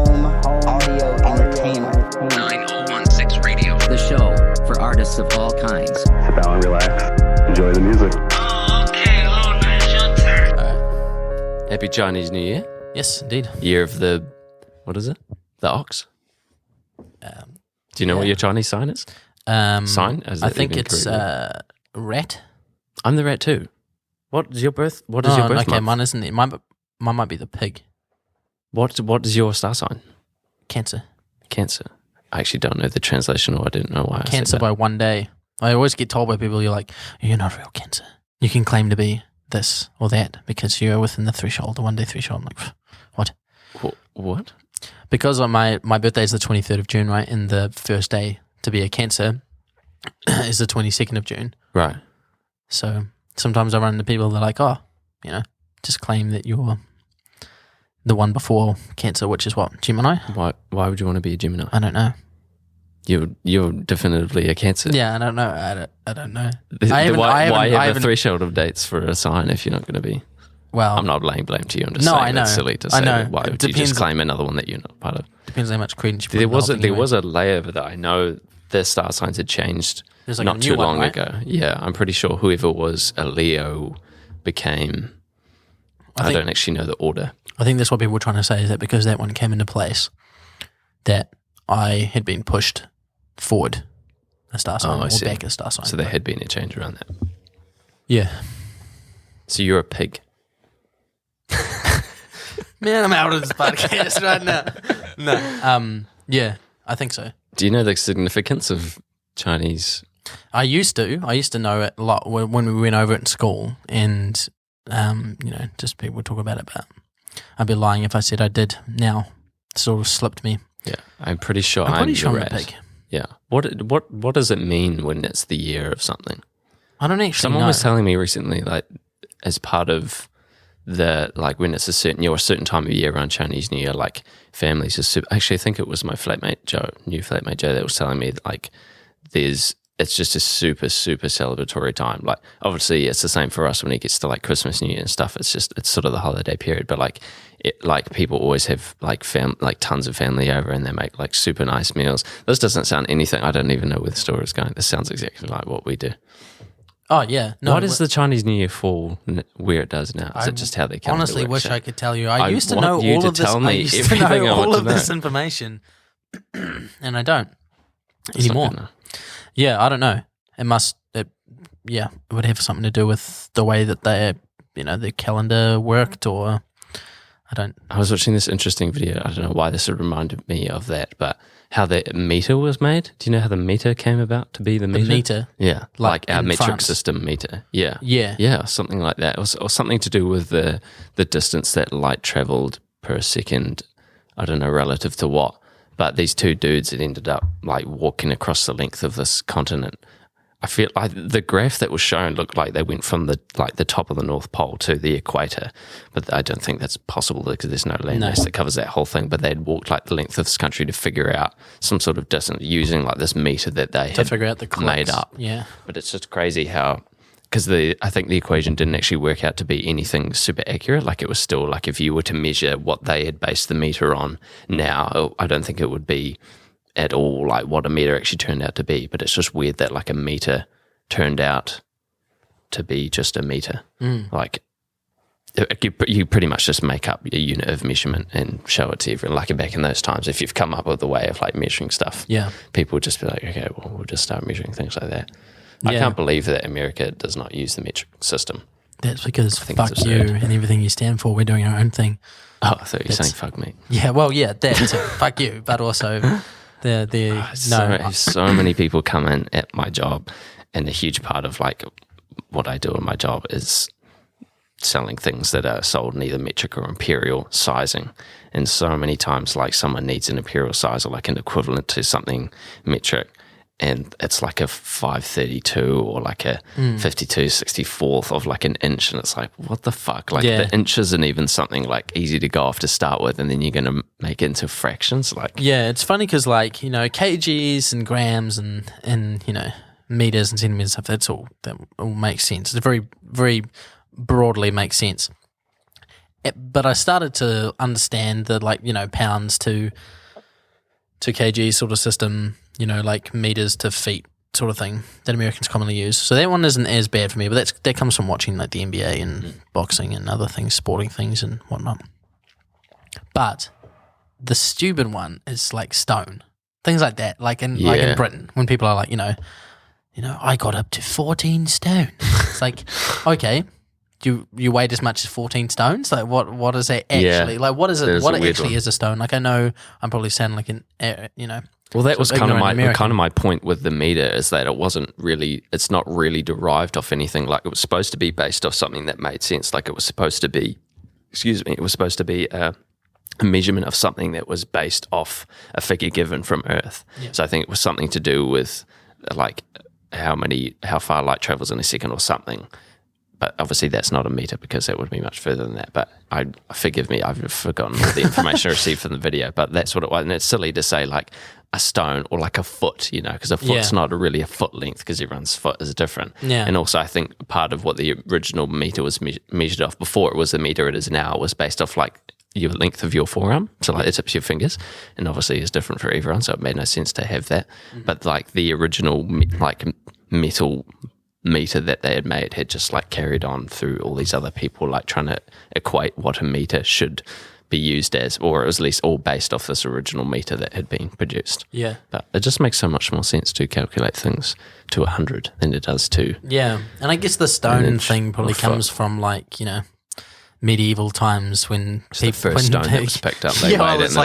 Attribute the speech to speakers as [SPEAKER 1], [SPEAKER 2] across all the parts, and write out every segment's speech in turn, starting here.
[SPEAKER 1] home audio entertainment.
[SPEAKER 2] 9016 Radio.
[SPEAKER 3] The show for artists of all kinds.
[SPEAKER 4] Sit down and relax. Enjoy the music.
[SPEAKER 2] Okay, Lord, it's your turn.
[SPEAKER 5] Happy Chinese New Year.
[SPEAKER 6] Yes, indeed.
[SPEAKER 5] Year of the, what is it? The ox? Do you know what your Chinese sign is? Sign?
[SPEAKER 6] I think it's rat.
[SPEAKER 5] I'm the rat too. What is your birth? What is your birth
[SPEAKER 6] okay,
[SPEAKER 5] month?
[SPEAKER 6] mine isn't it. Mine might be the pig.
[SPEAKER 5] What is your star sign?
[SPEAKER 6] Cancer.
[SPEAKER 5] Cancer. I actually don't know the translation, or I didn't know why I
[SPEAKER 6] Cancer
[SPEAKER 5] said that.
[SPEAKER 6] by one day. I always get told by people, you're like, you're not real cancer. You can claim to be this or that because you're within the threshold, the 1 day threshold. I'm like, what?
[SPEAKER 5] What?
[SPEAKER 6] Because on my birthday is the 23rd of June, right? And the first day to be a Cancer is the 22nd of June.
[SPEAKER 5] Right.
[SPEAKER 6] So sometimes I run into people that are like, oh, just claim that you're the one before Cancer, which is what? Gemini?
[SPEAKER 5] Why would you want to be a Gemini?
[SPEAKER 6] I don't know.
[SPEAKER 5] You're definitively a Cancer.
[SPEAKER 6] Yeah, I don't know. I don't know.
[SPEAKER 5] Why have a threshold of dates for a sign if you're not going to be?
[SPEAKER 6] Well,
[SPEAKER 5] I'm not laying blame to you. I'm just
[SPEAKER 6] No,
[SPEAKER 5] saying
[SPEAKER 6] I know.
[SPEAKER 5] it's silly to
[SPEAKER 6] I
[SPEAKER 5] say.
[SPEAKER 6] know.
[SPEAKER 5] Why
[SPEAKER 6] It
[SPEAKER 5] would you just
[SPEAKER 6] depends-
[SPEAKER 5] claim another one that you're not part of?
[SPEAKER 6] depends how much credence you put
[SPEAKER 5] There
[SPEAKER 6] in the
[SPEAKER 5] was
[SPEAKER 6] whole
[SPEAKER 5] a
[SPEAKER 6] thing
[SPEAKER 5] there
[SPEAKER 6] anyway.
[SPEAKER 5] was a layer that I know their star signs had changed
[SPEAKER 6] There's like a
[SPEAKER 5] not
[SPEAKER 6] new
[SPEAKER 5] too
[SPEAKER 6] one,
[SPEAKER 5] long
[SPEAKER 6] right?
[SPEAKER 5] ago. Yeah, I'm pretty sure whoever was a Leo became. I
[SPEAKER 6] think-
[SPEAKER 5] don't actually know the order.
[SPEAKER 6] I think that's what people were trying to say, is that because that one came into place, that I had been pushed forward a star sign
[SPEAKER 5] I
[SPEAKER 6] or
[SPEAKER 5] see.
[SPEAKER 6] back a star sign.
[SPEAKER 5] So there had been a change around that.
[SPEAKER 6] Yeah.
[SPEAKER 5] So you're a pig.
[SPEAKER 6] Man, I'm out of this podcast right now. No. Yeah, I think so.
[SPEAKER 5] Do you know the significance of Chinese?
[SPEAKER 6] I used to know it a lot when we went over it in school, and just people would talk about it, but I'd be lying if I said I did. Now it sort of slipped me.
[SPEAKER 5] Yeah, I'm pretty sure
[SPEAKER 6] I'm pretty
[SPEAKER 5] the
[SPEAKER 6] sure I'm a
[SPEAKER 5] rat.
[SPEAKER 6] pig.
[SPEAKER 5] Yeah. What does it mean when it's the year of something?
[SPEAKER 6] I don't actually
[SPEAKER 5] Someone
[SPEAKER 6] know.
[SPEAKER 5] was telling me recently, like, as part of the, like, when it's a certain time of year around Chinese New Year, like, families are super. Actually, I think it was my new flatmate Joe, that was telling me that, like, it's just a super, super celebratory time. Like, obviously, it's the same for us when it gets to, like, Christmas, New Year and stuff. It's sort of the holiday period. But, like, people always have, like, tons of family over, and they make, like, super nice meals. This doesn't sound anything. I don't even know where the story is going. This sounds exactly like what we do.
[SPEAKER 6] Oh yeah. No,
[SPEAKER 5] Why does the Chinese New Year fall where it does now? Is
[SPEAKER 6] I
[SPEAKER 5] it just how they come
[SPEAKER 6] honestly
[SPEAKER 5] to
[SPEAKER 6] wish I could tell you. I
[SPEAKER 5] I
[SPEAKER 6] used to
[SPEAKER 5] want
[SPEAKER 6] know
[SPEAKER 5] you
[SPEAKER 6] all
[SPEAKER 5] to
[SPEAKER 6] of this.
[SPEAKER 5] tell
[SPEAKER 6] I
[SPEAKER 5] me
[SPEAKER 6] used to
[SPEAKER 5] everything I
[SPEAKER 6] know
[SPEAKER 5] want
[SPEAKER 6] all
[SPEAKER 5] to
[SPEAKER 6] of this
[SPEAKER 5] know.
[SPEAKER 6] information, and I don't
[SPEAKER 5] It's not
[SPEAKER 6] anymore.
[SPEAKER 5] gonna-
[SPEAKER 6] Yeah, I don't know. It would have something to do with the way that the calendar worked, or I don't.
[SPEAKER 5] I was watching this interesting video. I don't know why this reminded me of that, but how the meter was made. Do you know how the meter came about to be the meter?
[SPEAKER 6] The meter.
[SPEAKER 5] Yeah,
[SPEAKER 6] Like
[SPEAKER 5] our
[SPEAKER 6] in
[SPEAKER 5] metric
[SPEAKER 6] France.
[SPEAKER 5] system meter. Yeah.
[SPEAKER 6] Yeah.
[SPEAKER 5] Yeah, something like that. Or something to do with the distance that light traveled per second. I don't know, relative to what. But these two dudes had ended up, like, walking across the length of this continent. I feel like the graph that was shown looked like they went from the top of the North Pole to the equator, but I don't think that's possible because there's no landmass that covers that whole thing. But they'd walked, like, the length of this country to figure out some sort of distance using, like, this meter that they
[SPEAKER 6] To
[SPEAKER 5] had
[SPEAKER 6] figure out the clicks.
[SPEAKER 5] made up.
[SPEAKER 6] Yeah.
[SPEAKER 5] But it's just crazy how, because I think the equation didn't actually work out to be anything super accurate. Like, it was still, like, if you were to measure what they had based the meter on now, I don't think it would be at all like what a meter actually turned out to be. But it's just weird that, like, a meter turned out to be just a meter. Like, you pretty much just make up a unit of measurement and show it to everyone. Like, back in those times, if you've come up with a way of, like, measuring stuff,
[SPEAKER 6] Yeah.
[SPEAKER 5] people would just be like, okay, well, we'll just start measuring things like that. I
[SPEAKER 6] Yeah.
[SPEAKER 5] can't believe that America does not use the metric system.
[SPEAKER 6] That's because
[SPEAKER 5] think
[SPEAKER 6] fuck
[SPEAKER 5] it's
[SPEAKER 6] you
[SPEAKER 5] absurd.
[SPEAKER 6] and everything you stand for. We're doing our own thing.
[SPEAKER 5] Oh, I thought you were
[SPEAKER 6] That's-
[SPEAKER 5] saying fuck me.
[SPEAKER 6] Yeah. Well, yeah, that too. Fuck you, but also
[SPEAKER 5] So many people come in at my job, and a huge part of, like, what I do in my job is selling things that are sold in either metric or imperial sizing. And so many times, like, someone needs an imperial size or, like, an equivalent to something metric, and it's like a 532 or like a 52/64 of, like, an inch, and it's like, what the fuck? Like,
[SPEAKER 6] Yeah.
[SPEAKER 5] the inch isn't even something, like, easy to go off to start with, and then you're going to make it into fractions. Like,
[SPEAKER 6] Yeah, it's funny because, like, kgs and grams and meters and centimeters and stuff, that all makes sense. It very, very broadly makes sense. but I started to understand the pounds to kg sort of system, like meters to feet sort of thing that Americans commonly use. So that one isn't as bad for me, but that comes from watching like the NBA and boxing and other things, sporting things and whatnot. But the stupid one is like stone, things like that. Like in Britain, when people are like, I got up to 14 stone. It's like, okay, you weighed as much as 14 stones? Like what is that actually? Like what is it? What actually is a stone? Like I know I'm probably sounding like
[SPEAKER 5] Well, that was kind of my point with the meter is that it's not really derived off anything. Like it was supposed to be based off something that made sense. Like it was supposed to be, a measurement of something that was based off a figure given from Earth. Yeah. So I think it was something to do with like how far light travels in a second or something. But obviously that's not a meter because that would be much further than that. But forgive me, I've forgotten all the information I received from the video. But that's what it was. And it's silly to say like a stone or like a foot, because a foot's not really a foot length because everyone's foot is different. Yeah. And also I think part of what the original meter was measured off before it was the meter it is now was based off like your length of your forearm. So like the tips of your fingers. And obviously it's different for everyone. So it made no sense to have that. But like the original like metal meter that they had made had just like carried on through all these other people like trying to equate what a meter should be used as, or at least all based off this original meter that had been produced. Yeah. But it just makes so much more sense to calculate things to 100 than it does to...
[SPEAKER 6] Yeah, and I guess the stone thing probably comes from like, medieval times when
[SPEAKER 5] the first stone that was picked up, they weighed it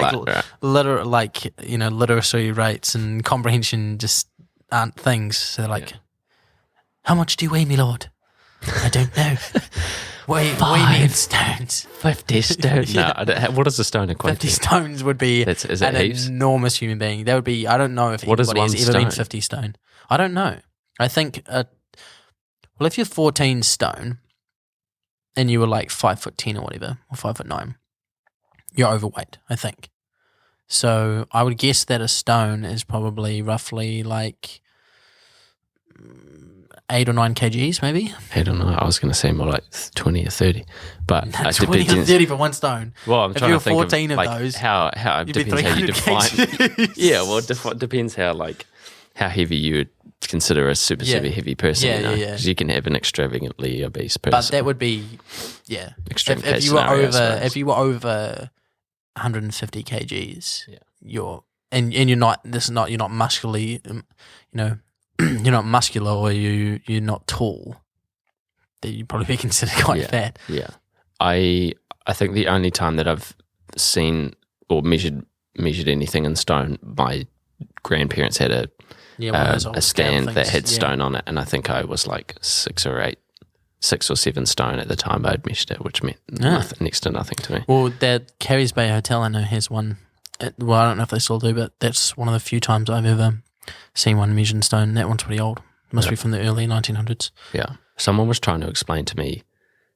[SPEAKER 6] in literacy rates and comprehension just aren't things. So they're like... How much do you weigh, me lord? I don't know. weigh me in stones.
[SPEAKER 5] 50 stones. No, what does a stone equate
[SPEAKER 6] 50 stones would be an enormous human being. That would be, I don't know if anybody has ever been 50 stone. I don't know. I think, if you're 14 stone and you were like 5'10" or whatever, or 5'9", you're overweight, I think. So I would guess that a stone is probably roughly like 8 or 9 kgs, maybe.
[SPEAKER 5] I don't know. I was going to say more like 20 or 30, but
[SPEAKER 6] 20 or 30 for one stone.
[SPEAKER 5] Well, I'm trying to think
[SPEAKER 6] 14
[SPEAKER 5] of like
[SPEAKER 6] those,
[SPEAKER 5] how it depends how you define.
[SPEAKER 6] kgs.
[SPEAKER 5] Yeah, well, it depends how heavy you would consider a super heavy person.
[SPEAKER 6] Yeah.
[SPEAKER 5] Because you can have an extravagantly obese person.
[SPEAKER 6] But that would be
[SPEAKER 5] extreme
[SPEAKER 6] if you were over 150 kgs, you're not muscularly, you're not muscular or you're not tall, that you'd probably be considered quite fat.
[SPEAKER 5] Yeah. I think the only time that I've seen or measured anything in stone, my grandparents had a stand that had stone on it, and I think I was like 6 or 7 stone at the time I'd measured it, which meant next to nothing to me.
[SPEAKER 6] Well, that Carries Bay Hotel I know has one. Well, I don't know if they still do, but that's one of the few times I've ever seen one measured in stone. That one's pretty old. Must be from the early 1900s.
[SPEAKER 5] Yeah. Someone was trying to explain to me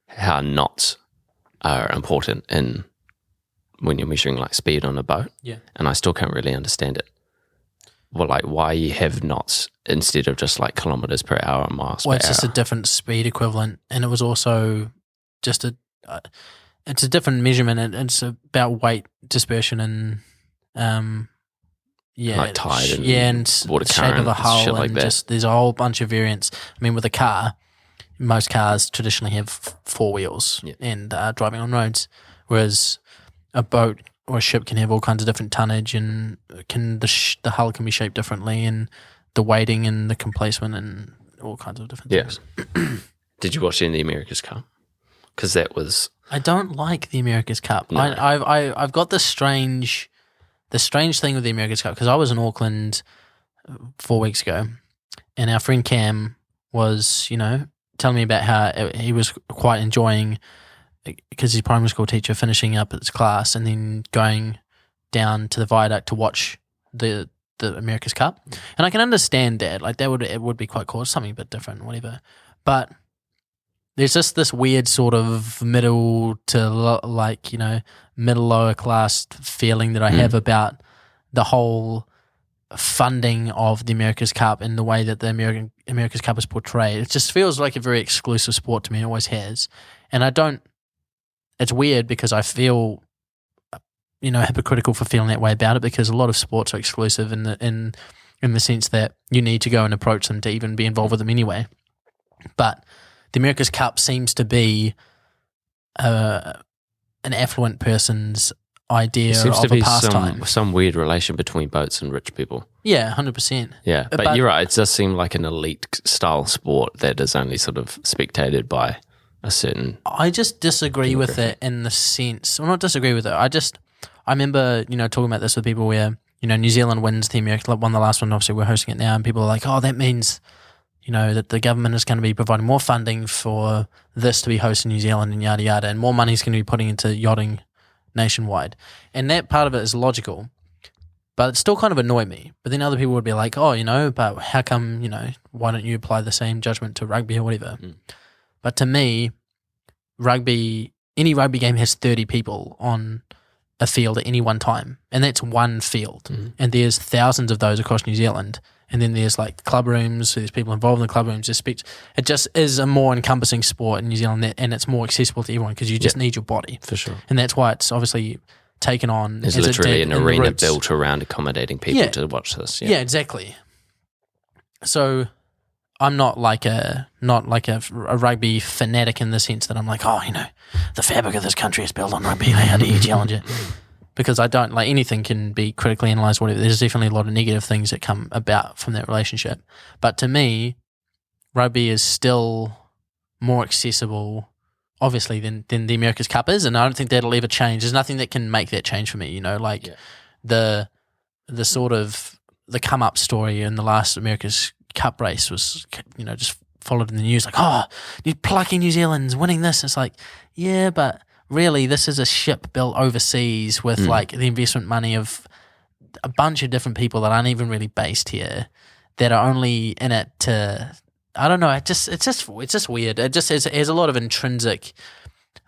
[SPEAKER 5] how knots are important in when you're measuring like speed on a boat. Yeah. And I still can't really understand it. Well, like why you have knots instead of just like kilometers per hour and miles per hour.
[SPEAKER 6] Well, it's just a different speed equivalent, and it was also just it's a different measurement. It's about weight dispersion and
[SPEAKER 5] like tide and
[SPEAKER 6] and
[SPEAKER 5] water
[SPEAKER 6] the shape of the hull
[SPEAKER 5] shit like
[SPEAKER 6] and
[SPEAKER 5] that.
[SPEAKER 6] just there's a whole bunch of variants. I mean, with a car, most cars traditionally have 4 wheels and driving on roads, whereas a boat or a ship can have all kinds of different tonnage and the hull can be shaped differently and the weighting and the complacement and all kinds of different things.
[SPEAKER 5] Did you watch any of the America's Cup? Because that was...
[SPEAKER 6] I don't like the America's Cup. No. I've got this strange thing with the America's Cup because I was in Auckland 4 weeks ago, and our friend Cam was, telling me about how he was quite enjoying, because he's a primary school teacher, finishing up his class and then going down to the viaduct to watch the America's Cup. And I can understand that. Like it would be quite cool. It's something a bit different, whatever. But there's just this weird sort of middle to middle lower class feeling that I have about the whole funding of the America's Cup and the way that the America's Cup is portrayed. It just feels like a very exclusive sport to me. It always has. And it's weird because I feel, hypocritical for feeling that way about it, because a lot of sports are exclusive in the sense that you need to go and approach them to even be involved with them anyway. But the America's Cup seems to be an affluent person's idea
[SPEAKER 5] Seems
[SPEAKER 6] of
[SPEAKER 5] to be
[SPEAKER 6] a pastime.
[SPEAKER 5] some weird relation between boats and rich people.
[SPEAKER 6] Yeah, 100%.
[SPEAKER 5] Yeah, but you're right. It does seem like an elite style sport that is only sort of spectated by a certain.
[SPEAKER 6] I just disagree with it in the sense. Well, not disagree with it. I remember, talking about this with people where, New Zealand wins the American, won the last one. Obviously, we're hosting it now, and people are like, "Oh, that means, that the government is going to be providing more funding for this to be hosted in New Zealand, and yada yada, and more money is going to be putting into yachting nationwide." And that part of it is logical, but it still kind of annoyed me. But then other people would be like, "Oh, but how come, why don't you apply the same judgment to rugby or whatever?" But to me, any rugby game has 30 people on a field at any one time, and that's one field. And there's thousands of those across New Zealand, and then there's like club rooms, so there's people involved in the club rooms. It just is a more encompassing sport in New Zealand, and it's more accessible to everyone because you just need your body.
[SPEAKER 5] For sure.
[SPEAKER 6] And that's why it's obviously taken on.
[SPEAKER 5] There's
[SPEAKER 6] as
[SPEAKER 5] literally
[SPEAKER 6] it did
[SPEAKER 5] an
[SPEAKER 6] in the
[SPEAKER 5] arena
[SPEAKER 6] roots.
[SPEAKER 5] built around accommodating people to watch this.
[SPEAKER 6] Yeah, exactly. So I'm not like a rugby fanatic in the sense that I'm like, the fabric of this country is built on rugby. How do you challenge it? Because I don't, like, anything can be critically analysed, whatever. There's definitely a lot of negative things that come about from that relationship. But to me, rugby is still more accessible, obviously, than the America's Cup is, and I don't think that'll ever change. There's nothing that can make that change for me, the sort of the come up story in the last America's Cup race was, just followed in the news like, "Oh, you're plucky New Zealand's winning this." It's like, yeah, but really this is a ship built overseas with like the investment money of a bunch of different people that aren't even really based here, that are only in it to, I don't know, it's just weird. It has a lot of intrinsic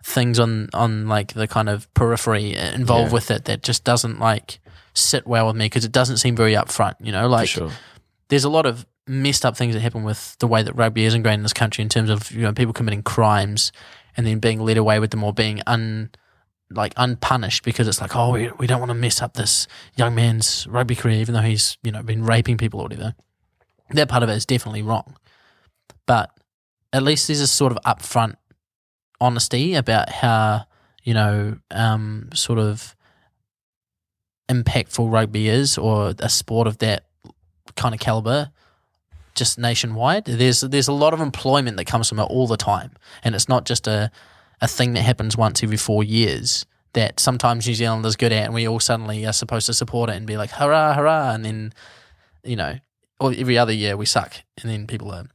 [SPEAKER 6] things on like the kind of periphery involved with it that just doesn't like sit well with me, because it doesn't seem very upfront, like
[SPEAKER 5] For sure.
[SPEAKER 6] There's a lot of messed up things that happen with the way that rugby is ingrained in this country in terms of people committing crimes and then being led away with them, or being unpunished because it's like, oh, we don't want to mess up this young man's rugby career even though he's been raping people or whatever. That part of it is definitely wrong, but at least there's a sort of upfront honesty about how sort of impactful rugby is, or a sport of that kind of caliber, just nationwide. There's a lot of employment that comes from it all the time, and it's not just a thing that happens once every 4 years that sometimes New Zealand is good at, and we all suddenly are supposed to support it and be like, hurrah, hurrah, and then or every other year we suck, and then people are.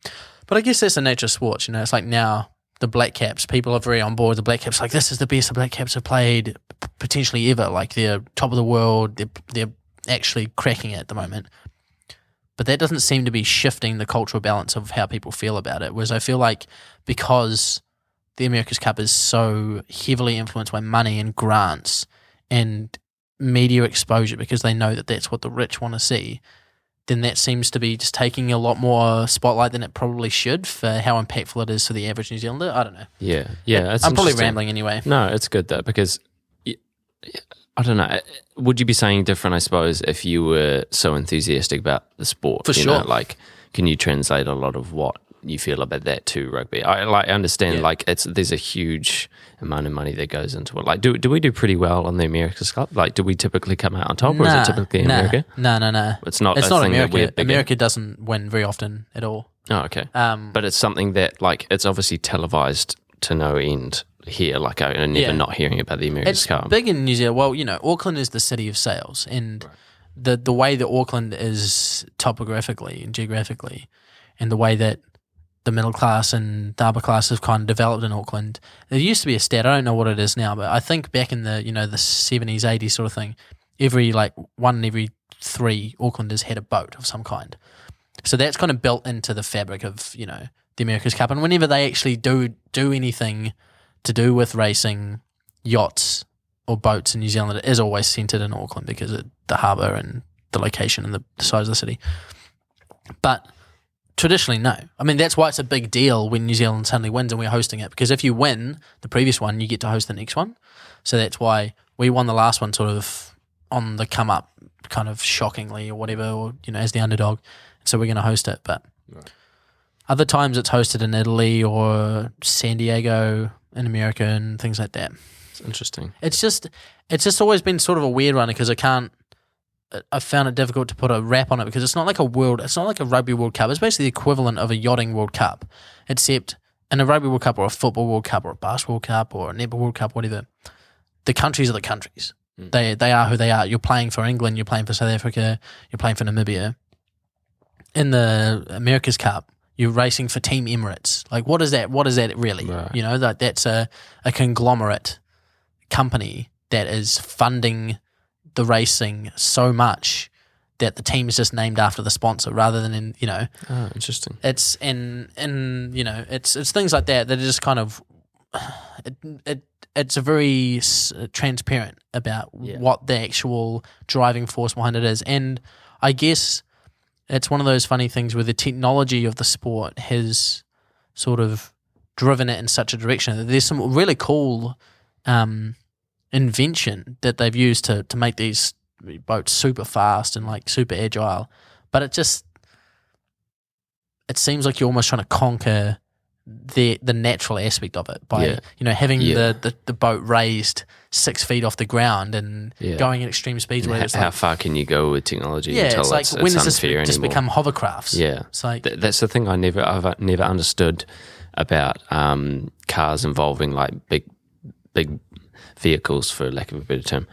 [SPEAKER 6] But I guess that's the nature of sports. It's like now the Black Caps, people are very on board with the Black Caps. Like, this is the best the Black Caps have played potentially ever. Like, they're top of the world. They're actually cracking it at the moment. But that doesn't seem to be shifting the cultural balance of how people feel about it. Whereas I feel like because the America's Cup is so heavily influenced by money and grants and media exposure, because they know that that's what the rich want to see, then that seems to be just taking a lot more spotlight than it probably should for how impactful it is for the average New Zealander. I don't know.
[SPEAKER 5] Yeah.
[SPEAKER 6] I'm probably rambling anyway.
[SPEAKER 5] No, it's good though, because I don't know. Would you be saying different, I suppose, if you were so enthusiastic about the sport?
[SPEAKER 6] For sure.
[SPEAKER 5] Like, can you translate a lot of what you feel about that to rugby? I understand, like, there's a huge amount of money that goes into it. Like, do we do pretty well on the America's Cup? Like, do we typically come out on top, or is it typically America?
[SPEAKER 6] No.
[SPEAKER 5] It's not
[SPEAKER 6] America. America doesn't win very often at all.
[SPEAKER 5] Oh, okay. But it's something that, like, it's obviously televised to no end here. Like, I'm never not hearing about the America's Cup.
[SPEAKER 6] It's big in New Zealand. Well, Auckland is the city of sails, and the way that Auckland is topographically and geographically, and the way that the middle class and the upper class have kind of developed in Auckland. There used to be a stat, I don't know what it is now, but I think back in the the 70s, 80s sort of thing, one in every 3 Aucklanders had a boat of some kind. So that's kind of built into the fabric of, the America's Cup. And whenever they actually do anything to do with racing, yachts or boats in New Zealand, it is always centred in Auckland because of the harbour and the location and the size of the city. But Traditionally, no. I mean, that's why it's a big deal when New Zealand suddenly wins and we're hosting it, because if you win the previous one, you get to host the next one. So that's why we won the last one sort of on the come up, kind of shockingly or whatever, or, you know, as the underdog. So we're going to host it. But other times it's hosted in Italy or San Diego in America and things like that.
[SPEAKER 5] It's interesting.
[SPEAKER 6] It's just always been sort of a weird one because I found it difficult to put a wrap on it because it's not like a Rugby World Cup. It's basically the equivalent of a yachting World Cup, except in a Rugby World Cup or a Football World Cup or a Basketball World Cup or a Netball World Cup, whatever, the countries are the countries. They are who they are. You're playing for England, you're playing for South Africa, you're playing for Namibia. In the America's Cup, you're racing for Team Emirates. Like, what is that? What is that really?
[SPEAKER 5] Right.
[SPEAKER 6] You know, that's a conglomerate company that is funding the racing so much that the team is just named after the sponsor rather than
[SPEAKER 5] Interesting.
[SPEAKER 6] it's it's things like that are just kind of it's a very transparent about what the actual driving force behind it is. And I guess it's one of those funny things where the technology of the sport has sort of driven it in such a direction. There's some really cool invention that they've used to make these boats super fast and like super agile, but it seems like you're almost trying to conquer the natural aspect of it by having the boat raised 6 feet off the ground and going at extreme speeds.
[SPEAKER 5] How far can you go with technology?
[SPEAKER 6] Yeah,
[SPEAKER 5] until
[SPEAKER 6] it's like when does this
[SPEAKER 5] unfair
[SPEAKER 6] just
[SPEAKER 5] anymore?
[SPEAKER 6] become hovercrafts?
[SPEAKER 5] Yeah,
[SPEAKER 6] it's like
[SPEAKER 5] that's the thing I've never understood about cars involving like big vehicles, for lack of a better term,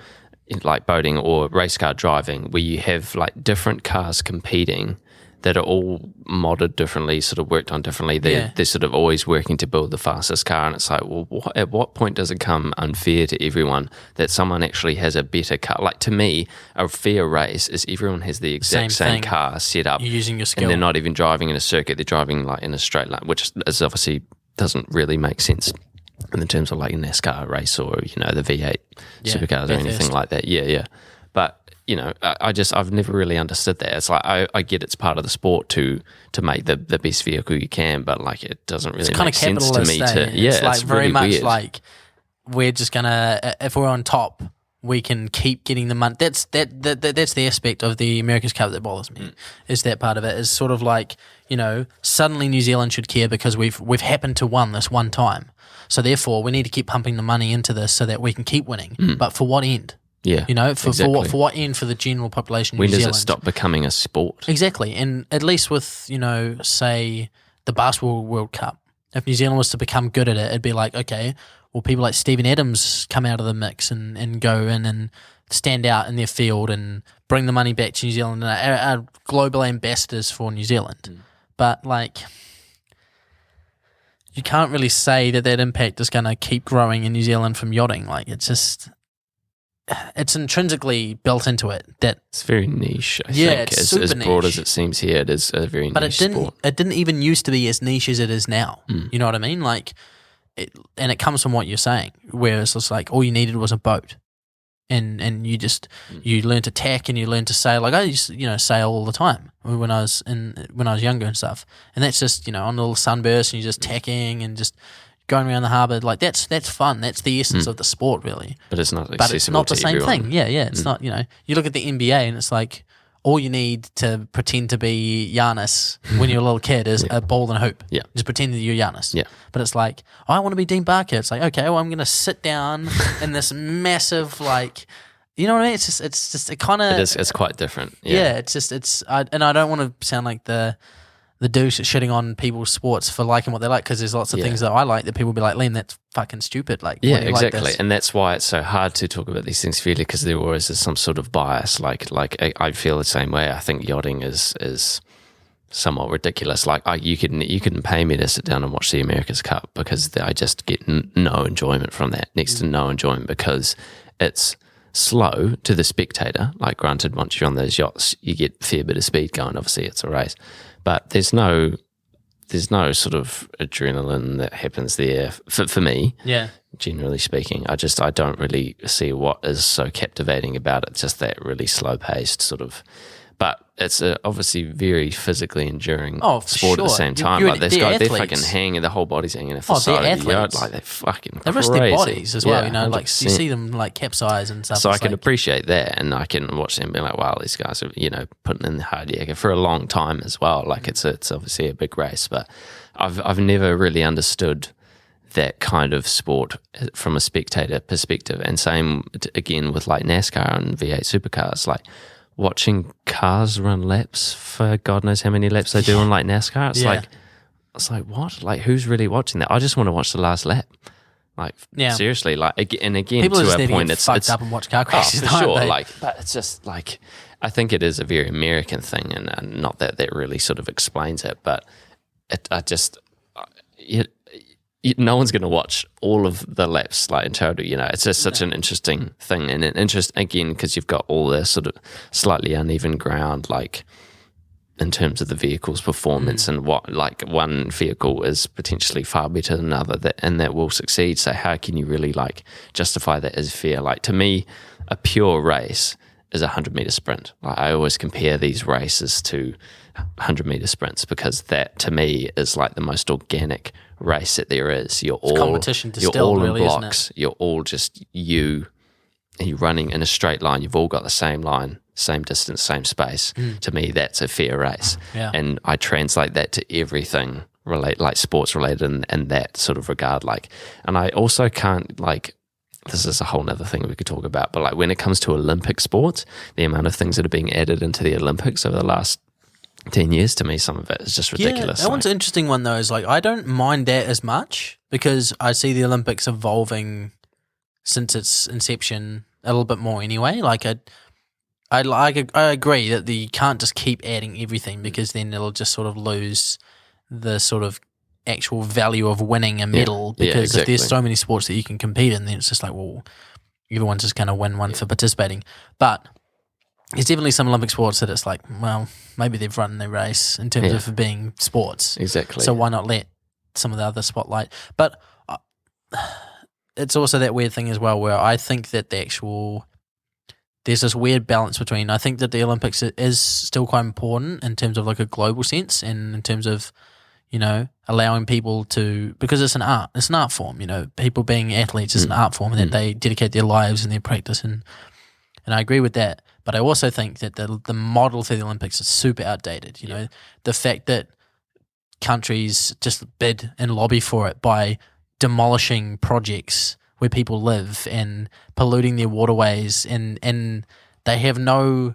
[SPEAKER 5] like boating or race car driving, where you have like different cars competing that are all modded differently, sort of worked on differently. They're sort of always working to build the fastest car, and it's like, well, at what point does it become unfair to everyone that someone actually has a better car? Like, to me, a fair race is everyone has the exact same car set up.
[SPEAKER 6] You're using your skill.
[SPEAKER 5] And they're not even driving in a circuit, they're driving like in a straight line, which is obviously doesn't really make sense in the terms of like a NASCAR race or, the V8 supercars or anything like that. Yeah. But, I've never really understood that. It's like, I get it's part of the sport to make the best vehicle you can, but like it doesn't really make sense to me
[SPEAKER 6] it's like very
[SPEAKER 5] really
[SPEAKER 6] much
[SPEAKER 5] weird.
[SPEAKER 6] like we're just gonna, if we're on top, we can keep getting the money. That's the aspect of the America's Cup that bothers me. Is that part of it is sort of like, suddenly New Zealand should care because we've happened to win this one time. So therefore we need to keep pumping the money into this so that we can keep winning. But for what end?
[SPEAKER 5] Yeah.
[SPEAKER 6] For what end for the general population of
[SPEAKER 5] When
[SPEAKER 6] New
[SPEAKER 5] does
[SPEAKER 6] Zealand?
[SPEAKER 5] it stop becoming a sport?
[SPEAKER 6] Exactly. And at least with, say the Basketball World Cup, if New Zealand was to become good at it, it'd be like, okay, well, people like Stephen Adams come out of the mix and go in and stand out in their field and bring the money back to New Zealand and are global ambassadors for New Zealand. But like, you can't really say that impact is going to keep growing in New Zealand from yachting. Like, it's intrinsically built into it that
[SPEAKER 5] it's very niche. I
[SPEAKER 6] Yeah,
[SPEAKER 5] think
[SPEAKER 6] it's
[SPEAKER 5] as
[SPEAKER 6] super
[SPEAKER 5] broad
[SPEAKER 6] niche.
[SPEAKER 5] as it seems here, it is a very
[SPEAKER 6] but
[SPEAKER 5] niche
[SPEAKER 6] it didn't.
[SPEAKER 5] sport.
[SPEAKER 6] It didn't even used to be as niche as it is now. You know what I mean? Like, and it comes from what you're saying, where it's just like all you needed was a boat, and you just you learn to tack and you learn to sail. Like I used to, sail all the time when I was younger and stuff, and that's just on a little sunburst and you're just tacking and just going around the harbour. Like that's fun. That's the essence of the sport, really.
[SPEAKER 5] But it's not accessible
[SPEAKER 6] But it's not the
[SPEAKER 5] to
[SPEAKER 6] same
[SPEAKER 5] everyone.
[SPEAKER 6] thing. Yeah. It's not. You look at the NBA and it's like all you need to pretend to be Giannis when you're a little kid is a ball and a hoop.
[SPEAKER 5] Yeah.
[SPEAKER 6] Just pretend that you're Giannis.
[SPEAKER 5] Yeah.
[SPEAKER 6] But it's like, I want to be Dean Barker. It's like, okay, well, I'm going to sit down in this massive, like, you know what I mean? It's just, it kind of.
[SPEAKER 5] It's quite different.
[SPEAKER 6] Yeah. And I don't want to sound like the douche that's shitting on people's sports for liking what they like, because there's lots of things that I like that people be like, Liam, that's fucking stupid. Like,
[SPEAKER 5] Yeah,
[SPEAKER 6] why do you like
[SPEAKER 5] exactly.
[SPEAKER 6] this?
[SPEAKER 5] And that's why it's so hard to talk about these things fairly, because there always is some sort of bias. Like I feel the same way. I think yachting is somewhat ridiculous. Like you couldn't pay me to sit down and watch the America's Cup, because I just get no enjoyment from that. Next to no enjoyment, because it's slow to the spectator. Like, granted, once you're on those yachts, you get a fair bit of speed going. Obviously, it's a race, but there's no sort of adrenaline that happens there for me.
[SPEAKER 6] Yeah.
[SPEAKER 5] Generally speaking, I don't really see what is so captivating about it. Just that really slow paced sort of But it's obviously very physically enduring
[SPEAKER 6] Oh, for
[SPEAKER 5] sport at the
[SPEAKER 6] sure.
[SPEAKER 5] same time.
[SPEAKER 6] You're-
[SPEAKER 5] Like they're
[SPEAKER 6] they're
[SPEAKER 5] fucking
[SPEAKER 6] athletes.
[SPEAKER 5] hanging, their whole body's hanging off the
[SPEAKER 6] Oh,
[SPEAKER 5] side
[SPEAKER 6] they're
[SPEAKER 5] of the yard.
[SPEAKER 6] athletes.
[SPEAKER 5] Like they're fucking
[SPEAKER 6] They risk
[SPEAKER 5] crazy.
[SPEAKER 6] their bodies as well,
[SPEAKER 5] Yeah,
[SPEAKER 6] you know, like you
[SPEAKER 5] 100%.
[SPEAKER 6] see them like capsize and stuff.
[SPEAKER 5] So I
[SPEAKER 6] It's
[SPEAKER 5] can
[SPEAKER 6] like,
[SPEAKER 5] appreciate that, and I can watch them and be like, wow, these guys are, you know, putting in the hard yakka for a long time as well. Like it's obviously a big race, but I've never really understood that kind of sport from a spectator perspective. And same again with like NASCAR and V8 supercars, like watching cars run laps for God knows how many laps they do on like NASCAR. It's like what? Like who's really watching that? I just want to watch the last lap. Like seriously, like and again
[SPEAKER 6] people
[SPEAKER 5] to
[SPEAKER 6] just
[SPEAKER 5] our
[SPEAKER 6] need
[SPEAKER 5] point,
[SPEAKER 6] to get
[SPEAKER 5] it's
[SPEAKER 6] fucked up and watch car crashes.
[SPEAKER 5] for
[SPEAKER 6] don't
[SPEAKER 5] sure.
[SPEAKER 6] they?
[SPEAKER 5] Like, but it's just like I think it is a very American thing, and not that really sort of explains it, but no one's going to watch all of the laps like in total. You know, it's just such an interesting thing, and an interest again because you've got all this sort of slightly uneven ground, like in terms of the vehicle's performance and what like one vehicle is potentially far better than another, and that will succeed. So how can you really like justify that as fair? Like to me, a pure race is a 100-meter sprint. Like I always compare these races to 100-meter sprints because that to me is like the most organic race that there is. You're all
[SPEAKER 6] competition
[SPEAKER 5] you're
[SPEAKER 6] distilled,
[SPEAKER 5] all in
[SPEAKER 6] really, isn't
[SPEAKER 5] blocks. You're all just you, and you're running in a straight line. You've all got the same line, same distance, same space. To me, that's a fair race.
[SPEAKER 6] Yeah.
[SPEAKER 5] And I translate that to everything like sports related in that sort of regard. Like, and I also can't like. This is a whole nother thing we could talk about, but like when it comes to Olympic sports, the amount of things that are being added into the Olympics over the last 10 years, to me, some of it is just ridiculous.
[SPEAKER 6] Yeah, that one's an interesting one though. Is like I don't mind that as much because I see the Olympics evolving since its inception a little bit more anyway. Like I agree that you can't just keep adding everything because then it'll just sort of lose the sort of actual value of winning a medal because if there's so many sports that you can compete in, then it's just like, well, everyone's just going to win one for participating. But there's definitely some Olympic sports that it's like, well, maybe they've run their race in terms of being sports.
[SPEAKER 5] Exactly.
[SPEAKER 6] So why not let some of the other spotlight? But it's also that weird thing as well where I think that there's this weird balance between, I think that the Olympics is still quite important in terms of like a global sense and in terms of, you know, allowing people to, because it's an art form, you know, people being athletes is an art form and that they dedicate their lives and their practice and I agree with that. But I also think that the model for the Olympics is super outdated. You know, the fact that countries just bid and lobby for it by demolishing projects where people live and polluting their waterways and they have no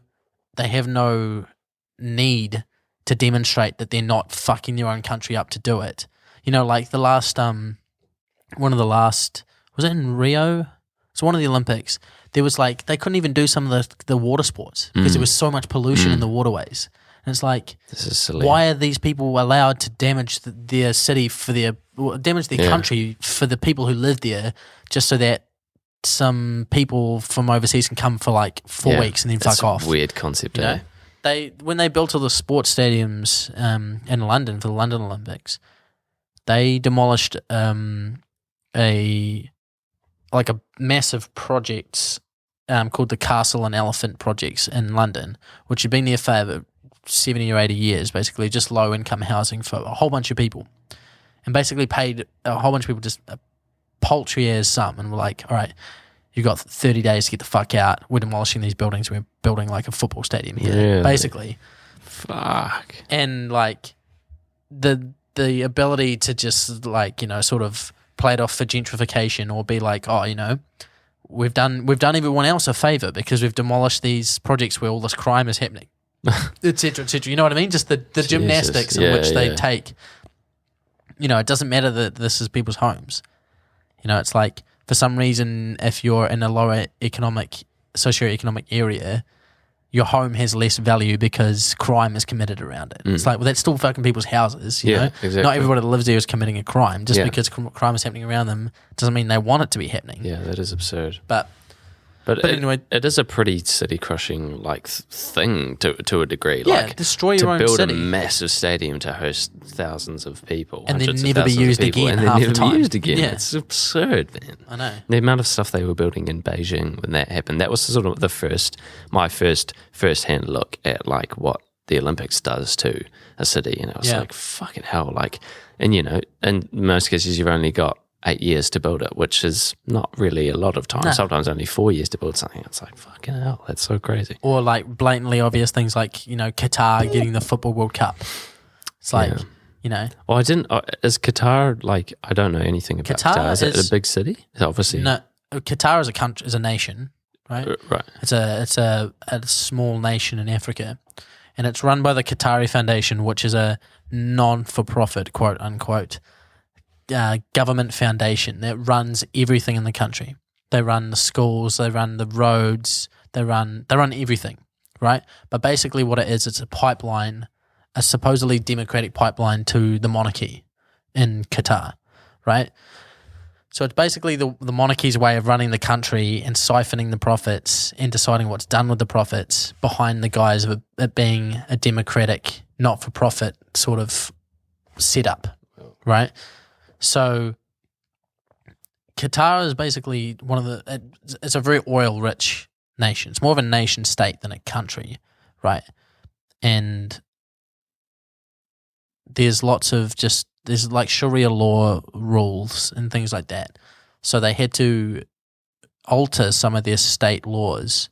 [SPEAKER 6] need to demonstrate that they're not fucking their own country up to do it. You know, like the last one of the last, was it in Rio? It's one of the Olympics. There was like, they couldn't even do some of the water sports because there was so much pollution in the waterways. And it's like,
[SPEAKER 5] this is silly.
[SPEAKER 6] Why are these people allowed to damage their city damage their country for the people who live there just so that some people from overseas can come for like 4 weeks and then fuck off?
[SPEAKER 5] Weird concept,
[SPEAKER 6] you know? When they built all the sports stadiums in London for the London Olympics, they demolished a massive project called the Castle and Elephant projects in London, which had been there for 70 or 80 years, basically just low income housing for a whole bunch of people, and basically paid a whole bunch of people just a paltry as sum, and were like, all right, you got 30 days to get the fuck out. We're demolishing these buildings. We're building like a football stadium here,
[SPEAKER 5] Really?
[SPEAKER 6] basically.
[SPEAKER 5] Fuck.
[SPEAKER 6] And like the ability to just like, you know, sort of play it off for gentrification or be like, oh, you know, we've done everyone else a favor because we've demolished these projects where all this crime is happening, et cetera, et cetera. You know what I mean? Just the gymnastics in which they take. You know, it doesn't matter that this is people's homes. You know, it's like, for some reason, if you're in a lower socioeconomic area, your home has less value because crime is committed around it. It's like, well, that's still fucking people's houses, you know?
[SPEAKER 5] Exactly.
[SPEAKER 6] Not everybody that lives there is committing a crime. Just because crime is happening around them doesn't mean they want it to be happening.
[SPEAKER 5] Yeah, that is absurd.
[SPEAKER 6] But
[SPEAKER 5] But
[SPEAKER 6] anyway,
[SPEAKER 5] it is a pretty city crushing thing to a degree.
[SPEAKER 6] Yeah,
[SPEAKER 5] like,
[SPEAKER 6] destroy your own
[SPEAKER 5] to build
[SPEAKER 6] city.
[SPEAKER 5] a massive stadium to host thousands of people,
[SPEAKER 6] And then
[SPEAKER 5] hundreds of
[SPEAKER 6] never be
[SPEAKER 5] thousands of
[SPEAKER 6] used
[SPEAKER 5] people,
[SPEAKER 6] again
[SPEAKER 5] and then
[SPEAKER 6] half the
[SPEAKER 5] never
[SPEAKER 6] time.
[SPEAKER 5] be used again.
[SPEAKER 6] Yeah.
[SPEAKER 5] It's absurd, man.
[SPEAKER 6] I know.
[SPEAKER 5] The amount of stuff they were building in Beijing when that happened. That was sort of my first-hand look at like what the Olympics does to a city, and I was like, fucking hell, like, and in most cases you've only got 8 years to build it, which is not really a lot of time.
[SPEAKER 6] No.
[SPEAKER 5] Sometimes only 4 years to build something. It's like, fucking hell, that's so crazy.
[SPEAKER 6] Or like blatantly obvious things like, Qatar getting the Football World Cup. It's like,
[SPEAKER 5] Well, is Qatar, like, I don't know anything about Qatar. Is it a big city? Obviously.
[SPEAKER 6] No, Qatar is a country, is a nation, right?
[SPEAKER 5] Right.
[SPEAKER 6] It's a small nation in Africa, and it's run by the Qatari Foundation, which is a non-for-profit, quote unquote, government foundation that runs everything in the country. They run the schools, they run the roads, they run everything, right? But basically what it is, it's a pipeline, a supposedly democratic pipeline to the monarchy in Qatar, right? So it's basically the monarchy's way of running the country and siphoning the profits and deciding what's done with the profits behind the guise of it being a democratic, not-for-profit sort of setup, right? So Qatar is basically it's a very oil-rich nation. It's more of a nation state than a country, right? And there's like Sharia law rules and things like that. So they had to alter some of their state laws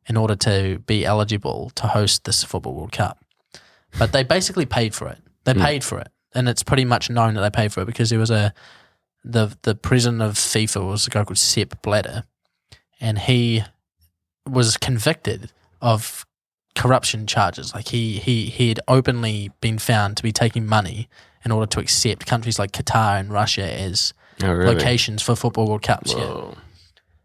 [SPEAKER 6] in order to be eligible to host this Football World Cup. But they basically paid for it. They paid for it. And it's pretty much known that they paid for it because there was the president of FIFA was a guy called Sepp Blatter, and he was convicted of corruption charges. Like he had openly been found to be taking money in order to accept countries like Qatar and Russia as locations for Football World Cups.
[SPEAKER 5] Whoa.
[SPEAKER 6] Yeah.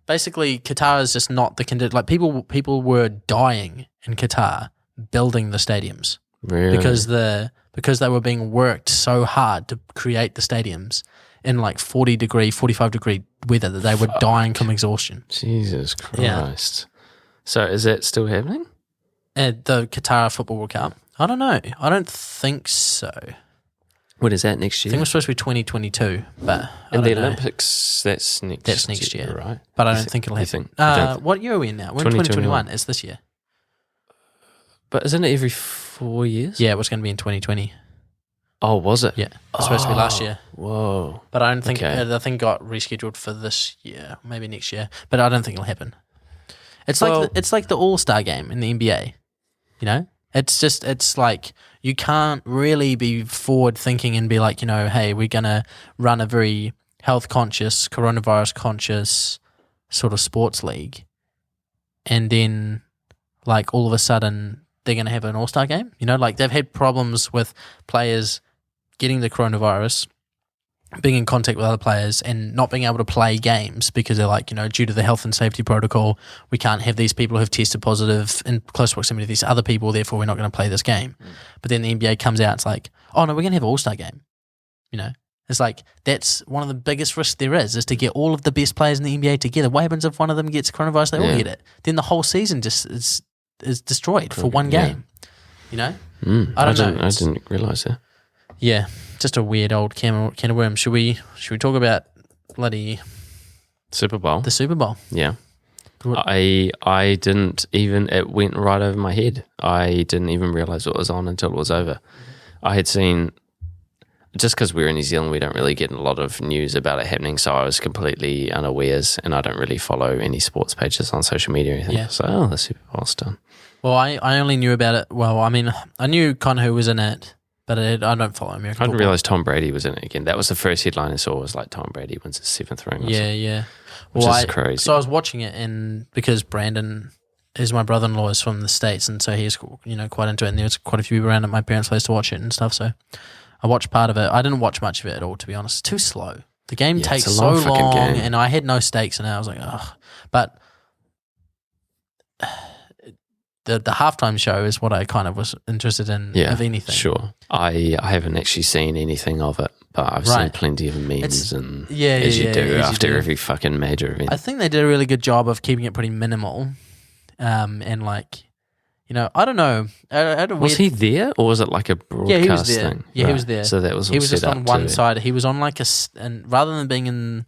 [SPEAKER 6] Basically, Qatar is just not the condition. Like people were dying in Qatar building the stadiums.
[SPEAKER 5] Really?
[SPEAKER 6] Because they were being worked so hard to create the stadiums in like 45-degree weather that they were dying from exhaustion.
[SPEAKER 5] Jesus Christ. So is that still happening?
[SPEAKER 6] The Qatar Football World Cup? I don't know. I don't think so.
[SPEAKER 5] What is that next
[SPEAKER 6] I
[SPEAKER 5] year?
[SPEAKER 6] think it's supposed to be 2022, but
[SPEAKER 5] And the
[SPEAKER 6] I don't know.
[SPEAKER 5] Olympics, that's next
[SPEAKER 6] year,
[SPEAKER 5] right?
[SPEAKER 6] But I don't think it'll
[SPEAKER 5] you
[SPEAKER 6] happen.
[SPEAKER 5] think?
[SPEAKER 6] What year are we in now? We're in 2021. It's this year.
[SPEAKER 5] But isn't it every 4 years?
[SPEAKER 6] Yeah, it was going to be in 2020.
[SPEAKER 5] Oh, was it?
[SPEAKER 6] Yeah, it was supposed to be last year.
[SPEAKER 5] Whoa.
[SPEAKER 6] But I don't think
[SPEAKER 5] Okay.
[SPEAKER 6] I think it got rescheduled for this year, maybe next year. But I don't think it'll happen. It's
[SPEAKER 5] Well-
[SPEAKER 6] like the All-Star game in the NBA. It's like you can't really be forward thinking and be like, hey, we're gonna run a very health conscious, coronavirus conscious sort of sports league, and then like all of a sudden they're gonna have an All-Star game. Like they've had problems with players getting the coronavirus, being in contact with other players and not being able to play games because they're like, due to the health and safety protocol, we can't have these people who've tested positive in close proximity to these other people, therefore we're not going to play this game. But then the NBA comes out, it's like, oh no, we're going to have an All-Star game. It's like, that's one of the biggest risks there is to get all of the best players in the NBA together. What happens if one of them gets coronavirus, they all get it? Then the whole season just is destroyed for one game. I don't know.
[SPEAKER 5] I didn't realise that.
[SPEAKER 6] Yeah, just a weird old can of worms. Should we talk about bloody
[SPEAKER 5] Super Bowl.
[SPEAKER 6] the Super Bowl?
[SPEAKER 5] Yeah.
[SPEAKER 6] What-
[SPEAKER 5] I didn't even, it went right over my head. I didn't even realise what was on until it was over. I had seen, just because we're in New Zealand, we don't really get a lot of news about it happening, so I was completely unawares, and I don't really follow any sports pages on social media or anything.
[SPEAKER 6] Yeah.
[SPEAKER 5] So, the Super Bowl's done.
[SPEAKER 6] Well, I only knew about it. Well, I mean, I knew kind of who was in it, but I don't follow American
[SPEAKER 5] I didn't
[SPEAKER 6] football.
[SPEAKER 5] realise Tom Brady was in it again. That was the first headline I saw, was like Tom Brady wins his 7th ring. or something.
[SPEAKER 6] Yeah.
[SPEAKER 5] Which is crazy.
[SPEAKER 6] So I was watching it, and because Brandon is my brother-in-law, is from the States, and so he's quite into it, and there's quite a few people around at my parents' place to watch it and stuff. So I watched part of it. I didn't watch much of it at all, to be honest. It's too slow. The game
[SPEAKER 5] Yeah,
[SPEAKER 6] takes
[SPEAKER 5] it's a
[SPEAKER 6] so
[SPEAKER 5] long fucking
[SPEAKER 6] long,
[SPEAKER 5] game.
[SPEAKER 6] and I had no stakes in it. I was like, ugh. But the halftime show is what I kind of was interested in,
[SPEAKER 5] Yeah,
[SPEAKER 6] of anything.
[SPEAKER 5] sure. I haven't actually seen anything of it, but I've seen
[SPEAKER 6] Right.
[SPEAKER 5] plenty of memes
[SPEAKER 6] It's-
[SPEAKER 5] and
[SPEAKER 6] yeah,
[SPEAKER 5] as
[SPEAKER 6] yeah,
[SPEAKER 5] you
[SPEAKER 6] yeah,
[SPEAKER 5] do
[SPEAKER 6] as you
[SPEAKER 5] after
[SPEAKER 6] do.
[SPEAKER 5] every fucking major event.
[SPEAKER 6] I think they did a really good job of keeping it pretty minimal, and like, you know, I don't know. I had a
[SPEAKER 5] Was
[SPEAKER 6] weird-
[SPEAKER 5] he there, or was it like a broadcast
[SPEAKER 6] Yeah, he was there.
[SPEAKER 5] thing?
[SPEAKER 6] Yeah, he was there.
[SPEAKER 5] So that was all
[SPEAKER 6] He was
[SPEAKER 5] set
[SPEAKER 6] just on
[SPEAKER 5] up
[SPEAKER 6] one
[SPEAKER 5] to-
[SPEAKER 6] side. He was on like and rather than being in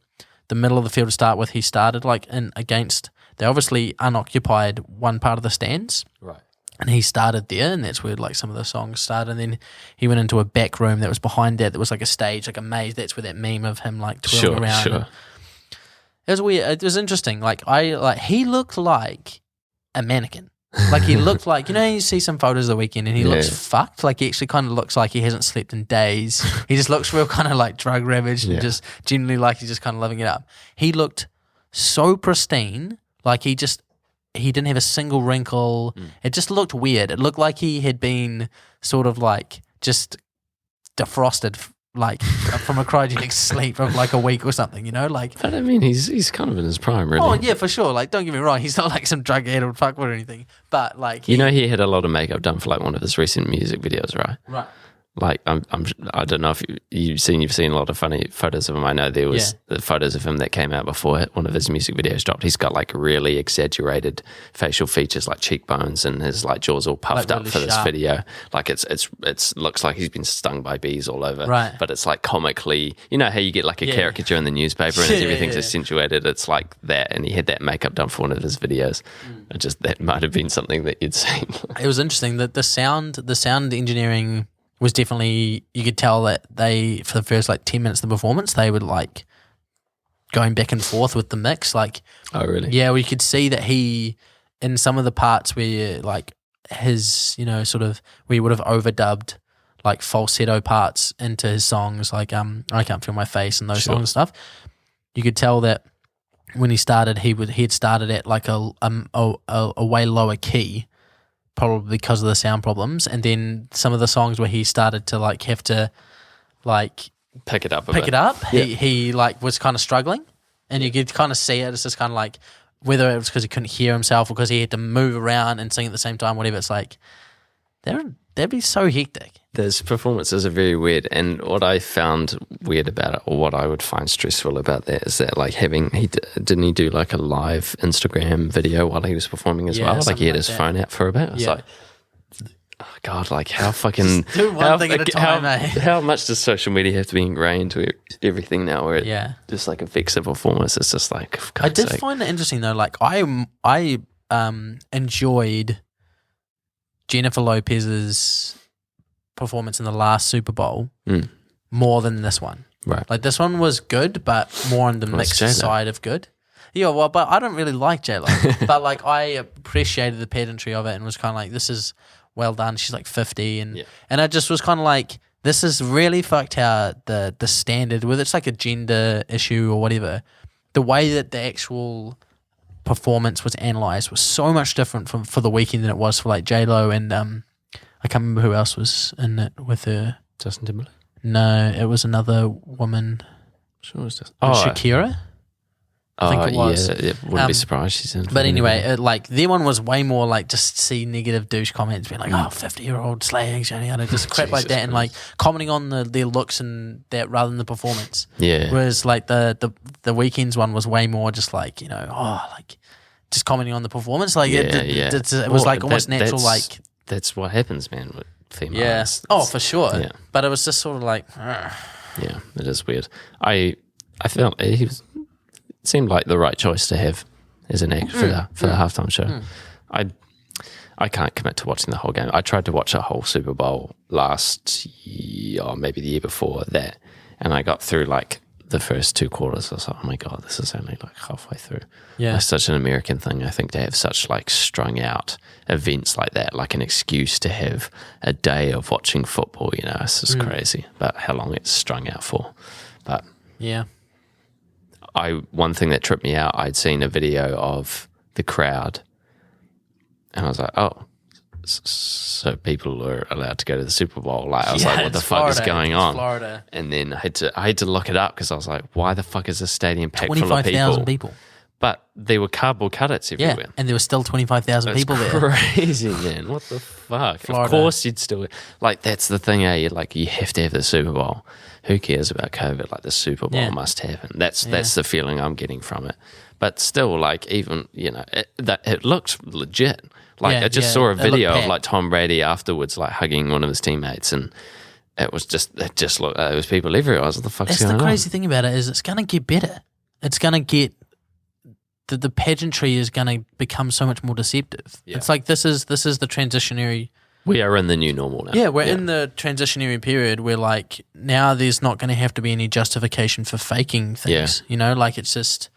[SPEAKER 6] the middle of the field to start with, he started like in against. They obviously unoccupied one part of the stands.
[SPEAKER 5] Right.
[SPEAKER 6] And he started there, and that's where like some of the songs started. And then he went into a back room that was behind that was like a stage, like a maze. That's where that meme of him like twirling around.
[SPEAKER 5] Sure.
[SPEAKER 6] It was weird. It was interesting. He looked like a mannequin. Like he looked like, you know, you see some photos of the weekend and he looks
[SPEAKER 5] Yeah.
[SPEAKER 6] fucked. Like he actually kind of looks like he hasn't slept in days. He just looks real kind of like drug ravaged and
[SPEAKER 5] Yeah.
[SPEAKER 6] just generally like he's just kind of living it up. He looked so pristine. Like he didn't have a single wrinkle. It just looked weird. It looked like he had been sort of like just defrosted like from a cryogenic sleep of like a week or something, you know? Like,
[SPEAKER 5] But I mean, he's kind of in his prime, really.
[SPEAKER 6] oh yeah, for sure. Like, don't get me wrong, he's not like some drug-addled fuckwit or anything. But like,
[SPEAKER 5] You know, he had a lot of makeup done for like one of his recent music videos, right?
[SPEAKER 6] right?
[SPEAKER 5] Like I don't know if you've seen a lot of funny photos of him. I know there was the photos of him that came out before one of his music videos dropped. He's got like really exaggerated facial features, like cheekbones, and his like jaws all puffed
[SPEAKER 6] Like
[SPEAKER 5] up
[SPEAKER 6] really
[SPEAKER 5] for this
[SPEAKER 6] sharp.
[SPEAKER 5] video. Like it's looks like he's been stung by bees all over.
[SPEAKER 6] Right.
[SPEAKER 5] But it's like comically, you know how you get like a
[SPEAKER 6] Yeah.
[SPEAKER 5] caricature in the newspaper and
[SPEAKER 6] Yeah,
[SPEAKER 5] everything's
[SPEAKER 6] yeah.
[SPEAKER 5] accentuated. It's like that, and he had that makeup done for one of his videos. It just that might have been something that you'd seen.
[SPEAKER 6] It was interesting that the sound engineering was definitely, you could tell that they, for the first like 10 minutes of the performance, they were like going back and forth with the mix. Like,
[SPEAKER 5] Oh, really?
[SPEAKER 6] yeah, we could see that he, in some of the parts where like his, you know, sort of, we would have overdubbed like falsetto parts into his songs, like I Can't Feel My Face and those
[SPEAKER 5] Sure.
[SPEAKER 6] songs and stuff. You could tell that when he started, he had started at like a way lower key, probably because of the sound problems, and then some of the songs where he started to like have to like
[SPEAKER 5] Pick it up a
[SPEAKER 6] pick
[SPEAKER 5] bit.
[SPEAKER 6] it up,
[SPEAKER 5] Yeah.
[SPEAKER 6] he like was kind of struggling, and you could kind of see it. It's just kind of like whether it was because he couldn't hear himself or because he had to move around and sing at the same time, whatever. It's like that'd be so hectic.
[SPEAKER 5] Those performances are very weird, and what I found weird about it, or what I would find stressful about that, is that like didn't he do like a live Instagram video while he was performing as
[SPEAKER 6] Yeah,
[SPEAKER 5] well? Like
[SPEAKER 6] something
[SPEAKER 5] he had
[SPEAKER 6] like
[SPEAKER 5] his
[SPEAKER 6] that.
[SPEAKER 5] phone out for a bit. It's
[SPEAKER 6] Yeah.
[SPEAKER 5] like, oh God, like how fucking
[SPEAKER 6] do one thing at a time, eh?
[SPEAKER 5] how much does social media have to be ingrained to everything now? Where it
[SPEAKER 6] Yeah.
[SPEAKER 5] just like affects the performance. It's just like for
[SPEAKER 6] I
[SPEAKER 5] God's
[SPEAKER 6] did
[SPEAKER 5] sake.
[SPEAKER 6] find it interesting though. Like I enjoyed Jennifer Lopez's performance in the last Super Bowl more than this one.
[SPEAKER 5] Right.
[SPEAKER 6] Like this one was good, but more on the
[SPEAKER 5] Well, it's
[SPEAKER 6] mixed
[SPEAKER 5] J-Lo.
[SPEAKER 6] side of good. Yeah, well, but I don't really like J-Lo. But like I appreciated the pedantry of it and was kind of like, this is well done. She's like 50 and I just was kind of like, this is really fucked how the standard, whether it's like a gender issue or whatever, the way that the actual performance was analysed was so much different for the weekend than it was for like J-Lo and I can't remember who else was in it with her.
[SPEAKER 5] Justin Timberlake.
[SPEAKER 6] No, it was another woman.
[SPEAKER 5] Sure, it's just
[SPEAKER 6] Shakira? I think it was.
[SPEAKER 5] Yeah, it wouldn't be surprised she's in.
[SPEAKER 6] But anyway, like their one was way more like just see negative douche comments being like, oh, 50-year-old slaying, and just crap like
[SPEAKER 5] Jesus
[SPEAKER 6] that and like commenting on their looks and that rather than the performance.
[SPEAKER 5] Yeah.
[SPEAKER 6] Whereas like the weekend's one was way more just like, you know, like just commenting on the performance. Like it was
[SPEAKER 5] Well,
[SPEAKER 6] like almost natural
[SPEAKER 5] that's-
[SPEAKER 6] like
[SPEAKER 5] That's what happens, man, with females.
[SPEAKER 6] yeah. Oh, for sure.
[SPEAKER 5] Yeah.
[SPEAKER 6] But it was just sort of like ugh.
[SPEAKER 5] Yeah, it is weird. I felt it seemed like the right choice to have as an act for the halftime show. I can't commit to watching the whole game. I tried to watch a whole Super Bowl last year, or maybe the year before that, and I got through like the first two quarters. I was like, oh my God, this is only like halfway through.
[SPEAKER 6] Yeah.
[SPEAKER 5] It's such an American thing, I think, to have such like strung out events like that, like an excuse to have a day of watching football, you know, it's just crazy about how long it's strung out for. But
[SPEAKER 6] yeah.
[SPEAKER 5] one thing that tripped me out, I'd seen a video of the crowd and I was like, oh, so people are allowed to go to the Super Bowl. Like I was like, what the
[SPEAKER 6] it's
[SPEAKER 5] fuck is
[SPEAKER 6] Florida.
[SPEAKER 5] going
[SPEAKER 6] It's
[SPEAKER 5] on?
[SPEAKER 6] Florida.
[SPEAKER 5] And then I had to look it up because I was like, why the fuck is this stadium packed full of
[SPEAKER 6] 25,000
[SPEAKER 5] people?
[SPEAKER 6] people.
[SPEAKER 5] but there were cardboard cutouts
[SPEAKER 6] Yeah,
[SPEAKER 5] everywhere.
[SPEAKER 6] and there were still 25,000 people there.
[SPEAKER 5] Crazy, man. What the fuck?
[SPEAKER 6] Florida.
[SPEAKER 5] Of course you'd still... Like, that's the thing, eh? Like, you have to have the Super Bowl. Who cares about COVID? Like, the Super Bowl must happen. That's the feeling I'm getting from it. But still, like, even, it looked legit. Like, I just saw a video of, like, Tom Brady afterwards, like, hugging one of his teammates, and it just looked... there was people everywhere. I was like, what the fuck's going on?
[SPEAKER 6] That's the crazy thing about it is it's going to get better. It's going to get... The pageantry is going to become so much more deceptive. Yeah. It's like this is the transitionary...
[SPEAKER 5] We are in the new normal now.
[SPEAKER 6] Yeah, we're in the transitionary period where, like, now there's not going to have to be any justification for faking things.
[SPEAKER 5] Yeah.
[SPEAKER 6] Like, it's just...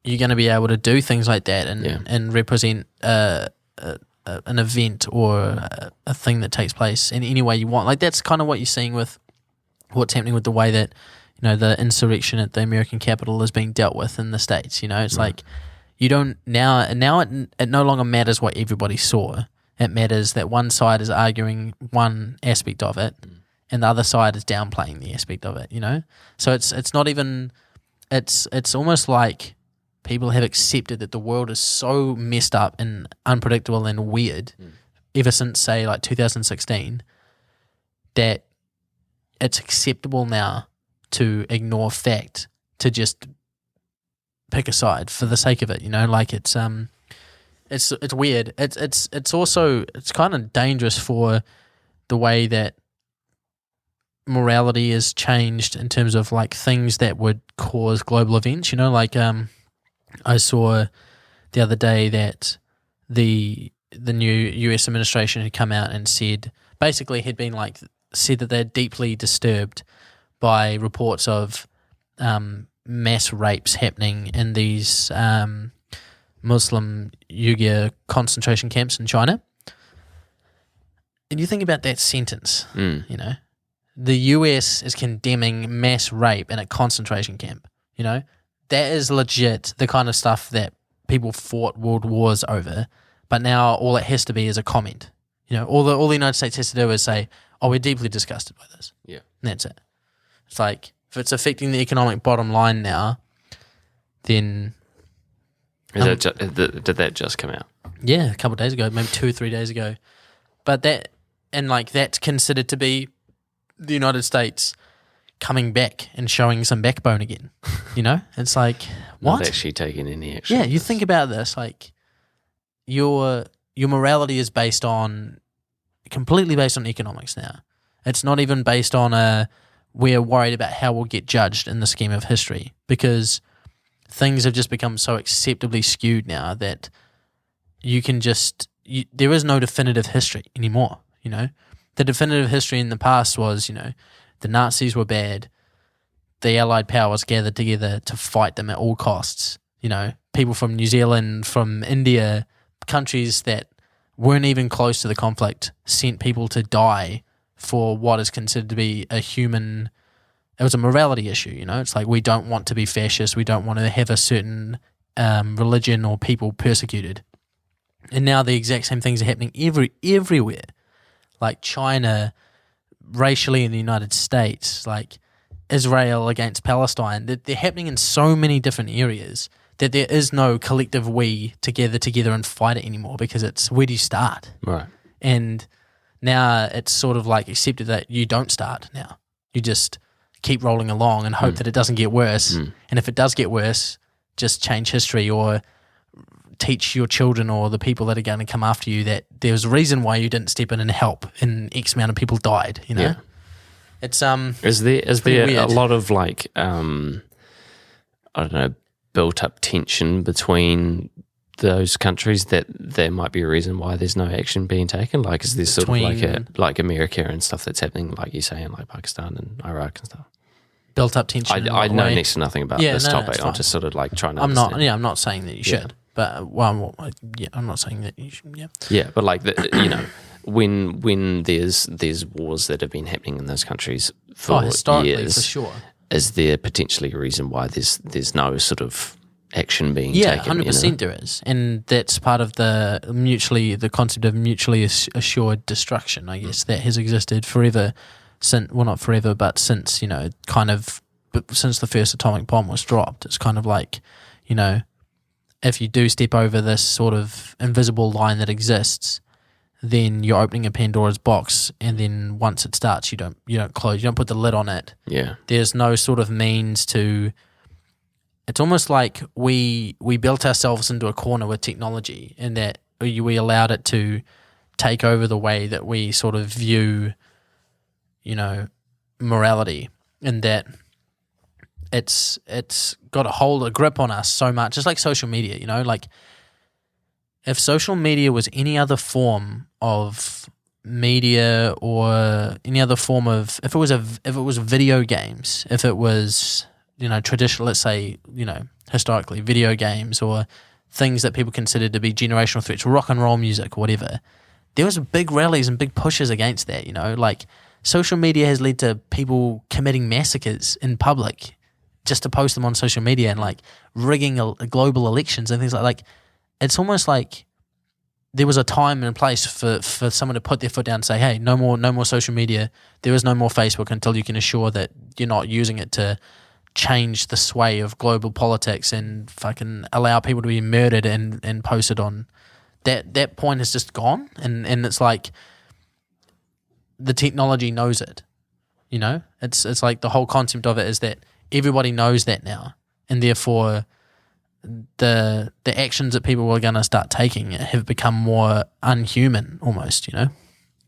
[SPEAKER 6] You're going to be able to do things like that and represent an event or a thing that takes place in any way you want. Like, that's kind of what you're seeing with what's happening with the way that the insurrection at the American Capitol is being dealt with in the States. It's like you don't now it no longer matters what everybody saw. It matters that one side is arguing one aspect of it and the other side is downplaying the aspect of it, So it's not even it's almost like people have accepted that the world is so messed up and unpredictable and weird ever since, say, like 2016 that it's acceptable now to ignore fact, to just pick a side for the sake of it, like it's weird. It's also kind of dangerous for the way that morality is changed in terms of like things that would cause global events. Like I saw the other day that the new US administration had come out and said that they're deeply disturbed by reports of mass rapes happening in these Muslim Uyghur concentration camps in China. And you think about that sentence, the US is condemning mass rape in a concentration camp, that is legit the kind of stuff that people fought world wars over, but now all it has to be is a comment. All the United States has to do is say, oh, we're deeply disgusted by this. Yeah. And that's it. It's like, if it's affecting the economic bottom line now, then...
[SPEAKER 5] did that just come out?
[SPEAKER 6] Yeah, a couple of days ago, maybe 2 or 3 days ago. But that's considered to be the United States coming back and showing some backbone again. It's like, what?
[SPEAKER 5] Not actually taking any action.
[SPEAKER 6] Yeah, you think about this, like, your morality is completely based on economics now. It's not even based on we're worried about how we'll get judged in the scheme of history, because things have just become so acceptably skewed now that there is no definitive history anymore. The definitive history in the past was, the Nazis were bad, the Allied powers gathered together to fight them at all costs. People from New Zealand, from India, countries that weren't even close to the conflict, sent people to die for what is considered to be it was a morality issue, It's like, we don't want to be fascist, we don't want to have a certain religion or people persecuted. And now the exact same things are happening everywhere. Like China, racially in the United States, like Israel against Palestine. They're happening in so many different areas that there is no collective we to gather together and fight it anymore, because it's, where do you start?
[SPEAKER 5] Right.
[SPEAKER 6] And now it's sort of like accepted that you don't start now. You just keep rolling along and hope that it doesn't get worse. And if it does get worse, just change history or teach your children or the people that are going to come after you that there's a reason why you didn't step in and help and X amount of people died, Yeah. It's
[SPEAKER 5] Is there
[SPEAKER 6] weird.
[SPEAKER 5] a lot of like I don't know, built up tension between those countries that there might be a reason why there's no action being taken? Like, is there sort of like America and stuff that's happening, like you say, in like Pakistan and Iraq and stuff?
[SPEAKER 6] Built up tension.
[SPEAKER 5] I know next to nothing about this topic. I'm just sort of like trying to understand.
[SPEAKER 6] I'm not saying that you should, but I'm not saying that you should.
[SPEAKER 5] Yeah, but like when there's wars that have been happening in those countries for
[SPEAKER 6] historically,
[SPEAKER 5] years,
[SPEAKER 6] for sure,
[SPEAKER 5] is there potentially a reason why there's no sort of action being
[SPEAKER 6] taken?
[SPEAKER 5] Yeah,
[SPEAKER 6] 100% there is, and that's part of the concept of mutually assured destruction, I guess, that has existed forever. Not forever, but since since the first atomic bomb was dropped. It's kind of like, if you do step over this sort of invisible line that exists, then you're opening a Pandora's box, and then once it starts, you don't close, you don't put the lid on it.
[SPEAKER 5] Yeah.
[SPEAKER 6] There's no sort of means to. It's almost like we built ourselves into a corner with technology, in that we allowed it to take over the way that we sort of view, morality, and that it's got a grip on us so much. It's like social media, like if social media was any other form of media or any other form of, if it was video games, if it was traditional, let's say historically video games or things that people considered to be generational threats, rock and roll music or whatever, there was big rallies and big pushes against that. Like social media has led to people committing massacres in public just to post them on social media, and like rigging global elections and things like. It's almost like there was a time and place for someone to put their foot down and say, hey, no more social media. There is no more Facebook until you can assure that you're not using it to change the sway of global politics and fucking allow people to be murdered and posted on. That point is just gone, and it's like the technology knows it. It's like the whole concept of it is that everybody knows that now, and therefore the actions that people are going to start taking have become more unhuman almost,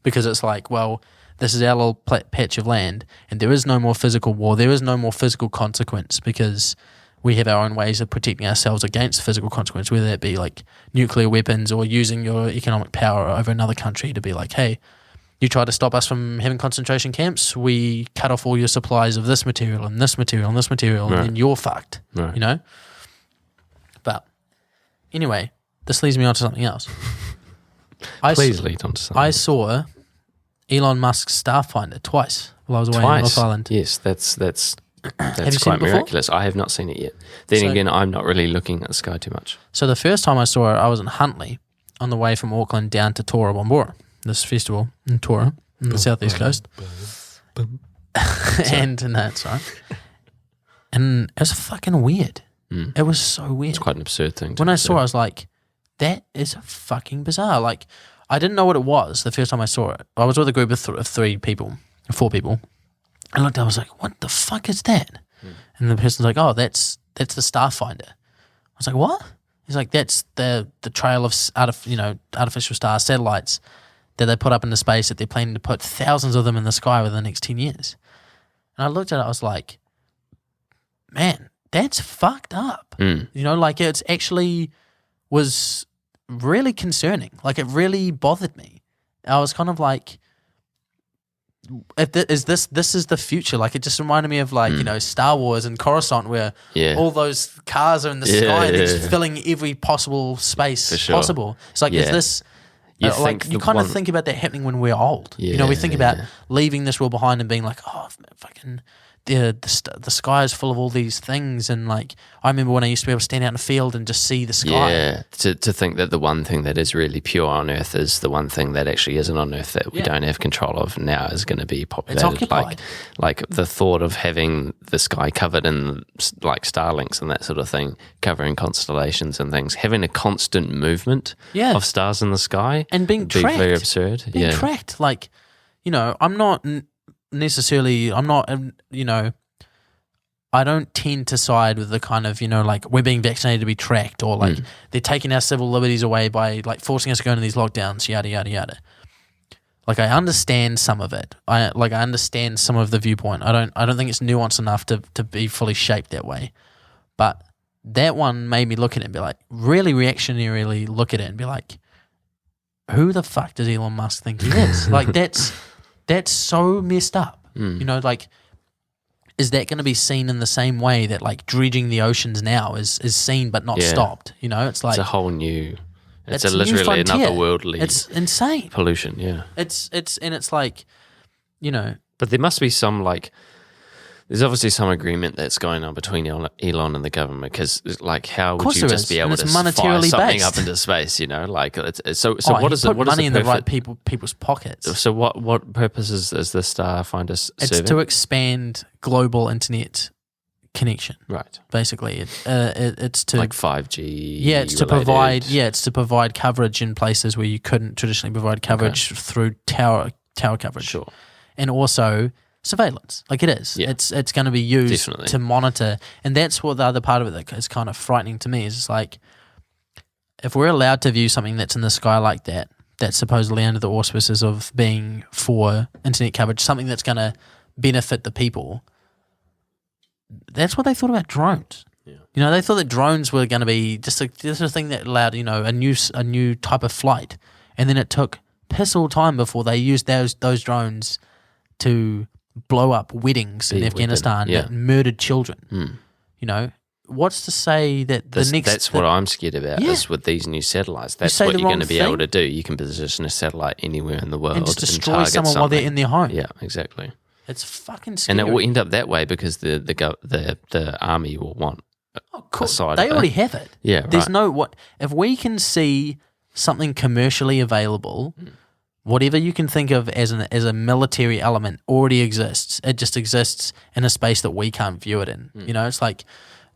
[SPEAKER 6] because it's like, well, this is our little patch of land, and there is no more physical war, there is no more physical consequence, because we have our own ways of protecting ourselves against physical consequence, whether that be like nuclear weapons or using your economic power over another country to be like, hey, you try to stop us from having concentration camps, we cut off all your supplies of this material and this material and this material,
[SPEAKER 5] right.
[SPEAKER 6] and then you're fucked,
[SPEAKER 5] right.
[SPEAKER 6] But anyway, this leads me on to something else.
[SPEAKER 5] Please lead on to something.
[SPEAKER 6] I saw Elon Musk's Starfinder twice while I was away on North Island.
[SPEAKER 5] Yes, that's
[SPEAKER 6] Have you seen
[SPEAKER 5] quite
[SPEAKER 6] it before?
[SPEAKER 5] miraculous. I have not seen it yet. Then again, I'm not really looking at the sky too much.
[SPEAKER 6] So the first time I saw it, I was in Huntly on the way from Auckland down to Tora Bombora, this festival in Tora, on the southeast coast. And no, it's all right. And it was fucking weird. It was so weird.
[SPEAKER 5] It's quite an absurd thing.
[SPEAKER 6] When I saw it, I was like, that is fucking bizarre. Like, I didn't know what it was the first time I saw it. I was with a group of 4 people. I looked up, I was like, what the fuck is that? And the person's like, oh, that's the Starfinder. I was like, what? He's like, that's the trail of artificial star satellites that they put up into space, that they're planning to put thousands of them in the sky within the next 10 years. And I looked at it, I was like, man, that's fucked up. Like it's actually was really concerning. Like it really bothered me. I was kind of like, this is the future. Like it just reminded me of like, Star Wars and Coruscant, where all those cars are in the sky and it's filling every possible space possible. It's like, is this... you kind of think about that happening when we're old. We think about leaving this world behind and being like, oh, fucking the sky is full of all these things, and like I remember when I used to be able to stand out in a field and just see the sky.
[SPEAKER 5] Yeah, to think that the one thing that is really pure on Earth is the one thing that actually isn't on Earth that we don't have control of now is going to be populated.
[SPEAKER 6] It's occupied.
[SPEAKER 5] Like the thought of having the sky covered in like Starlinks and that sort of thing, covering constellations and things, having a constant movement of stars in the sky
[SPEAKER 6] and being tracked.
[SPEAKER 5] Very absurd.
[SPEAKER 6] Being tracked, like I'm not necessarily, I don't tend to side with the kind of, like we're being vaccinated to be tracked, or like they're taking our civil liberties away by like forcing us to go into these lockdowns, yada, yada, yada. Like I understand some of it. I understand some of the viewpoint. I don't think it's nuanced enough to be fully shaped that way. But that one made me look at it and be like, really reactionarily look at it and be like, who the fuck does Elon Musk think he is? Like that's so messed up. Like, is that going to be seen in the same way that like dredging the oceans now is seen but not stopped? It's like
[SPEAKER 5] it's a whole new. It's
[SPEAKER 6] a new
[SPEAKER 5] literally
[SPEAKER 6] frontier.
[SPEAKER 5] another worldly.
[SPEAKER 6] It's insane.
[SPEAKER 5] Pollution. Yeah.
[SPEAKER 6] It's like,
[SPEAKER 5] But there must be some like. There's obviously some agreement that's going on between Elon and the government, because like how would you just be able to fire something up into space? Like so what is it? What
[SPEAKER 6] money
[SPEAKER 5] is
[SPEAKER 6] in the right people's pockets?
[SPEAKER 5] So what purpose is the Starfinder serving?
[SPEAKER 6] It's to expand global internet connection.
[SPEAKER 5] Right.
[SPEAKER 6] Basically, it's to
[SPEAKER 5] Like 5G.
[SPEAKER 6] yeah, it's to
[SPEAKER 5] related.
[SPEAKER 6] provide coverage in places where you couldn't traditionally provide coverage through tower coverage.
[SPEAKER 5] Sure.
[SPEAKER 6] And also surveillance, like it is.
[SPEAKER 5] Yeah.
[SPEAKER 6] It's going to be used
[SPEAKER 5] Definitely.
[SPEAKER 6] to monitor, and that's what the other part of it that is kind of frightening to me is it's like if we're allowed to view something that's in the sky like that, that's supposedly under the auspices of being for internet coverage, something that's going to benefit the people. That's what they thought about drones.
[SPEAKER 5] Yeah.
[SPEAKER 6] You know, they thought that drones were going to be just a thing that allowed, you know, a new type of flight, and then it took piss all time before they used those drones to blow up weddings in Afghanistan that murdered children. You know, what's to say that
[SPEAKER 5] that's what I'm scared about is with these new satellites. That's what you're going to be able to do. You can position a satellite anywhere in the world
[SPEAKER 6] and just destroy
[SPEAKER 5] target
[SPEAKER 6] someone while they're in their home.
[SPEAKER 5] Yeah, exactly.
[SPEAKER 6] It's fucking scary.
[SPEAKER 5] And it will end up that way because the army will want a side
[SPEAKER 6] they
[SPEAKER 5] of
[SPEAKER 6] already
[SPEAKER 5] it.
[SPEAKER 6] have it.
[SPEAKER 5] Yeah,
[SPEAKER 6] There's
[SPEAKER 5] right.
[SPEAKER 6] if we can see something commercially available, whatever you can think of as a military element already exists. It just exists in a space that we can't view it in. You know, it's like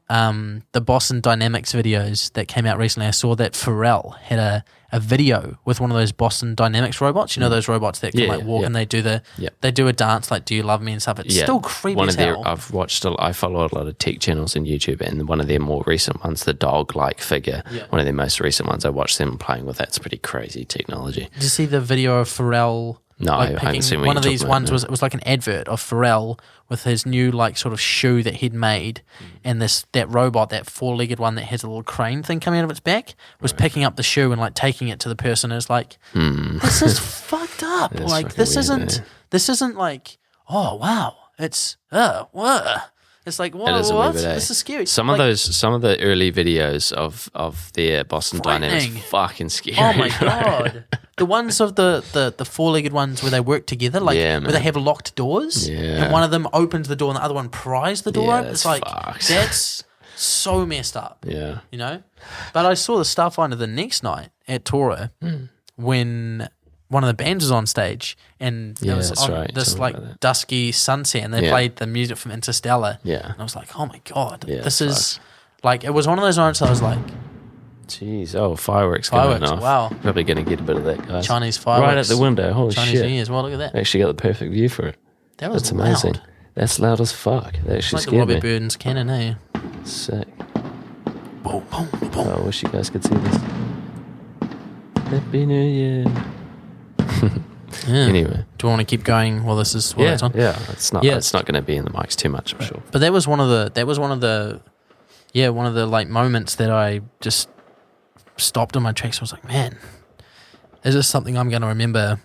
[SPEAKER 6] the Boston Dynamics videos that came out recently. I saw that Pharrell had a video with one of those Boston Dynamics robots. You know, those robots that can walk and they do they do a dance like "Do You Love Me" and stuff. It's still creepy as hell.
[SPEAKER 5] I follow a lot of tech channels on YouTube, and one of their more recent ones, the dog-like figure, one of their most recent ones, I watched them playing with. That's pretty crazy technology.
[SPEAKER 6] Did you see the video of Pharrell?
[SPEAKER 5] No, I haven't seen what
[SPEAKER 6] one of
[SPEAKER 5] you're
[SPEAKER 6] these
[SPEAKER 5] talking
[SPEAKER 6] ones.
[SPEAKER 5] about,
[SPEAKER 6] It was like an advert of Pharrell with his new like sort of shoe that he'd made, and that robot, that 4-legged one that has a little crane thing coming out of its back, was picking up the shoe and like taking it to the person. And it's like, this is fucked up.
[SPEAKER 5] That's
[SPEAKER 6] Like this
[SPEAKER 5] fucking
[SPEAKER 6] isn't
[SPEAKER 5] weird,
[SPEAKER 6] this isn't like, oh wow, it's It's like, whoa,
[SPEAKER 5] It is a
[SPEAKER 6] what?
[SPEAKER 5] wee bit, eh?
[SPEAKER 6] This is scary.
[SPEAKER 5] Some of the early videos of their Boston Dynamics
[SPEAKER 6] Frightening.
[SPEAKER 5] fucking scary.
[SPEAKER 6] Oh my god. The ones of the 4-legged ones where they work together, like
[SPEAKER 5] Yeah,
[SPEAKER 6] where they
[SPEAKER 5] man.
[SPEAKER 6] have locked doors,
[SPEAKER 5] Yeah.
[SPEAKER 6] and one of them opens the door and the other one pries the door
[SPEAKER 5] Yeah,
[SPEAKER 6] open. It's
[SPEAKER 5] that's
[SPEAKER 6] like
[SPEAKER 5] fucked.
[SPEAKER 6] that's so messed up,
[SPEAKER 5] Yeah.
[SPEAKER 6] you know. But I saw the Starfinder the next night at Tora when one of the bands was on stage, and it
[SPEAKER 5] Yeah,
[SPEAKER 6] was
[SPEAKER 5] that's
[SPEAKER 6] on
[SPEAKER 5] right.
[SPEAKER 6] this
[SPEAKER 5] Tell me
[SPEAKER 6] like
[SPEAKER 5] about that.
[SPEAKER 6] dusky sunset, and they
[SPEAKER 5] Yeah.
[SPEAKER 6] played the music from Interstellar.
[SPEAKER 5] Yeah.
[SPEAKER 6] And I was like, oh my god,
[SPEAKER 5] Yeah,
[SPEAKER 6] this
[SPEAKER 5] it's
[SPEAKER 6] is like, it was one of those nights I was like,
[SPEAKER 5] Jeez. Oh, fireworks
[SPEAKER 6] Fireworks,
[SPEAKER 5] going off.
[SPEAKER 6] wow.
[SPEAKER 5] Probably going to get a bit of that, guys.
[SPEAKER 6] Chinese fireworks.
[SPEAKER 5] Right at the window. Holy
[SPEAKER 6] Chinese
[SPEAKER 5] shit.
[SPEAKER 6] New Year's. Well, look at that.
[SPEAKER 5] Actually got the perfect view for it.
[SPEAKER 6] That was
[SPEAKER 5] That's amazing.
[SPEAKER 6] loud.
[SPEAKER 5] That's loud as fuck. That actually
[SPEAKER 6] Like the
[SPEAKER 5] scared
[SPEAKER 6] Robbie
[SPEAKER 5] me.
[SPEAKER 6] Burns cannon, eh?
[SPEAKER 5] Sick.
[SPEAKER 6] Boom, boom, boom.
[SPEAKER 5] Oh, I wish you guys could see this. Happy New Year.
[SPEAKER 6] Yeah.
[SPEAKER 5] Anyway.
[SPEAKER 6] Do you want to keep going while this is while
[SPEAKER 5] Yeah,
[SPEAKER 6] it's on?
[SPEAKER 5] yeah. It's not.
[SPEAKER 6] Yeah.
[SPEAKER 5] It's not going to be in the mics too much, I'm sure.
[SPEAKER 6] But that was one of the like moments that I just stopped in my tracks. I was like, man, is this something I'm going to remember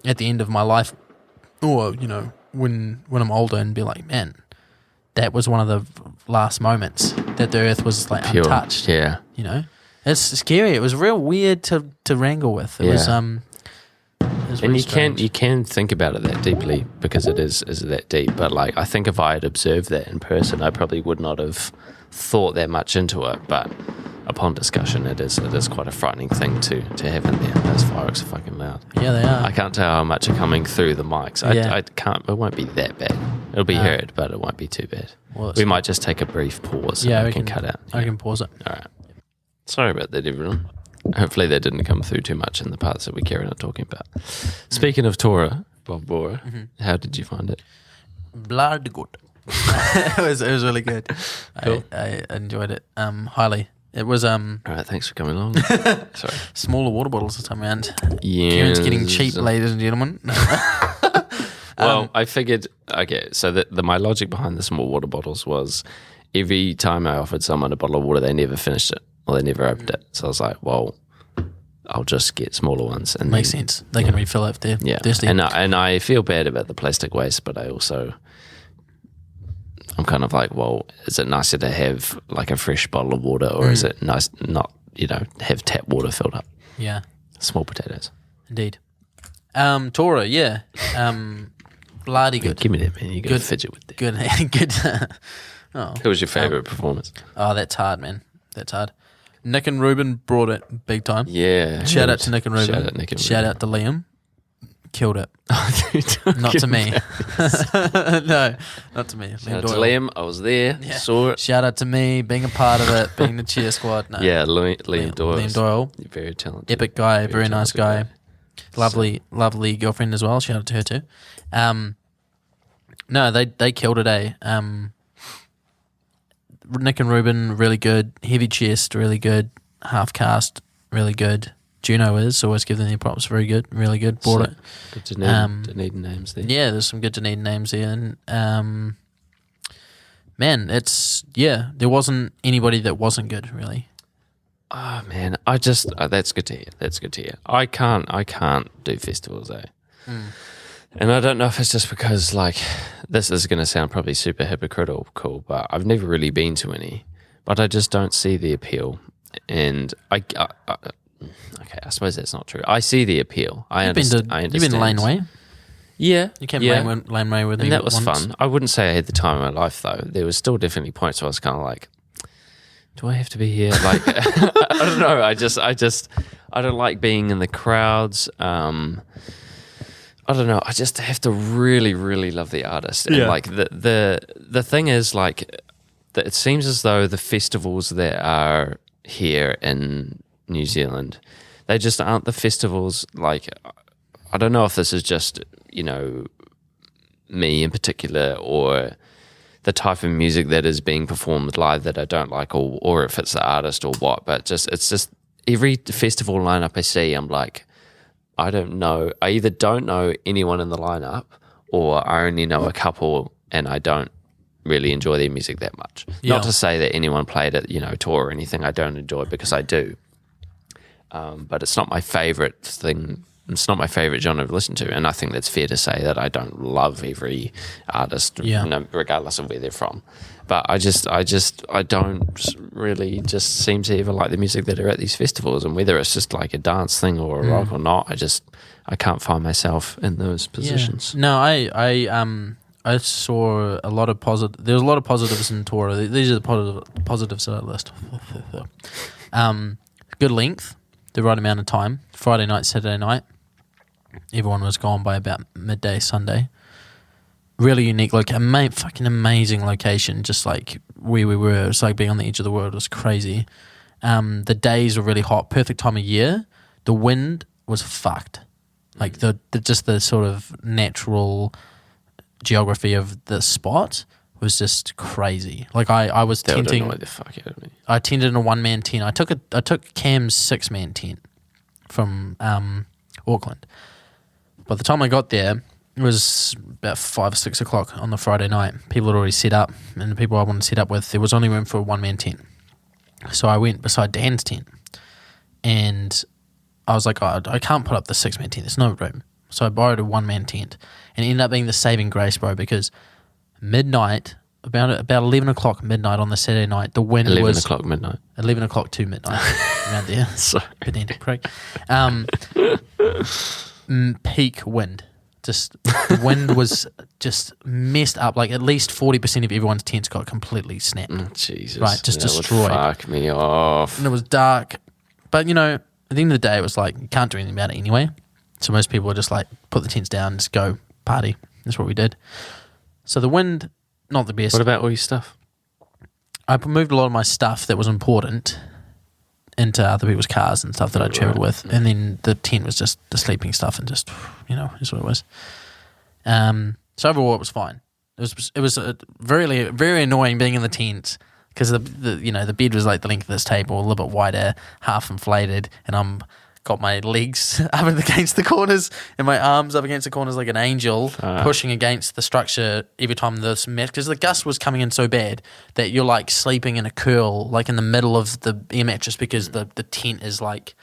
[SPEAKER 6] at the end of my life, or you know, when I'm older and be like, man, that was one of the last moments that the earth was like
[SPEAKER 5] Pure.
[SPEAKER 6] untouched.
[SPEAKER 5] Yeah.
[SPEAKER 6] You know, it's scary. It was real weird to wrangle with. It was
[SPEAKER 5] Yeah.
[SPEAKER 6] it was
[SPEAKER 5] And
[SPEAKER 6] really
[SPEAKER 5] you can think about it that deeply because it is that deep. But like, I think if I had observed that in person, I probably would not have thought that much into it. But upon discussion, it is quite a frightening thing to have in there. Those fireworks are fucking loud.
[SPEAKER 6] Yeah, they are.
[SPEAKER 5] I can't tell how much are coming through the mics.
[SPEAKER 6] Yeah.
[SPEAKER 5] I can't. It won't be that bad. It'll be heard, but it won't be too bad.
[SPEAKER 6] Well,
[SPEAKER 5] We might just take a brief pause.
[SPEAKER 6] Yeah,
[SPEAKER 5] and
[SPEAKER 6] we
[SPEAKER 5] can cut out.
[SPEAKER 6] I can pause it.
[SPEAKER 5] All right. Sorry about that, everyone. Hopefully that didn't come through too much in the parts that we Kieran are talking about. Speaking of Torah, Bob Bora, how did you find it?
[SPEAKER 6] Blood good. it was really good.
[SPEAKER 5] Cool.
[SPEAKER 6] I enjoyed it highly. It was
[SPEAKER 5] All right, thanks for coming along. Sorry.
[SPEAKER 6] smaller water bottles this time around.
[SPEAKER 5] Yeah.
[SPEAKER 6] Kieran's getting cheap, ladies and gentlemen.
[SPEAKER 5] Well, I figured, okay, so my logic behind the small water bottles was every time I offered someone a bottle of water, they never finished it or they never opened it. So I was like, well, I'll just get smaller ones. And
[SPEAKER 6] Makes
[SPEAKER 5] then,
[SPEAKER 6] sense. They can refill it if they're thirsty.
[SPEAKER 5] And I feel bad about the plastic waste, but I'm kind of like, well, is it nicer to have like a fresh bottle of water, or is it nice not, have tap water filled up?
[SPEAKER 6] Yeah,
[SPEAKER 5] Small potatoes.
[SPEAKER 6] indeed. Torah, yeah. Bloody good.
[SPEAKER 5] Give me that, man. You got to
[SPEAKER 6] Good.
[SPEAKER 5] fidget with that.
[SPEAKER 6] Good. Good. Oh.
[SPEAKER 5] Who was your favourite performance?
[SPEAKER 6] Oh, that's hard, man. That's hard. Nick and Ruben brought it big time.
[SPEAKER 5] Yeah.
[SPEAKER 6] Shout out to Nick and Ruben.
[SPEAKER 5] Shout out Nick and
[SPEAKER 6] Shout
[SPEAKER 5] Ruben.
[SPEAKER 6] out to Liam. Killed it. Not to me. No, not to me.
[SPEAKER 5] Shout out to Liam. I was there.
[SPEAKER 6] Yeah.
[SPEAKER 5] Saw it.
[SPEAKER 6] Shout out to me, being a part of it, being the cheer squad. No.
[SPEAKER 5] Yeah, Liam Doyle.
[SPEAKER 6] Liam Doyle.
[SPEAKER 5] Very talented.
[SPEAKER 6] Epic guy, very nice guy.
[SPEAKER 5] talented
[SPEAKER 6] Lovely girlfriend as well. Shout out to her too. No, they killed it, eh? Nick and Ruben, really good. Heavy chest, really good. Half cast, really good. Juno is always give them their props. Very good, really good. Bought it.
[SPEAKER 5] Good Dunedin names there.
[SPEAKER 6] Yeah, there's some good Dunedin names there. And man, there wasn't anybody that wasn't good, really.
[SPEAKER 5] Oh man, that's good to hear. That's good to hear. I can't do festivals, eh? And I don't know if it's just because like this is going to sound probably super hypocritical, but I've never really been to any. But I just don't see the appeal, and okay, I suppose that's not true. I see the appeal. I understand.
[SPEAKER 6] You've been to Laneway?
[SPEAKER 5] Yeah.
[SPEAKER 6] You came
[SPEAKER 5] yeah.
[SPEAKER 6] Laneway with me
[SPEAKER 5] And that was
[SPEAKER 6] once.
[SPEAKER 5] fun. I wouldn't say I had the time of my life, though. There was still definitely points where I was kind of like, do I have to be here? Like, I don't know. I don't like being in the crowds. I don't know. I just have to really, really love the artist. And like the thing is like, it seems as though the festivals that are here in New Zealand, they just aren't the festivals. Like, I don't know if this is just, me in particular, or the type of music that is being performed live that I don't like, or if it's the artist or what. But it's just every festival lineup I see, I'm like, I don't know. I either don't know anyone in the lineup, or I only know a couple, and I don't really enjoy their music that much.
[SPEAKER 6] Yeah.
[SPEAKER 5] Not to say that anyone played at tour or anything I don't enjoy, because I do. But it's not my favorite thing. It's not my favorite genre to listen to, and I think that's fair to say that I don't love every artist, regardless of where they're from. But I don't really just seem to ever like the music that are at these festivals, and whether it's just like a dance thing or a rock or not, I can't find myself in those positions.
[SPEAKER 6] Yeah. No, I saw a lot of positive. There was a lot of positives in tour. These are the positives of that list. Good length, the right amount of time. Friday night, Saturday night. Everyone was gone by about midday Sunday. Really unique, fucking amazing location. Just like where we were, it's like being on the edge of the world. It was crazy. The days were really hot, perfect time of year. The wind was fucked. Like the sort of natural geography of the spot was just crazy. Like I was tenting.
[SPEAKER 5] Don't know the fuck out of me.
[SPEAKER 6] I tented in a 1-man tent. I took Cam's 6-man tent from Auckland. By the time I got there, it was about 5 or 6 o'clock on the Friday night. People had already set up, and the people I wanted to set up with, there was only room for a 1-man tent. So I went beside Dan's tent, and I was like, I can't put up the 6-man tent. There's no room. So I borrowed a 1-man tent, and it ended up being the saving grace, bro, because midnight, about 11 o'clock midnight on the Saturday night, the wind
[SPEAKER 5] 11
[SPEAKER 6] was...
[SPEAKER 5] o'clock midnight.
[SPEAKER 6] 11 o'clock to midnight, around there.
[SPEAKER 5] Sorry.
[SPEAKER 6] Pedantic prick. Peak wind. Just the wind was just messed up. Like at least 40% of everyone's tents got completely snapped.
[SPEAKER 5] Jesus.
[SPEAKER 6] Right, just
[SPEAKER 5] that
[SPEAKER 6] destroyed.
[SPEAKER 5] Would fuck me off.
[SPEAKER 6] And it was dark. But at the end of the day, it was like, you can't do anything about it anyway. So most people were just like, put the tents down, just go party. That's what we did. So the wind, not the best.
[SPEAKER 5] What about all your stuff?
[SPEAKER 6] I moved a lot of my stuff that was important into other people's cars and stuff that I travelled with, and then the tent was just the sleeping stuff and just is what it was. So overall, it was fine. It was very very annoying being in the tent because the bed was like the length of this table, a little bit wider, half inflated, and I'm got my legs up against the corners and my arms up against the corners like an angel, pushing against the structure every time this met, because the gust was coming in so bad that you're like sleeping in a curl, like in the middle of the air mattress, because the tent is like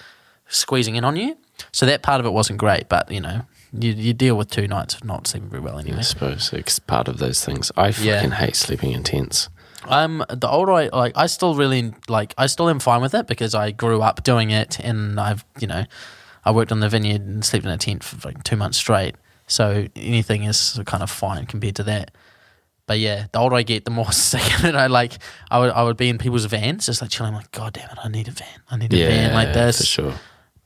[SPEAKER 6] squeezing in on you. So that part of it wasn't great, but you deal with 2 nights of not sleeping very well anyway.
[SPEAKER 5] I suppose it's part of those things. I fucking hate sleeping in tents.
[SPEAKER 6] The older I still am fine with it because I grew up doing it, and I worked on the vineyard and slept in a tent for like 2 months straight. So anything is kind of fine compared to that. But yeah, the older I get, the more sick of it. I would be in people's vans, just like chilling. I'm like, God damn it, I need a van. I need a van like this.
[SPEAKER 5] For sure.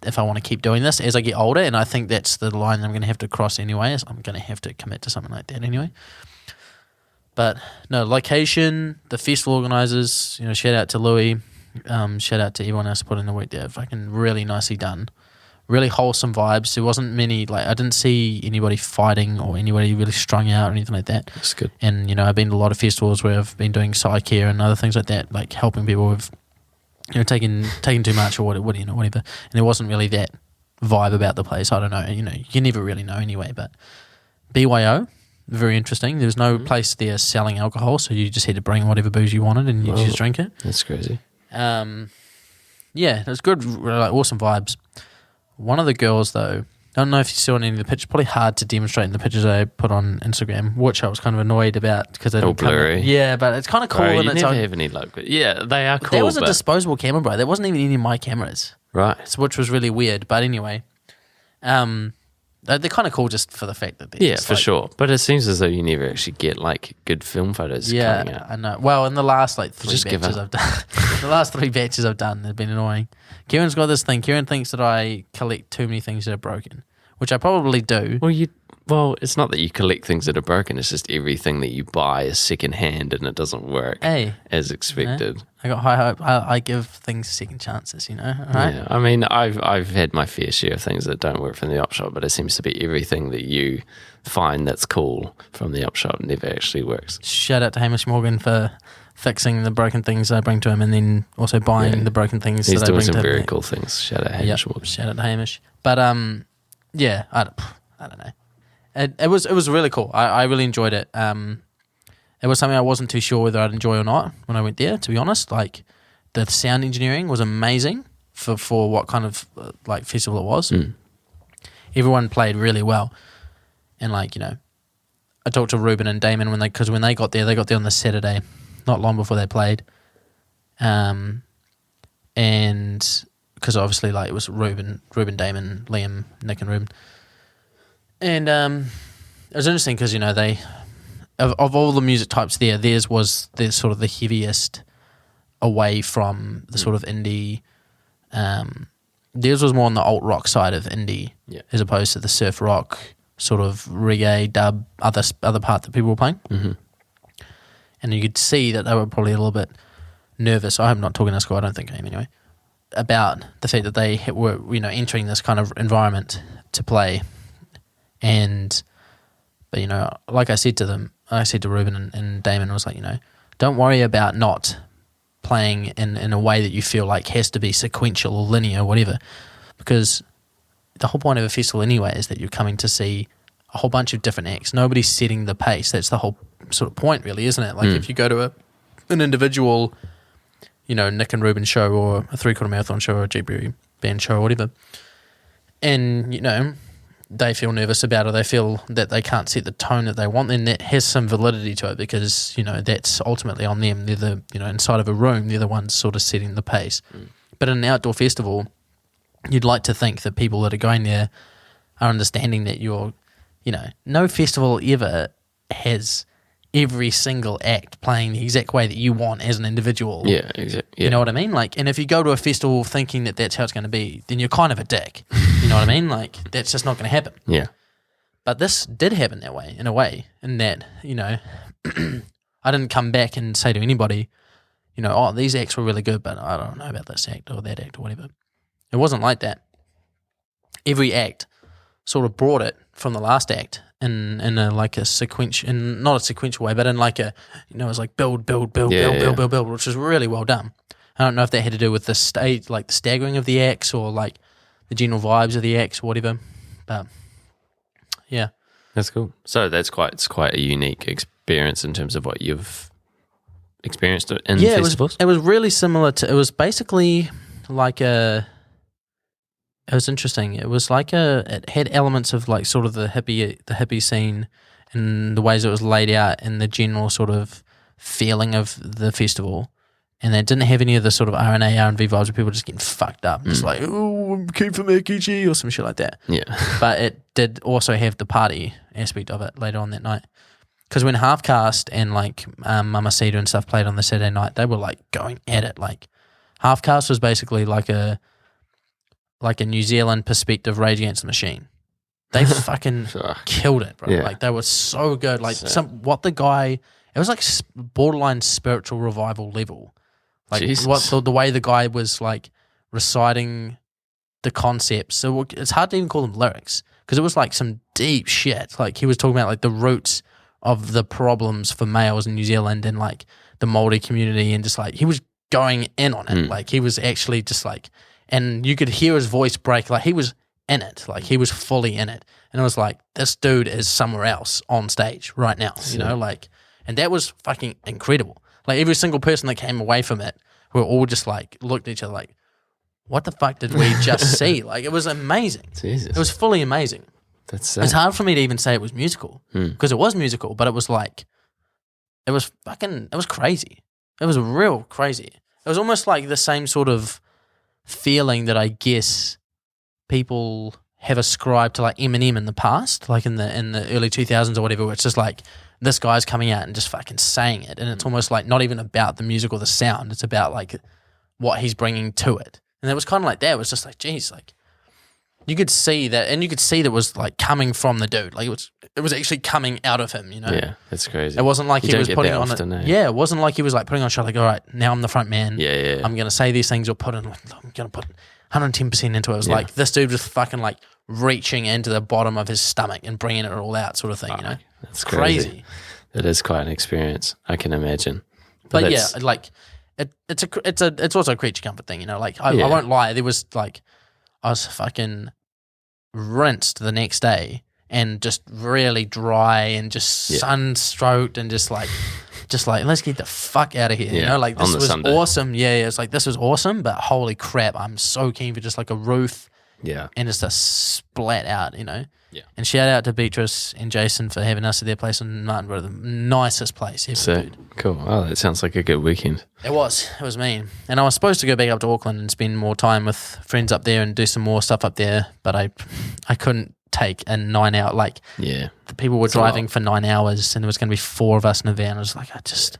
[SPEAKER 6] if I want to keep doing this as I get older, and I think that's the line I'm going to have to cross anyway. Is I'm going to have to commit to something like that anyway. But no, location, the festival organisers, shout out to Louis, shout out to everyone else put in the work there. Fucking really nicely done, really wholesome vibes. There wasn't many I didn't see anybody fighting or anybody really strung out or anything like that.
[SPEAKER 5] That's good.
[SPEAKER 6] And I've been to a lot of festivals where I've been doing side care and other things like that, like helping people with taking too much or whatever. And there wasn't really that vibe about the place. I don't know. You never really know anyway. But BYO, very interesting. There's no place there selling alcohol, so you just had to bring whatever booze you wanted and you just drink it.
[SPEAKER 5] That's crazy.
[SPEAKER 6] Yeah, it was good, like awesome vibes. One of the girls though, I don't know if you saw any of the pictures. Probably hard to demonstrate in the pictures I put on Instagram, which I was kind of annoyed about because they
[SPEAKER 5] all
[SPEAKER 6] didn't come
[SPEAKER 5] blurry.
[SPEAKER 6] in. Yeah, but it's kind of cool.
[SPEAKER 5] Bro,
[SPEAKER 6] and
[SPEAKER 5] you
[SPEAKER 6] it's
[SPEAKER 5] never
[SPEAKER 6] own.
[SPEAKER 5] have any luck. But yeah, they are cool.
[SPEAKER 6] That was a disposable camera, bro. That wasn't even any of my cameras,
[SPEAKER 5] right?
[SPEAKER 6] which was really weird. But anyway, they're kind of cool just for the fact that they're just
[SPEAKER 5] for sure. But it seems as though you never actually get like good film photos coming out.
[SPEAKER 6] I know. Well, in the last three
[SPEAKER 5] Just give
[SPEAKER 6] batches
[SPEAKER 5] up.
[SPEAKER 6] I've done, the last 3 batches I've done, they've been annoying. Kieran's got this thing. Kieran thinks that I collect too many things that are broken, which I probably do.
[SPEAKER 5] Well, it's not that you collect things that are broken. It's just everything that you buy is second hand and it doesn't work as expected.
[SPEAKER 6] I got high hope. I give things second chances, right?
[SPEAKER 5] Yeah, I mean, I've had my fair share of things that don't work from the op shop, but it seems to be everything that you find that's cool from the op shop never actually works.
[SPEAKER 6] Shout out to Hamish Morgan for fixing the broken things I bring to him, and then also buying the broken things
[SPEAKER 5] He's
[SPEAKER 6] that I
[SPEAKER 5] doing
[SPEAKER 6] bring to
[SPEAKER 5] some
[SPEAKER 6] him.
[SPEAKER 5] very cool things. Shout out Hamish Morgan.
[SPEAKER 6] Shout out to Hamish. But yeah, I don't know. It was really cool. I really enjoyed it. It was something I wasn't too sure whether I'd enjoy or not when I went there, to be honest. Like, the sound engineering was amazing for what kind of like festival it was. Everyone played really well, and I talked to Ruben and Damon when they got there on the Saturday, not long before they played, and because obviously it was Ruben, Damon, Liam, Nick, and Ruben, and it was interesting because they of all the music types theirs was sort of the heaviest away from the sort of indie. Theirs was more on the alt rock side of indie, as opposed to the surf rock sort of reggae dub other part that people were playing. And you could see that they were probably a little bit nervous. I'm not talking to school. I don't think I am anyway. About the fact that they were entering this kind of environment to play, but like I said to them, I said to Ruben and Damon, I was like, don't worry about not playing in a way that you feel like has to be sequential or linear or whatever, because the whole point of a festival anyway is that you're coming to see a whole bunch of different acts. Nobody's setting the pace. That's the whole sort of point, really, isn't it? Like if you go to an individual, Nick and Ruben show, or a 3/4 marathon show, or a Jeep band show or whatever, and they feel nervous about it, they feel that they can't set the tone that they want, then that has some validity to it, because that's ultimately on them. They're the inside of a room, they're the ones sort of setting the pace. But in an outdoor festival, you'd like to think that people that are going there are understanding that you're no festival ever has every single act playing the exact way that you want as an individual.
[SPEAKER 5] Yeah, exactly.
[SPEAKER 6] You know what I mean? And if you go to a festival thinking that that's how it's going to be, then you're kind of a dick. You know what I mean? That's just not going to happen.
[SPEAKER 5] Yeah.
[SPEAKER 6] But this did happen that way, in that, I didn't come back and say to anybody, oh, these acts were really good, but I don't know about this act or that act or whatever. It wasn't like that. Every act sort of brought it from the last act in a sequential, in not a sequential way, but in it was like build, build, which was really well done. I don't know if that had to do with the stage, the staggering of the acts, or the general vibes of the acts or whatever. But yeah,
[SPEAKER 5] that's cool. So it's quite a unique experience in terms of what you've experienced in festivals.
[SPEAKER 6] It was really similar to. It was basically It was interesting. It was it had elements of sort of the hippie scene, and the ways it was laid out, and the general sort of feeling of the festival. And they didn't have any of the sort of R&A, R&V vibes where people just getting fucked up. Just oh, keep for Mikichi or some shit like that.
[SPEAKER 5] Yeah.
[SPEAKER 6] But it did also have the party aspect of it later on that night. Because when Half Caste and Mamacita and stuff played on the Saturday night, they were going at it. Half Caste was basically like a New Zealand perspective Rage Against the Machine. They fucking killed it, bro.
[SPEAKER 5] Yeah.
[SPEAKER 6] Like they were so good. Like it was like borderline spiritual revival level. Like
[SPEAKER 5] Jesus.
[SPEAKER 6] the way the guy was like reciting the concepts. So it's hard to even call them lyrics because it was like some deep shit. Like he was talking about like the roots of the problems for males in New Zealand and like the Māori community, and just like he was going in on it. Like he was actually just like, and you could hear his voice break. Like he was in it, like he was fully in it, and it was like this dude is somewhere else on stage right now, you know, like, and that was fucking incredible. Like every single person that came away from it, we were all just like looked at each other like, what the fuck did we just see? Like it was amazing.
[SPEAKER 5] Jesus.
[SPEAKER 6] It was fully amazing.
[SPEAKER 5] That's
[SPEAKER 6] It's hard for me to even say it was musical because it was musical, but it was like, it was crazy. It was real crazy. It was almost like the same sort of feeling that I guess people have ascribed to like Eminem in the past, like in the early 2000s or whatever, where it's just like this guy's coming out and just fucking saying it, and it's almost like not even about the music or the sound, it's about like what he's bringing to it. And it was kind of like that. It was just like, geez, like you could see that, and you could see that it was like coming from the dude, like it was actually coming out of him, you know?
[SPEAKER 5] Yeah, that's crazy.
[SPEAKER 6] It wasn't like
[SPEAKER 5] You
[SPEAKER 6] he
[SPEAKER 5] don't
[SPEAKER 6] was
[SPEAKER 5] get
[SPEAKER 6] putting
[SPEAKER 5] that
[SPEAKER 6] on
[SPEAKER 5] often,
[SPEAKER 6] it.
[SPEAKER 5] eh?
[SPEAKER 6] Yeah, it wasn't like he was like putting on a show like, all right, now I'm the front man.
[SPEAKER 5] Yeah.
[SPEAKER 6] I'm going to say these things or I'm going to put 110% into it. It was like this dude was fucking like reaching into the bottom of his stomach and bringing it all out sort of thing, you know?
[SPEAKER 5] That's
[SPEAKER 6] crazy.
[SPEAKER 5] That is quite an experience, I can imagine.
[SPEAKER 6] But yeah, like it's also a creature comfort thing, you know? Like I won't lie, there was like, I was fucking rinsed the next day and just really dry and just sun-stroked and just like let's get the fuck out of here, you know? Like this was
[SPEAKER 5] Sunday.
[SPEAKER 6] awesome. Yeah, it's like this was awesome, but holy crap, I'm so keen for just like a roof and just a splat out, you know?
[SPEAKER 5] Yeah.
[SPEAKER 6] And shout out to Beatrice and Jason for having us at their place in Martinborough, the nicest place ever,
[SPEAKER 5] So
[SPEAKER 6] dude.
[SPEAKER 5] cool. Oh, that sounds like a good weekend.
[SPEAKER 6] It was mean. And I was supposed to go back up to Auckland and spend more time with friends up there and do some more stuff up there, but I couldn't take a 9 hour, like the people were driving for 9 hours and there was going to be 4 of us in a van. I was like, I just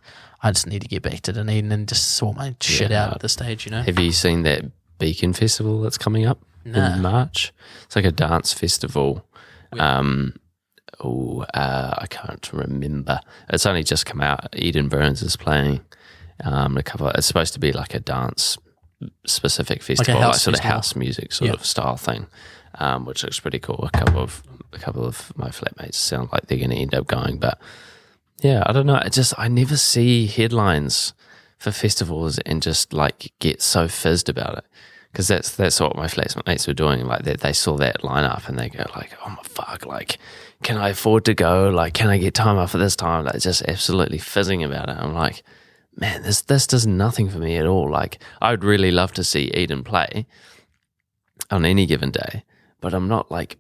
[SPEAKER 6] need to get back to Dunedin and just sort my shit out at this stage, you know?
[SPEAKER 5] Have you seen that Beacon Festival that's coming up in March? It's like a dance festival. I can't remember. It's only just come out. Eden Burns is playing a couple. It's supposed to be like a dance specific festival, like sort of house music sort of style thing, which looks pretty cool. A couple of my flatmates sound like they're going to end up going, but yeah, I don't know. I never see headlines for festivals and just like get so fizzed about it. Because that's what my flatmates were doing. Like they saw that lineup and they go like, "Oh my fuck! Like, can I afford to go? Like, can I get time off at this time?" Like, just absolutely fizzing about it. I'm like, man, this does nothing for me at all. Like, I would really love to see Eden play on any given day, but I'm not like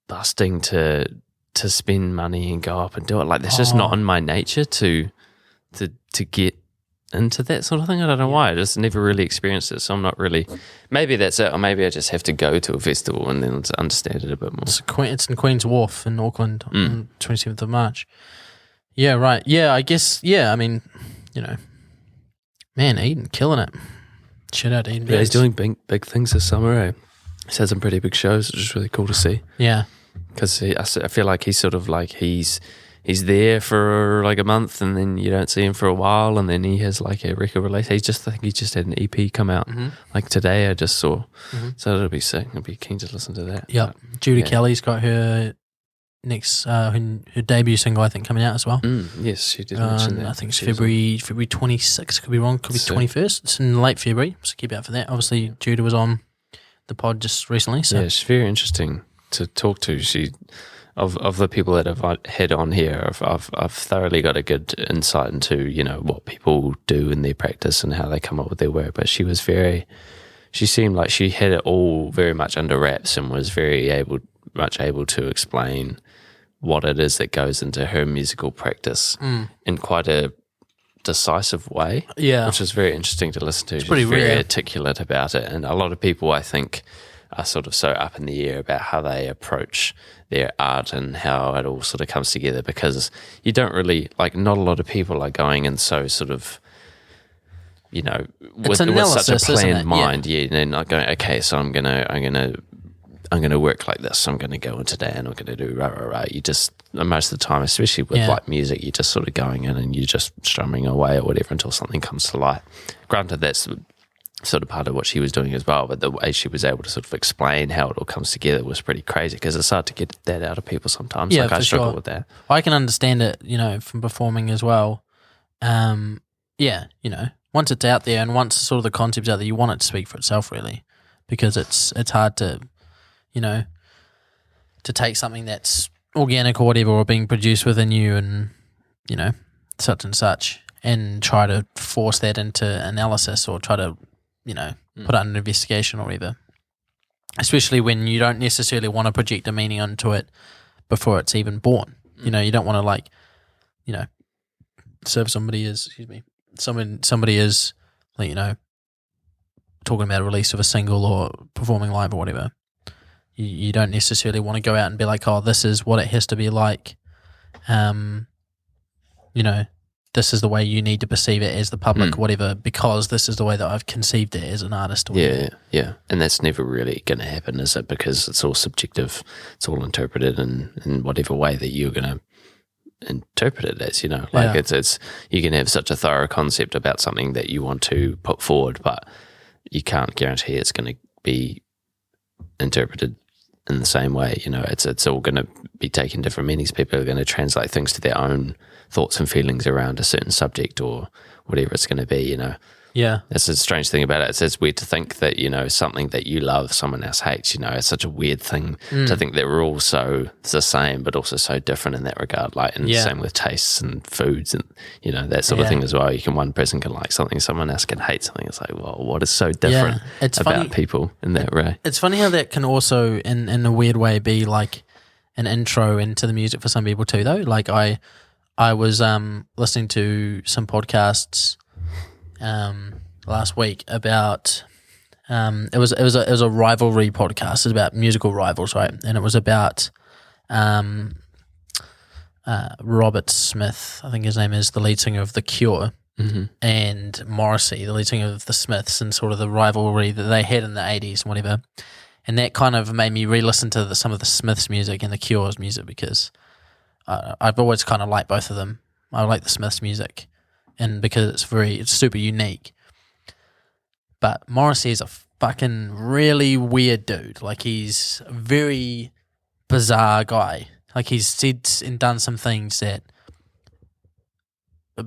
[SPEAKER 5] busting to spend money and go up and do it. Like, that's just not in my nature to get into that sort of thing. I don't know why. I just never really experienced it, so I'm not really. Maybe that's it, or maybe I just have to go to a festival and then understand it a bit more.
[SPEAKER 6] It's in Queen's Wharf in Auckland on 27th of March. Yeah, right. Yeah, I guess. Yeah, I mean, you know, man, Eden killing it. Shout out to Eden.
[SPEAKER 5] Yeah, he's doing big things this summer. Eh? He's had some pretty big shows, which is really cool to see.
[SPEAKER 6] Yeah,
[SPEAKER 5] because I feel like he's sort of like he's there for like a month and then you don't see him for a while and then he has like a record release. I think he just had an EP come out like today I just saw. So it'll be sick. I'll be keen to listen to that.
[SPEAKER 6] Yep. Judy Kelly's got her next her debut single I think coming out as well.
[SPEAKER 5] Yes, she did mention that.
[SPEAKER 6] I think it's February 26th, could be wrong, could be 21st. It's in late February, so keep out for that. Obviously Judy was on the pod just recently. So
[SPEAKER 5] yeah, she's very interesting to talk to. She Of the people that I've had on here, I've thoroughly got a good insight into, you know, what people do in their practice and how they come up with their work. But she seemed like she had it all very much under wraps and was very able to explain what it is that goes into her musical practice in quite a decisive way. Yeah, which is very interesting to listen to. She's
[SPEAKER 6] pretty
[SPEAKER 5] very
[SPEAKER 6] rare.
[SPEAKER 5] articulate about it, and a lot of people, I think, are sort of so up in the air about how they approach their art and how it all sort of comes together, because you don't really, like, not a lot of people are going and so sort of you know,
[SPEAKER 6] It's
[SPEAKER 5] with
[SPEAKER 6] analysis,
[SPEAKER 5] such a
[SPEAKER 6] isn't
[SPEAKER 5] planned
[SPEAKER 6] it?
[SPEAKER 5] mind, yeah, and then not going, okay, so I'm gonna work like this. I'm gonna go in today, and I'm gonna do rah rah rah. You just most of the time, especially with like music, you're just sort of going in and you're just strumming away or whatever until something comes to light. Granted, that's sort of part of what she was doing as well, but the way she was able to sort of explain how it all comes together was pretty crazy, because it's hard to get that out of people sometimes.
[SPEAKER 6] Yeah,
[SPEAKER 5] like I
[SPEAKER 6] for
[SPEAKER 5] struggle
[SPEAKER 6] sure.
[SPEAKER 5] with that.
[SPEAKER 6] I can understand it, you know, from performing as well. Yeah, you know, once it's out there and once sort of the concept's out there, you want it to speak for itself, really, because it's hard to, you know, to take something that's organic or whatever, or being produced within you, and you know, such and such, and try to force that into analysis, or try to, you know, put it under investigation or whatever. Especially when you don't necessarily want to project a meaning onto it before it's even born. You know, you don't want to, like, you know, so if somebody is, somebody is, like, you know, talking about a release of a single or performing live or whatever, you don't necessarily want to go out and be like, oh, this is what it has to be like. You know, this is the way you need to perceive it as the public, whatever, because this is the way that I've conceived it as an artist. Or whatever.
[SPEAKER 5] Yeah. And that's never really going to happen, is it? Because it's all subjective. It's all interpreted in whatever way that you're going to interpret it as, you know. Like it's you can have such a thorough concept about something that you want to put forward, but you can't guarantee it's going to be interpreted in the same way. You know, it's all going to be taken different meanings. People are going to translate things to their own thoughts and feelings around a certain subject or whatever it's going to be, you know.
[SPEAKER 6] Yeah.
[SPEAKER 5] That's a strange thing about it. It's weird to think that, you know, something that you love, someone else hates, you know. It's such a weird thing to think that we're all so the same, but also so different in that regard. Like, and same with tastes and foods and, you know, that sort of thing as well. One person can like something, someone else can hate something. It's like, well, what is so different about
[SPEAKER 6] funny.
[SPEAKER 5] people in that way?
[SPEAKER 6] It's funny how that can also, in a weird way, be like an intro into the music for some people too, though. Like, I was listening to some podcasts last week about it was a rivalry podcast. It's about musical rivals, right? And it was about Robert Smith, I think his name is, the lead singer of The Cure, and Morrissey, the lead singer of The Smiths, and sort of the rivalry that they had in the 80s and whatever. And that kind of made me re-listen to some of the Smiths music and The Cure's music, because I've always kind of liked both of them. I like the Smiths music, and because it's super unique. But Morrissey is a fucking really weird dude. Like, he's a very bizarre guy. Like, he's said and done some things that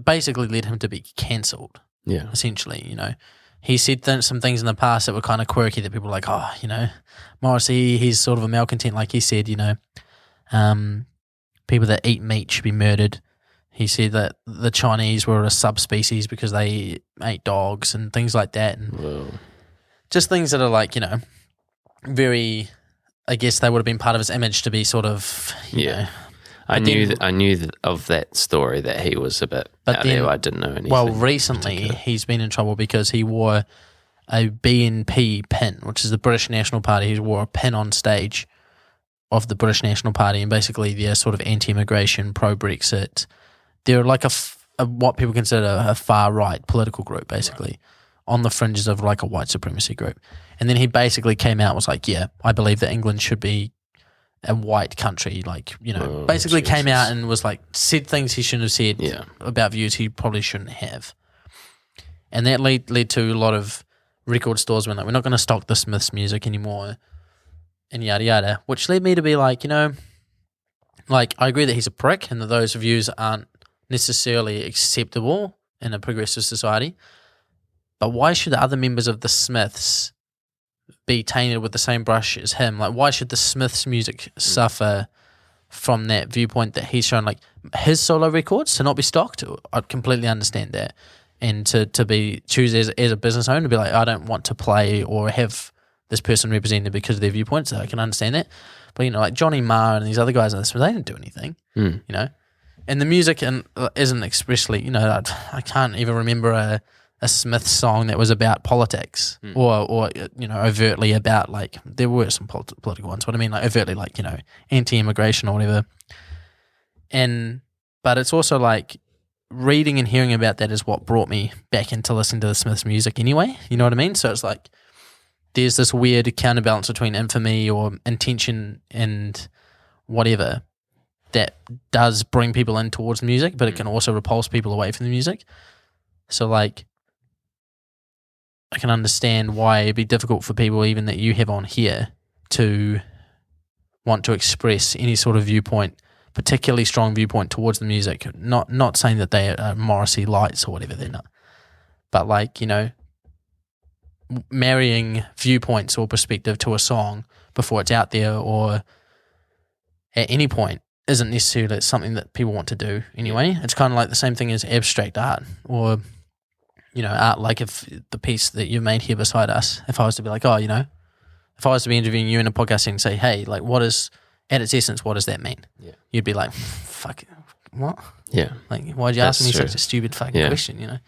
[SPEAKER 6] basically led him to be cancelled.
[SPEAKER 5] Yeah.
[SPEAKER 6] Essentially, you know. He said some things in the past that were kind of quirky that people were like, oh, you know, Morrissey, he's sort of a malcontent. Like he said, you know, people that eat meat should be murdered. He said that the Chinese were a subspecies because they ate dogs and things like that. And just things that are like, you know, very, I guess they would have been part of his image to be sort of, you know.
[SPEAKER 5] I knew of that story, that he was a bit out there. I didn't know anything.
[SPEAKER 6] Well, recently he's been in trouble because he wore a BNP pin, which is the British National Party. He wore a pin on stage of the British National Party, and basically they're sort of anti-immigration, pro-Brexit. They're like what people consider a far-right political group, basically, on the fringes of like a white supremacy group. And then he basically came out and was like, yeah, I believe that England should be a white country, like, you know, basically came out and was like, said things he shouldn't have said about views he probably shouldn't have. And that led to a lot of record stores being like, we're not going to stock the Smiths music anymore, and yada yada, which led me to be like, you know, like, I agree that he's a prick and that those views aren't necessarily acceptable in a progressive society, but why should the other members of the Smiths be tainted with the same brush as him? Like, why should the Smiths music suffer from that viewpoint that he's shown? Like, his solo records to not be stocked, I completely understand that. And to be choose as a business owner to be like, I don't want to play or have this person represented because of their viewpoints, so I can understand that. But, you know, like Johnny Marr and these other guys in this, they didn't do anything, you know. And the music isn't expressly, you know, I can't even remember a Smith song that was about politics or you know, overtly about, like, there were some political ones, but I mean, like, overtly, like, you know, anti-immigration or whatever. But it's also like reading and hearing about that is what brought me back into listening to the Smiths music anyway. You know what I mean? So it's like there's this weird counterbalance between infamy or intention and whatever that does bring people in towards music, but it can also repulse people away from the music. So like I can understand why it'd be difficult for people even that you have on here to want to express any sort of viewpoint, particularly strong viewpoint towards the music. Not saying that they are Morrissey lights or whatever, they're not. But like, you know, marrying viewpoints or perspective to a song before it's out there or at any point isn't necessarily something that people want to do anyway. It's kind of like the same thing as abstract art or, you know, art. Like if the piece that you made here beside us, if I was to be like, oh, you know, if I was to be interviewing you in a podcast and say, hey, like what is, at its essence, what does that mean? Yeah. You'd be like, fuck, what?
[SPEAKER 5] Yeah.
[SPEAKER 6] Like, why'd you ask me such a stupid fucking question, you know?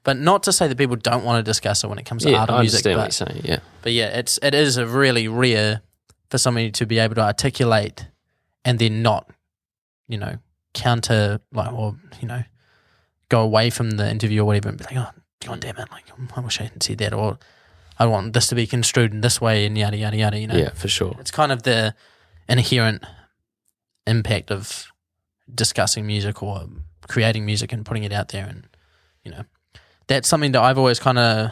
[SPEAKER 6] But not to say that people don't want to discuss it when it comes to art or music.
[SPEAKER 5] I understand what you're saying, yeah.
[SPEAKER 6] But yeah, it is a really rare for somebody to be able to articulate and then not, you know, counter, like, or, you know, go away from the interview or whatever and be like, oh, God damn it, like, I wish I hadn't said that, or I want this to be construed in this way and yada, yada, yada, you know.
[SPEAKER 5] Yeah, for sure.
[SPEAKER 6] It's kind of the inherent impact of discussing music or creating music and putting it out there, and, you know, that's something that I've always kind of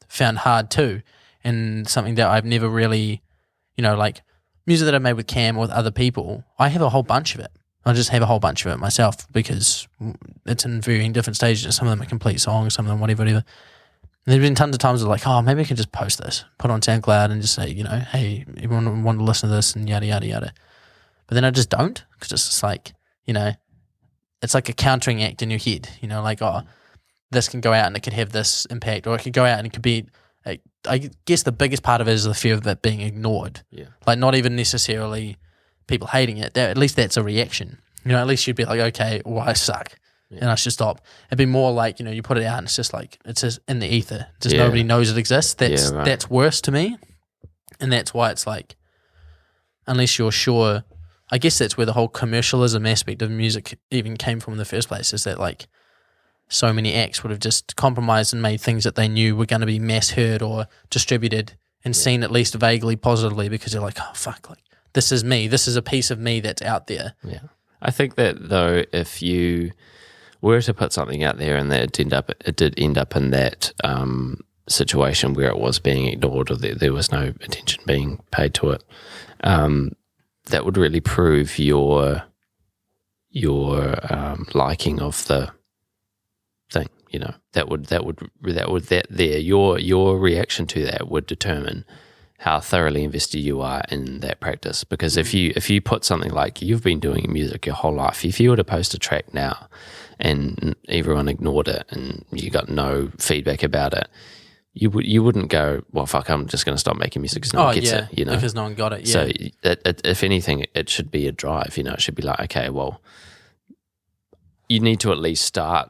[SPEAKER 6] found hard too, and something that I've never really, you know, like music that I made with Cam or with other people, I have a whole bunch of it. I just have a whole bunch of it myself because it's in varying different stages. Some of them are complete songs, some of them whatever. And there's been tons of times of like, oh, maybe I could just post this, put it on SoundCloud and just say, you know, hey, everyone want to listen to this and yada, yada, yada. But then I just don't, because it's just like, you know, it's like a countering act in your head, you know, like, oh, this can go out and it could have this impact, or it could go out and it could be, I guess the biggest part of it is the fear of it being ignored. Yeah. Like not even necessarily people hating it. At least that's a reaction. You know, at least you'd be like, okay, well, I suck. Yeah. And I should stop. It'd be more like, you know, you put it out and it's just like, it's just in the ether. Just nobody knows it exists. That's worse to me. And that's why it's like, unless you're sure, I guess that's where the whole commercialism aspect of music even came from in the first place, is that like so many acts would have just compromised and made things that they knew were going to be mass heard or distributed and seen at least vaguely positively, because you're like, oh, fuck, like this is me. This is a piece of me that's out there. Yeah.
[SPEAKER 5] I think that though, if you were to put something out there and that it did end up in that situation where it was being ignored or there was no attention being paid to it, that would really prove your liking of the thing. You know, your reaction to that would determine how thoroughly invested you are in that practice. Because if you put something like, you've been doing music your whole life, if you were to post a track now and everyone ignored it and you got no feedback about it, you wouldn't go, well, fuck, I'm just going to stop making music because no one gets it, you know?
[SPEAKER 6] Because no one got it, yeah.
[SPEAKER 5] So if anything, it should be a drive, you know? It should be like, okay, well, you need to at least start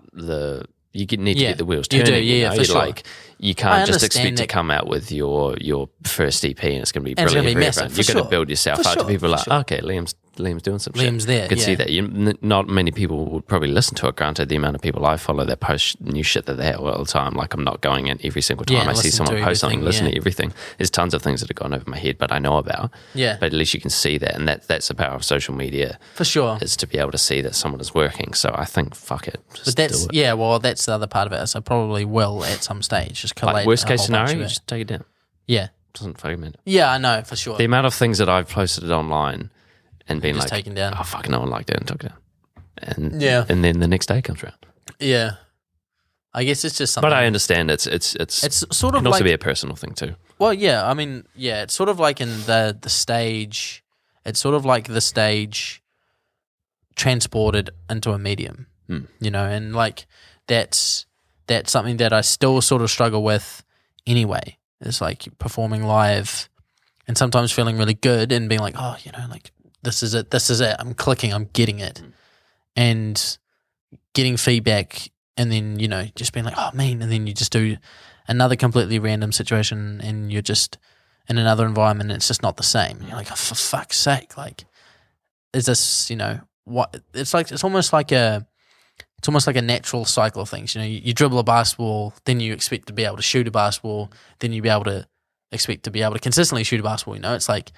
[SPEAKER 5] you need to get the wheels turning.
[SPEAKER 6] You do, yeah, for sure.
[SPEAKER 5] Like, you can't just expect to come out with your first EP and it's going to be brilliant for everyone. You've got to build yourself up to people like, okay, Liam's doing some shit.
[SPEAKER 6] Liam's there,
[SPEAKER 5] you could see that. Not many people would probably listen to it, granted the amount of people I follow that post new shit that they have all the time. Like, I'm not going in every single time I see someone post something, listen to everything. There's tons of things that have gone over my head, but I know about. Yeah. But at least you can see that, and that's the power of social media.
[SPEAKER 6] For sure.
[SPEAKER 5] Is to be able to see that someone is working. So I think, fuck it.
[SPEAKER 6] But that's, do it. Well, that's the other part of it. So I probably will at some stage just collate.
[SPEAKER 5] Like worst case scenario, you just take it down.
[SPEAKER 6] Yeah.
[SPEAKER 5] Doesn't fucking matter.
[SPEAKER 6] Yeah, I know, for sure.
[SPEAKER 5] The amount of things that I've posted online and been
[SPEAKER 6] just
[SPEAKER 5] like,
[SPEAKER 6] taken down.
[SPEAKER 5] Oh, fucking no one liked it and took it down. And then the next day comes around.
[SPEAKER 6] Yeah. I guess it's just something.
[SPEAKER 5] But I understand it's
[SPEAKER 6] sort of
[SPEAKER 5] can also be a personal thing too.
[SPEAKER 6] Well, yeah, I mean, yeah, it's sort of like in the stage, it's sort of like the stage transported into a medium, you know, and like that's something that I still sort of struggle with anyway. It's like performing live and sometimes feeling really good and being like, oh, you know, like this is it. I'm clicking, I'm getting it. And getting feedback and then, you know, just being like, oh, man. And then you just do another completely random situation and you're just in another environment and it's just not the same. And you're like, oh, for fuck's sake. Like, is this, you know, what? It's like, it's almost like it's almost like a natural cycle of things. You know, you dribble a basketball, then you expect to be able to shoot a basketball, then you expect to be able to consistently shoot a basketball. You know, it's like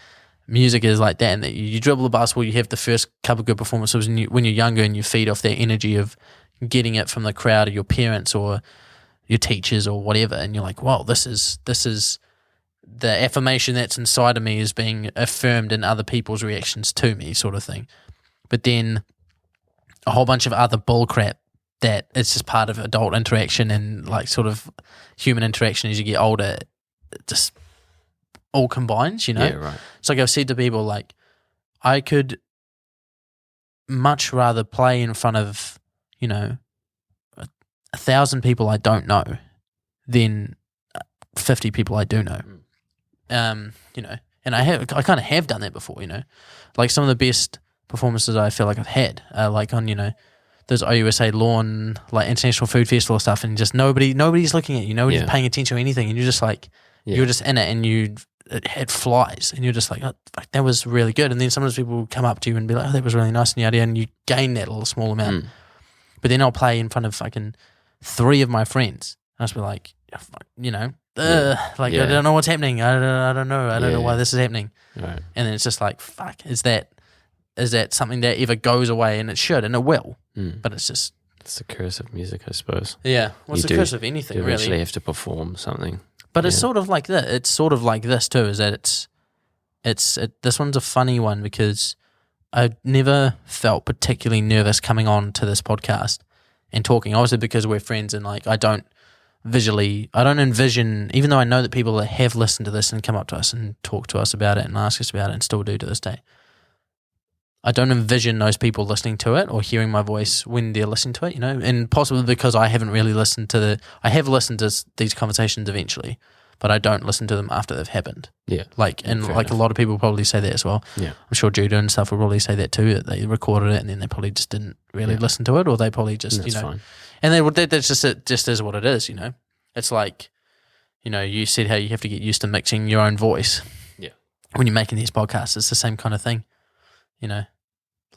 [SPEAKER 6] music is like that, and that you dribble the basketball, you have the first couple of good performances when you're younger, and you feed off that energy of getting it from the crowd or your parents or your teachers or whatever, and you're like, wow, this is the affirmation that's inside of me is being affirmed in other people's reactions to me, sort of thing. But then a whole bunch of other bull crap that it's just part of adult interaction and like sort of human interaction as you get older, it just all combines, you know?
[SPEAKER 5] Yeah, right.
[SPEAKER 6] It's like I've said to people, like, I could much rather play in front of, you know, 1,000 people I don't know than 50 people I do know. You know, and I kind of have done that before, you know, like some of the best performances I feel like I've had, like on, you know, those OUSA lawn, like International Food Festival stuff, and just nobody's looking at you, nobody's paying attention to anything, and you're just like, you're just in it, and it flies, and you're just like, oh, fuck, that was really good. And then sometimes people will come up to you and be like, oh, that was really nice, and you gain that little small amount. But then I'll play in front of fucking 3 of my friends, and I'll just be like, you know, I don't know what's happening. I don't know. I don't know why this is happening.
[SPEAKER 5] Right.
[SPEAKER 6] And then it's just like, fuck, is that something that ever goes away? And it should, and it will. But it's just,
[SPEAKER 5] it's the curse of music, I suppose.
[SPEAKER 6] yeah. What's the curse of anything,
[SPEAKER 5] You
[SPEAKER 6] really?
[SPEAKER 5] eventually have to perform something.
[SPEAKER 6] But it's sort of like that. It's sort of like this too. Is that this one's a funny one because I never felt particularly nervous coming on to this podcast and talking. Obviously, because we're friends, and like I don't envision, even though I know that people that have listened to this and come up to us and talk to us about it and ask us about it and still do to this day, I don't envision those people listening to it or hearing my voice when they're listening to it, you know, and possibly because I haven't really listened to I have listened to these conversations eventually, but I don't listen to them after they've happened. Yeah. Like, and like enough. A lot of people probably say that as well. Yeah. I'm sure Judah and stuff will probably say that too, that they recorded it and then they probably just didn't really listen to it, or they probably just, you know, fine. And that's just, it just is what it is, you know. It's like, you know, you said how you have to get used to mixing your own voice. Yeah. When you're making these podcasts, it's the same kind of thing, you know,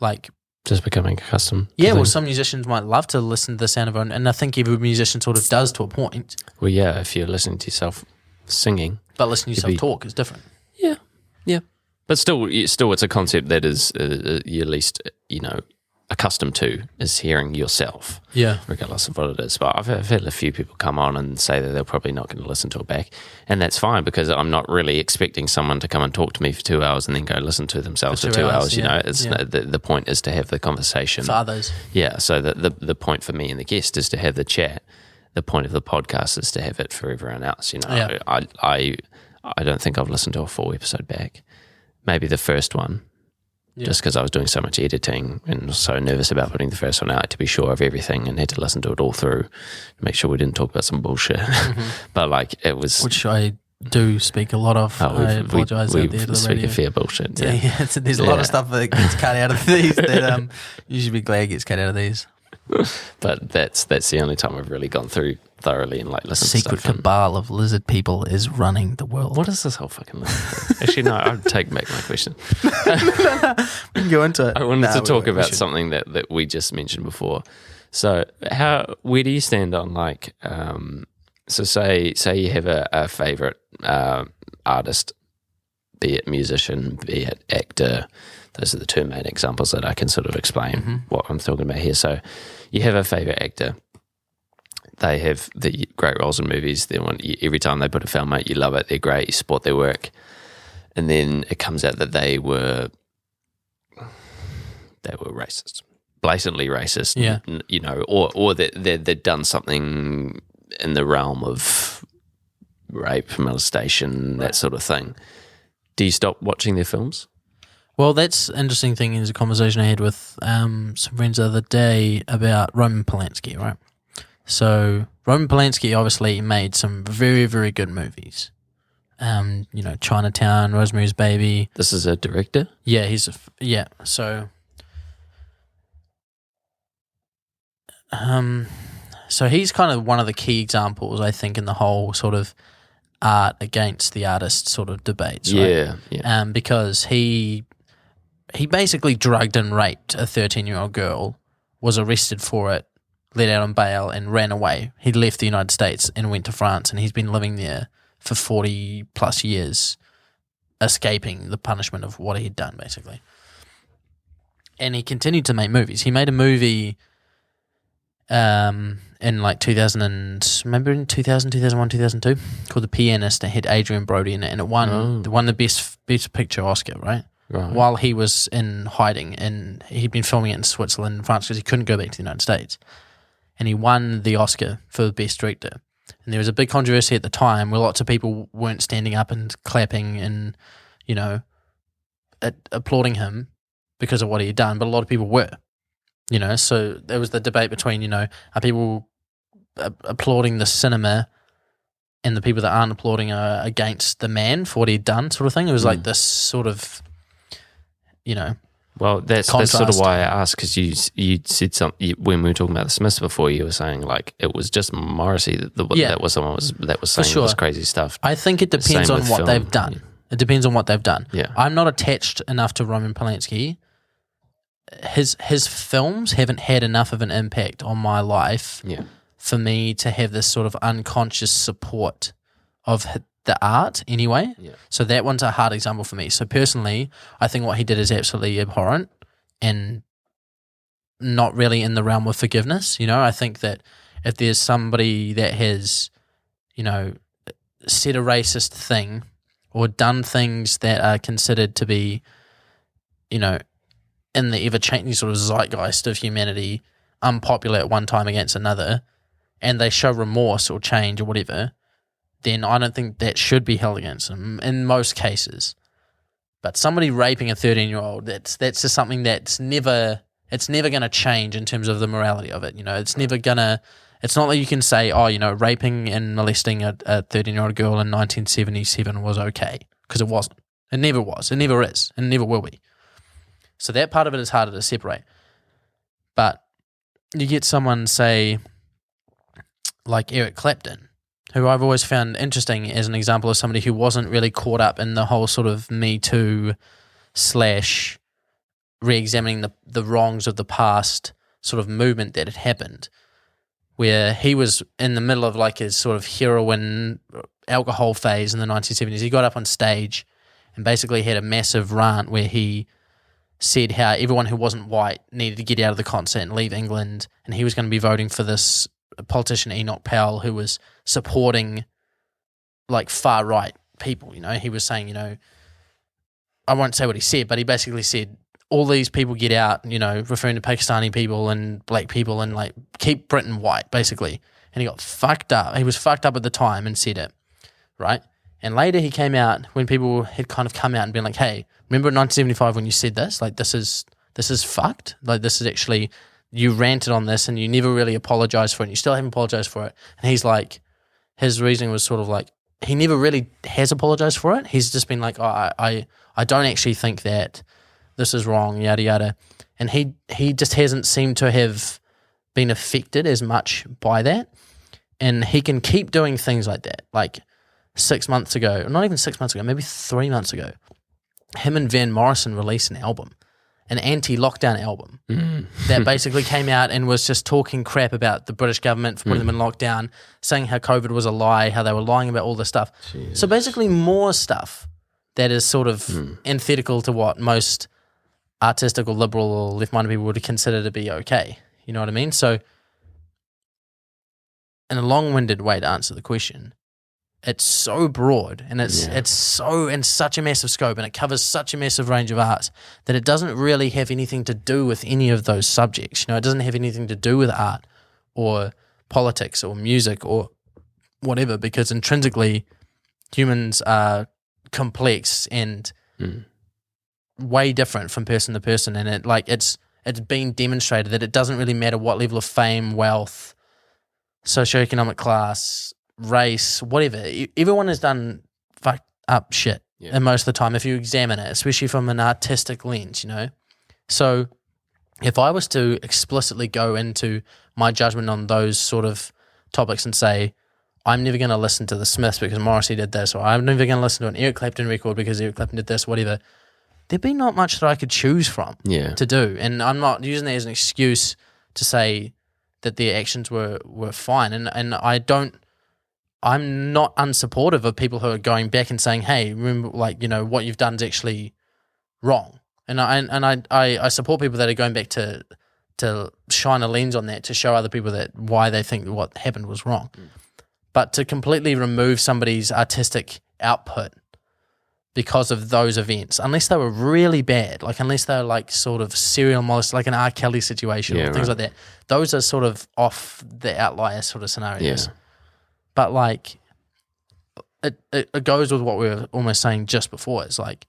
[SPEAKER 6] like
[SPEAKER 5] just becoming accustomed.
[SPEAKER 6] Yeah, well, some musicians might love to listen to the sound of their own, and I think every musician sort of does to a point.
[SPEAKER 5] Well, yeah, if you're listening to yourself singing,
[SPEAKER 6] but listening to yourself talk is different.
[SPEAKER 5] Yeah, yeah, but still, it's a concept that is you're least, you know, accustomed to, is hearing yourself. Yeah, regardless of what it is. But I've had a few people come on and say that they're probably not going to listen to it back, and that's fine because I'm not really expecting someone to come and talk to me for 2 hours and then go listen to themselves for 2 hours. You know, it's the point is to have the conversation
[SPEAKER 6] for others.
[SPEAKER 5] Yeah, so the point for me and the guest is to have the chat. The point of the podcast is to have it for everyone else. You know, I don't think I've listened to a full episode back. Maybe the first one. Yeah. Just because I was doing so much editing and was so nervous about putting the first one out to be sure of everything, and had to listen to it all through to make sure we didn't talk about some bullshit. But like it was,
[SPEAKER 6] which I do speak a lot of. I apologise out there to the
[SPEAKER 5] speak
[SPEAKER 6] radio.
[SPEAKER 5] A fair bullshit. Yeah,
[SPEAKER 6] there's a lot of stuff that gets cut out of these that you should be glad gets cut out of these.
[SPEAKER 5] But that's the only time I've really gone through thoroughly and like listened to stuff.
[SPEAKER 6] Secret cabal of lizard people is running the world.
[SPEAKER 5] What is this whole fucking lizard thing? Actually, no, I'll take back my question.
[SPEAKER 6] We can go into it.
[SPEAKER 5] I wanted to talk about something that we just mentioned before. So where do you stand on like, so say you have a favourite artist, be it musician, be it actor. Those are the 2 main examples that I can sort of explain what I'm talking about here. So you have a favourite actor. They have the great roles in movies. Every time they put a film out, you love it. They're great. You support their work. And then it comes out that they were racist, blatantly racist. Yeah. You know, or that they'd done something in the realm of rape, molestation, that sort of thing. Do you stop watching their films?
[SPEAKER 6] Well, that's an interesting thing is a conversation I had with some friends the other day about Roman Polanski, right? So Roman Polanski obviously made some very, very good movies. You know, Chinatown, Rosemary's Baby.
[SPEAKER 5] This is a director?
[SPEAKER 6] Yeah, So so he's kind of one of the key examples, I think, in the whole sort of art against the artist sort of debates, right? Yeah. Because he basically drugged and raped a 13-year-old girl, was arrested for it, let out on bail and ran away. He left the United States and went to France, and he's been living there for 40 plus years, escaping the punishment of what he had done, basically. And he continued to make movies. He made a movie in like 2001, 2002, called The Pianist. It had Adrian Brody in it, and it won the best picture Oscar, right? While he was in hiding, and he'd been filming it in Switzerland and France because he couldn't go back to the United States. And he won the Oscar for the best director. And there was a big controversy at the time where lots of people weren't standing up and clapping and, you know, applauding him because of what he had done, but a lot of people were, you know. So there was the debate between, you know, are people applauding the cinema and the people that aren't applauding are against the man for what he'd done, sort of thing. It was like this sort of, you know.
[SPEAKER 5] Well, that's sort of why I asked, because you said something when we were talking about the Smiths before. You were saying like it was just Morrissey that was someone that was saying all this crazy stuff.
[SPEAKER 6] I think it depends on what they've done. Yeah. It depends on what they've done.
[SPEAKER 5] Yeah.
[SPEAKER 6] I'm not attached enough to Roman Polanski. His films haven't had enough of an impact on my life for me to have this sort of unconscious support of the art anyway. Yeah. So that one's a hard example for me. So personally, I think what he did is absolutely abhorrent and not really in the realm of forgiveness. You know, I think that if there's somebody that has, you know, said a racist thing or done things that are considered to be, you know, in the ever-changing sort of zeitgeist of humanity, unpopular at one time against another, and they show remorse or change or whatever, then I don't think that should be held against them in most cases. But somebody raping a 13-year-old, that's just something that's never going to change in terms of the morality of it. You know, it's not like you can say, oh, you know, raping and molesting a 13-year-old girl in 1977 was okay, because it wasn't. It never was. It never is. And it never will be. So that part of it is harder to separate. But you get someone, say, like Eric Clapton, who I've always found interesting as an example of somebody who wasn't really caught up in the whole sort of Me Too / re-examining the wrongs of the past sort of movement that had happened, where he was in the middle of like his sort of heroin alcohol phase in the 1970s. He got up on stage and basically had a massive rant where he said how everyone who wasn't white needed to get out of the concert and leave England, and he was going to be voting for this politician Enoch Powell who was supporting like far right people. You know, he was saying, you know, I won't say what he said, but he basically said all these people get out, you know, referring to Pakistani people and black people, and like keep Britain white, basically. And he got fucked up. He was fucked up at the time and said it, right? And later he came out when people had kind of come out and been like, hey, remember in 1975 when you said this? Like, this is fucked. Like, this is actually, you ranted on this and you never really apologized for it. And you still haven't apologized for it. And he's like, his reasoning was sort of like, he never really has apologized for it. He's just been like, oh, I don't actually think that this is wrong, yada, yada. And he just hasn't seemed to have been affected as much by that. And he can keep doing things like that. Like 6 months ago, not even 6 months ago, maybe 3 months ago, him and Van Morrison released an album, an anti-lockdown album that basically came out and was just talking crap about the British government for putting them in lockdown, saying how COVID was a lie, how they were lying about all this stuff. Jeez. So basically more stuff that is sort of antithetical to what most artistic or liberal or left-minded people would consider to be okay. You know what I mean? So in a long-winded way to answer the question, it's so broad and it's so in such a massive scope, and it covers such a massive range of arts that it doesn't really have anything to do with any of those subjects. You know, it doesn't have anything to do with art or politics or music or whatever, because intrinsically humans are complex and way different from person to person, and it's been demonstrated that it doesn't really matter what level of fame, wealth, socioeconomic class, race, whatever. Everyone has done fucked up shit, and most of the time, if you examine it, especially from an artistic lens, you know. So if I was to explicitly go into my judgment on those sort of topics and say, I'm never going to listen to the Smiths because Morrissey did this, or I'm never going to listen to an Eric Clapton record because Eric Clapton did this, whatever, there'd be not much that I could choose from to do. And I'm not using that as an excuse to say that their actions were fine, and I'm not unsupportive of people who are going back and saying, hey, remember, like, you know, what you've done is actually wrong, and I support people that are going back to shine a lens on that, to show other people that why they think what happened was wrong. But to completely remove somebody's artistic output because of those events, unless they were really bad, like unless they were like sort of serial molest, like an R. Kelly situation or things like that, those are sort of off the outlier sort of scenarios.
[SPEAKER 5] Yeah.
[SPEAKER 6] But like it goes with what we were almost saying just before. It's like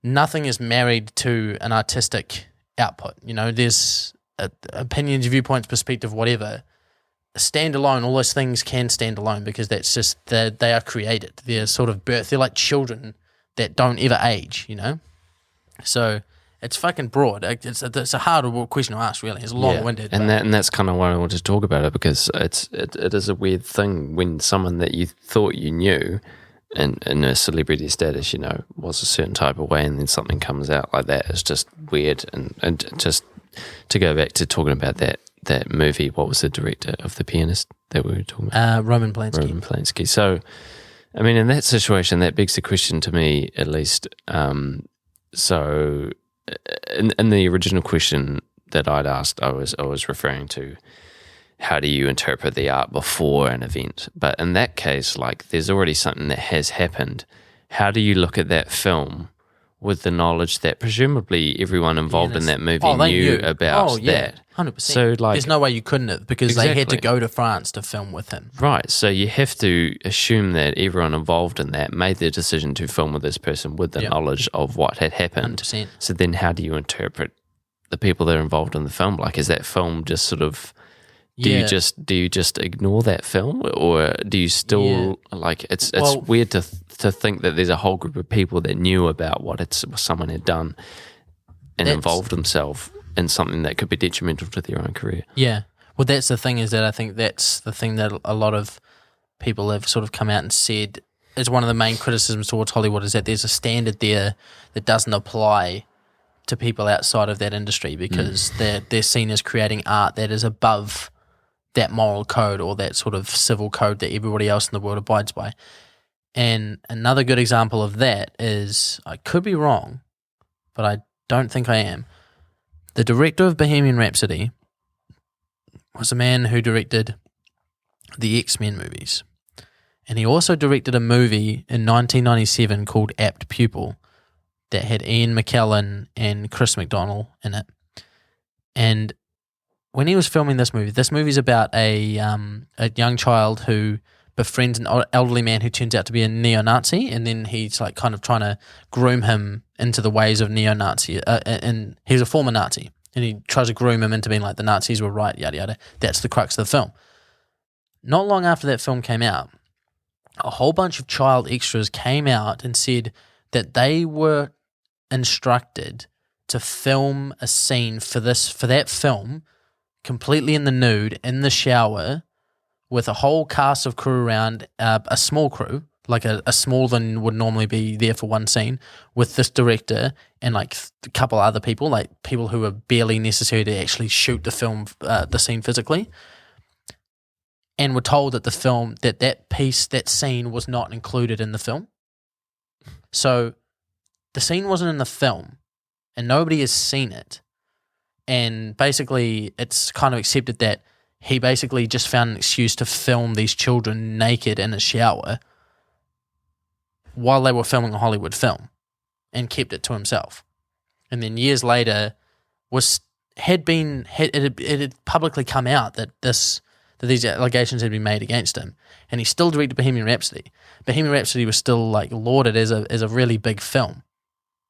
[SPEAKER 6] nothing is married to an artistic output. You know, there's opinions, viewpoints, perspective, whatever. Stand alone, all those things can stand alone because that's just they are created. They're sort of birth. They're like children that don't ever age, you know? So it's fucking broad. It's a hard question to ask, really. It's long-winded.
[SPEAKER 5] And that's kind of why I wanted to talk about it, because it is a weird thing when someone that you thought you knew in a celebrity status, you know, was a certain type of way, and then something comes out like that. It's just weird. And just to go back to talking about that movie, what was the director of The Pianist that we were talking about?
[SPEAKER 6] Roman Polanski.
[SPEAKER 5] Roman Polanski. So, I mean, in that situation, that begs the question to me, at least. So, in the original question that I'd asked, I was referring to how do you interpret the art before an event. But in that case, like, there's already something that has happened. How do you look at that film with the knowledge that presumably everyone involved in that movie knew about that?
[SPEAKER 6] 100%.
[SPEAKER 5] So, like,
[SPEAKER 6] there's no way you couldn't have, because they had to go to France to film with him.
[SPEAKER 5] Right. So you have to assume that everyone involved in that made the decision to film with this person with the knowledge of what had happened.
[SPEAKER 6] 100%.
[SPEAKER 5] So then how do you interpret the people that are involved in the film? Like, is that film just sort of, do you just ignore that film, or do you still like it's weird to think that there's a whole group of people that knew about what someone had done and involved themselves in something that could be detrimental to their own career.
[SPEAKER 6] Yeah. Well, that's the thing, is that I think that's the thing that a lot of people have sort of come out and said is one of the main criticisms towards Hollywood, is that there's a standard there that doesn't apply to people outside of that industry, because they're seen as creating art that is above that moral code or that sort of civil code that everybody else in the world abides by. And another good example of that is, I could be wrong, but I don't think I am. The director of Bohemian Rhapsody was a man who directed the X-Men movies. And he also directed a movie in 1997 called Apt Pupil that had Ian McKellen and Chris McDonnell in it. And when he was filming this movie's about a young child who befriends an elderly man who turns out to be a neo-Nazi, and then he's like kind of trying to groom him into the ways of neo-Nazi. And he's a former Nazi, and he tries to groom him into being like, the Nazis were right, yada yada. That's the crux of the film. Not long after that film came out, a whole bunch of child extras came out and said that they were instructed to film a scene for that film completely in the nude, in the shower, with a whole cast of crew around, a small crew, like a smaller than would normally be there for one scene, with this director and like a couple other people, like people who were barely necessary to actually shoot the film, the scene physically, and were told that that scene was not included in the film. So the scene wasn't in the film, and nobody has seen it. And basically, it's kind of accepted that he basically just found an excuse to film these children naked in a shower while they were filming a Hollywood film, and kept it to himself. And then years later, it had publicly come out that these allegations had been made against him, and he still directed Bohemian Rhapsody. Bohemian Rhapsody was still like lauded as a really big film,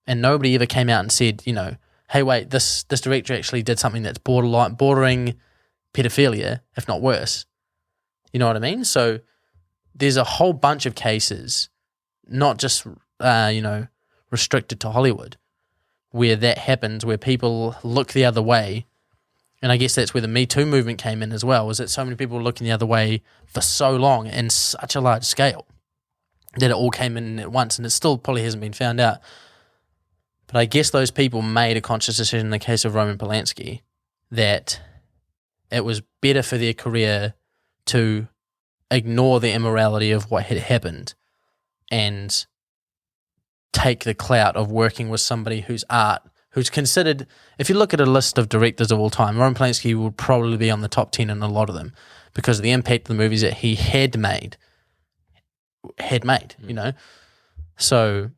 [SPEAKER 6] and nobody ever came out and said, you know, hey, wait, this director actually did something that's bordering pedophilia, if not worse. You know what I mean? So there's a whole bunch of cases, not just restricted to Hollywood, where that happens, where people look the other way. And I guess that's where the Me Too movement came in as well, is that so many people were looking the other way for so long and such a large scale that it all came in at once, and it still probably hasn't been found out. But I guess those people made a conscious decision in the case of Roman Polanski that it was better for their career to ignore the immorality of what had happened and take the clout of working with somebody whose art, who's considered, if you look at a list of directors of all time, Roman Polanski would probably be on the top 10 in a lot of them because of the impact of the movies that he had made, you know. So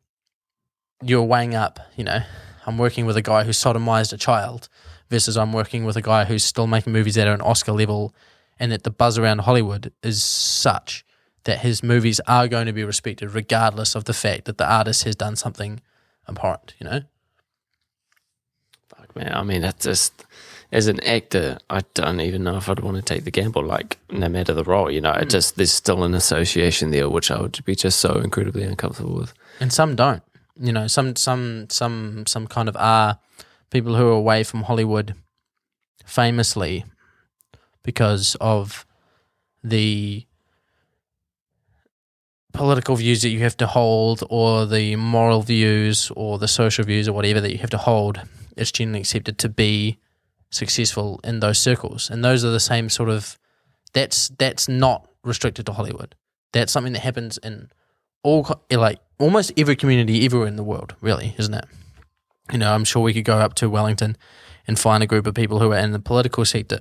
[SPEAKER 6] you're weighing up, you know, I'm working with a guy who sodomized a child versus I'm working with a guy who's still making movies that are an Oscar level, and that the buzz around Hollywood is such that his movies are going to be respected regardless of the fact that the artist has done something abhorrent, you know?
[SPEAKER 5] Fuck, man. I mean, that's just, as an actor, I don't even know if I'd want to take the gamble, like, no matter the role, you know? It just, there's still an association there, which I would be just so incredibly uncomfortable with.
[SPEAKER 6] And some don't. You know, some kind of are people who are away from Hollywood famously because of the political views that you have to hold, or the moral views, or the social views, or whatever that you have to hold. It's generally accepted to be successful in those circles, and those are the same sort of. That's not restricted to Hollywood. That's something that happens in all, like, almost every community everywhere in the world, really, isn't it? You know, I'm sure we could go up to Wellington and find a group of people who are in the political sector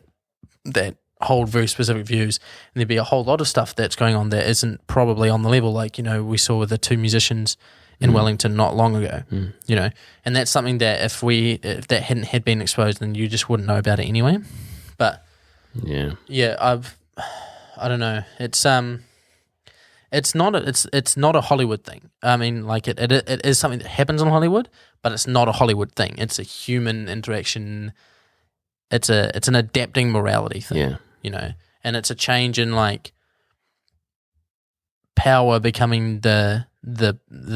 [SPEAKER 6] that hold very specific views, and there'd be a whole lot of stuff that's going on that isn't probably on the level, like, you know, we saw with the two musicians in Wellington not long ago, you know, and that's something that if that hadn't had been exposed, then you just wouldn't know about it anyway. But yeah, I don't know. It's not a Hollywood thing. I mean, like it is something that happens in Hollywood, but it's not a Hollywood thing. It's a human interaction. It's an adapting morality thing, you know, and it's a change in, like, power becoming the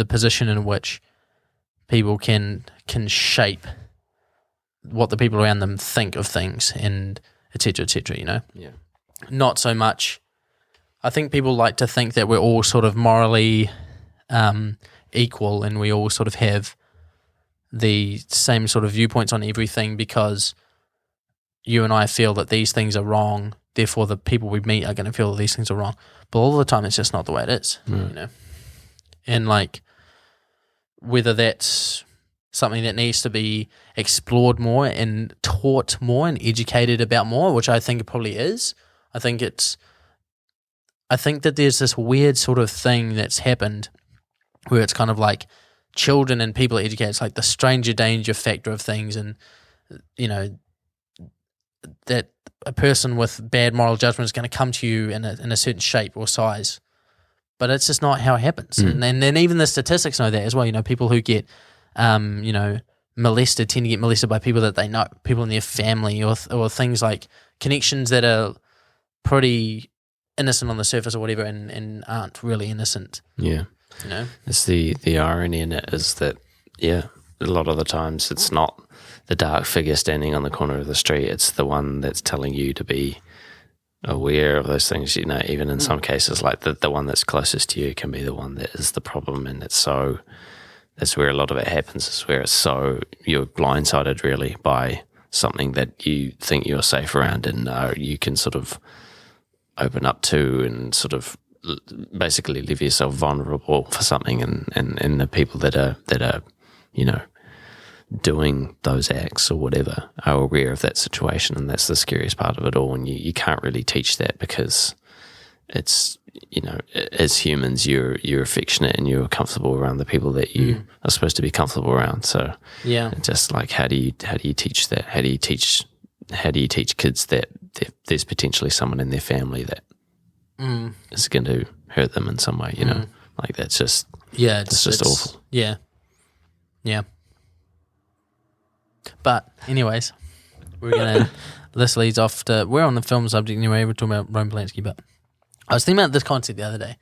[SPEAKER 6] position in which people can shape what the people around them think of things, and et cetera, you know. Yeah. Not so much. I think people like to think that we're all sort of morally equal, and we all sort of have the same sort of viewpoints on everything because you and I feel that these things are wrong, therefore the people we meet are going to feel that these things are wrong. But all the time it's just not the way it is, you know. And, like, whether that's something that needs to be explored more and taught more and educated about more, which I think it probably is. I think that there's this weird sort of thing that's happened where it's kind of like children and people are educated. It's like the stranger danger factor of things, and, you know, that a person with bad moral judgment is going to come to you in a certain shape or size. But it's just not how it happens. And then even the statistics know that as well. You know, people who get, you know, molested tend to get molested by people that they know, people in their family, or things like connections that are pretty innocent on the surface or whatever, and aren't really innocent. Yeah. You know?
[SPEAKER 5] It's the irony in it is that, a lot of the times it's not the dark figure standing on the corner of the street, it's the one that's telling you to be aware of those things, you know. Even in some cases, like the one that's closest to you can be the one that is the problem, and that's where a lot of it happens, is where you're blindsided really by something that you think you're safe around, and you can sort of open up to and sort of basically leave yourself vulnerable for something, and the people that are you know, doing those acts or whatever are aware of that situation, and that's the scariest part of it all. And you can't really teach that because it's, you know, as humans you're affectionate and you're comfortable around the people that you are supposed to be comfortable around. So it's just like, how do you teach that? How do you teach kids that there's potentially someone in their family that is going to hurt them in some way, you know? Like, that's just it's just awful.
[SPEAKER 6] Yeah. But anyways, we're gonna this leads off to, we're on the film subject anyway, we're talking about Roman Polanski, but I was thinking about this concept the other day.